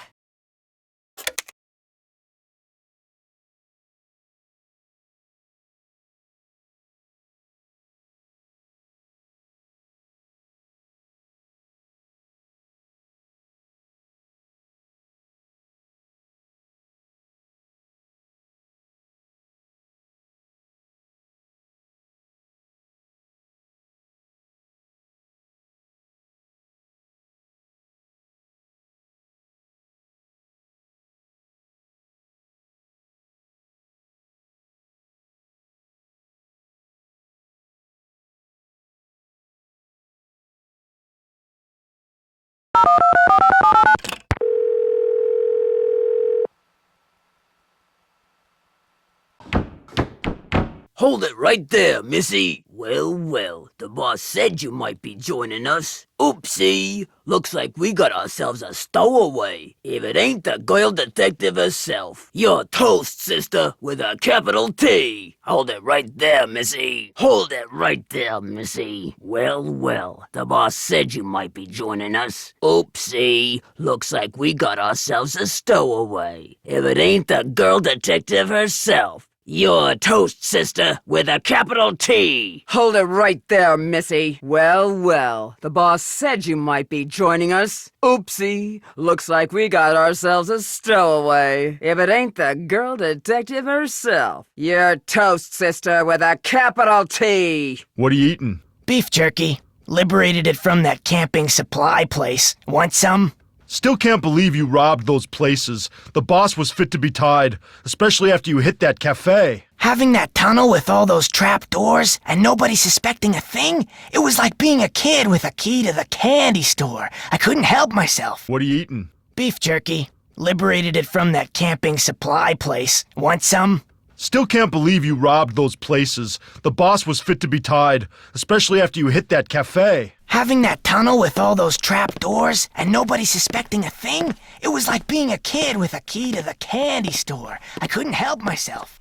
Hold it right there, Missy. Well, the boss said you might be joining us. Oopsie, looks like we got ourselves a stowaway. If it ain't the girl detective herself. Your toast, sister, with a capital T. Hold it right there, Missy. Hold it right there, Missy. Well, the boss said you might be joining us. Oopsie, looks like we got ourselves a stowaway. If it ain't the girl detective herself. Your toast, sister, with a capital T. Hold it right there, Missy. Well, the boss said you might be joining us. Oopsie, looks like we got ourselves a stowaway. If it ain't the girl detective herself. Your toast, sister, with a capital T. What are you eating? Beef jerky. Liberated it from that camping supply place. Want some? Still can't believe you robbed those places. The boss was fit to be tied, especially after you hit that cafe. Having that tunnel with all those trap doors and nobody suspecting a thing? It was like being a kid with a key to the candy store. I couldn't help myself. What are you eating? Beef jerky. Liberated it from that camping supply place. Want some? Still can't believe you robbed those places. The boss was fit to be tied, especially after you hit that cafe. Having that tunnel with all those trap doors and nobody suspecting a thing? It was like being a kid with a key to the candy store. I couldn't help myself.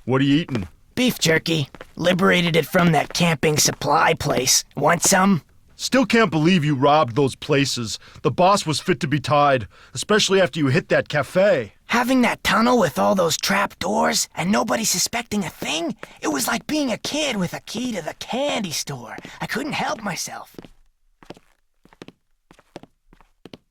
What are you eating? Beef jerky. Liberated it from that camping supply place. Want some? Still can't believe you robbed those places. The boss was fit to be tied, especially after you hit that cafe. Having that tunnel with all those trap doors and nobody suspecting a thing? It was like being a kid with a key to the candy store. I couldn't help myself.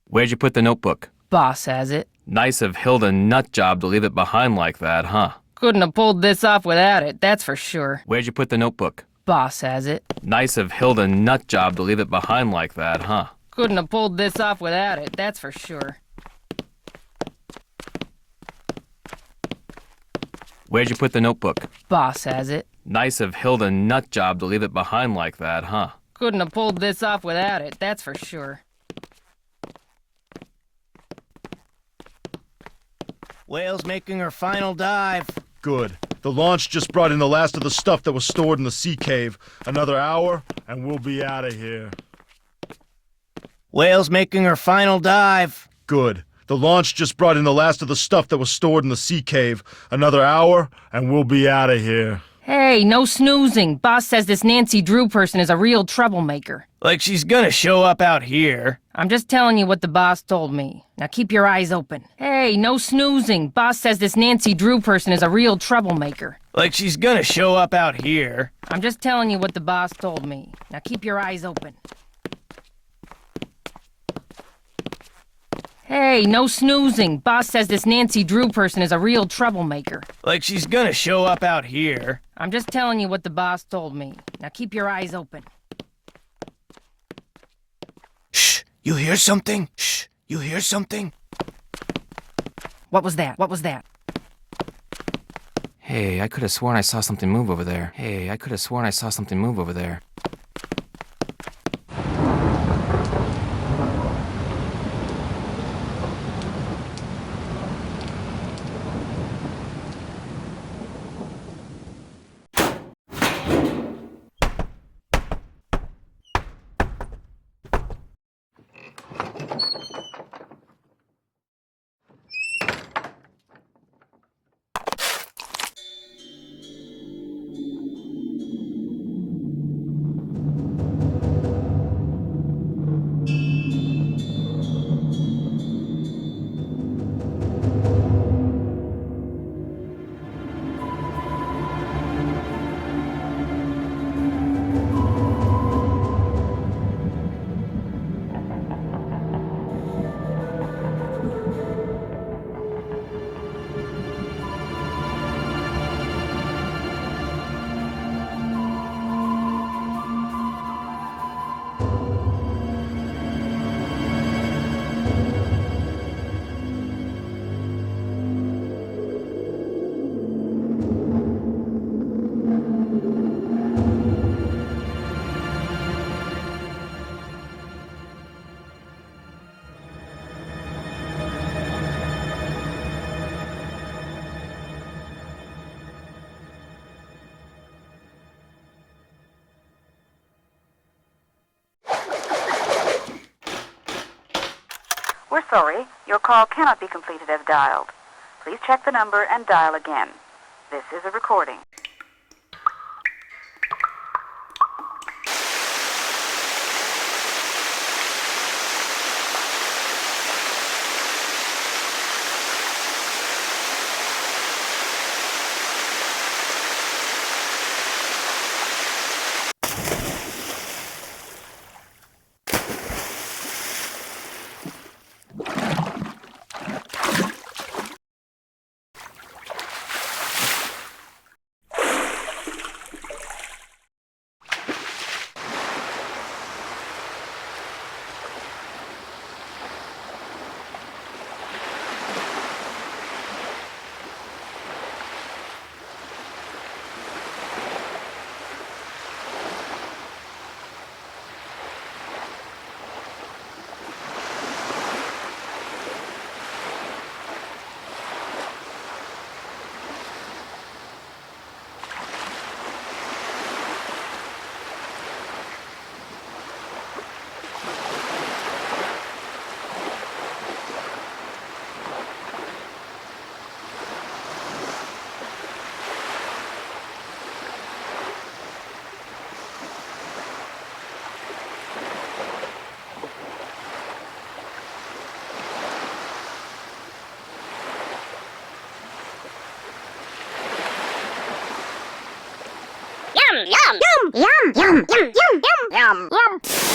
Where'd you put the notebook? Boss has it. Nice of Hilda Nutjob to leave it behind like that, huh? Couldn't have pulled this off without it, that's for sure. Where'd you put the notebook? Boss has it. Nice of Hilda Nutjob to leave it behind like that, huh? Couldn't have pulled this off without it, that's for sure. Where'd you put the notebook? Boss has it. Nice of Hilda Nutjob to leave it behind like that, huh? Couldn't have pulled this off without it, that's for sure. Whale's making her final dive. Good. The launch just brought in the last of the stuff that was stored in the sea cave. Another hour, and we'll be out of here. Whale's making her final dive. Good. The launch just brought in the last of the stuff that was stored in the sea cave. Another hour, and we'll be out of here. Hey, no snoozing. Boss says this Nancy Drew person is a real troublemaker. Like she's gonna show up out here. I'm just telling you what the boss told me. Now keep your eyes open. Hey, no snoozing. Boss says this Nancy Drew person is a real troublemaker. Like she's gonna show up out here. I'm just telling you what the boss told me. Now keep your eyes open. Hey, no snoozing. Boss says this Nancy Drew person is a real troublemaker. Like she's gonna show up out here. I'm just telling you what the boss told me. Now keep your eyes open. Shh! You hear something? Shh! You hear something? What was that? What was that? Hey, I could have sworn I saw something move over there. Hey, I could have sworn I saw something move over there. We're sorry. Your call cannot be completed as dialed. Please check the number and dial again. This is a recording. Yum, yum, yum, yum, yum, yum, yum, yum, yum.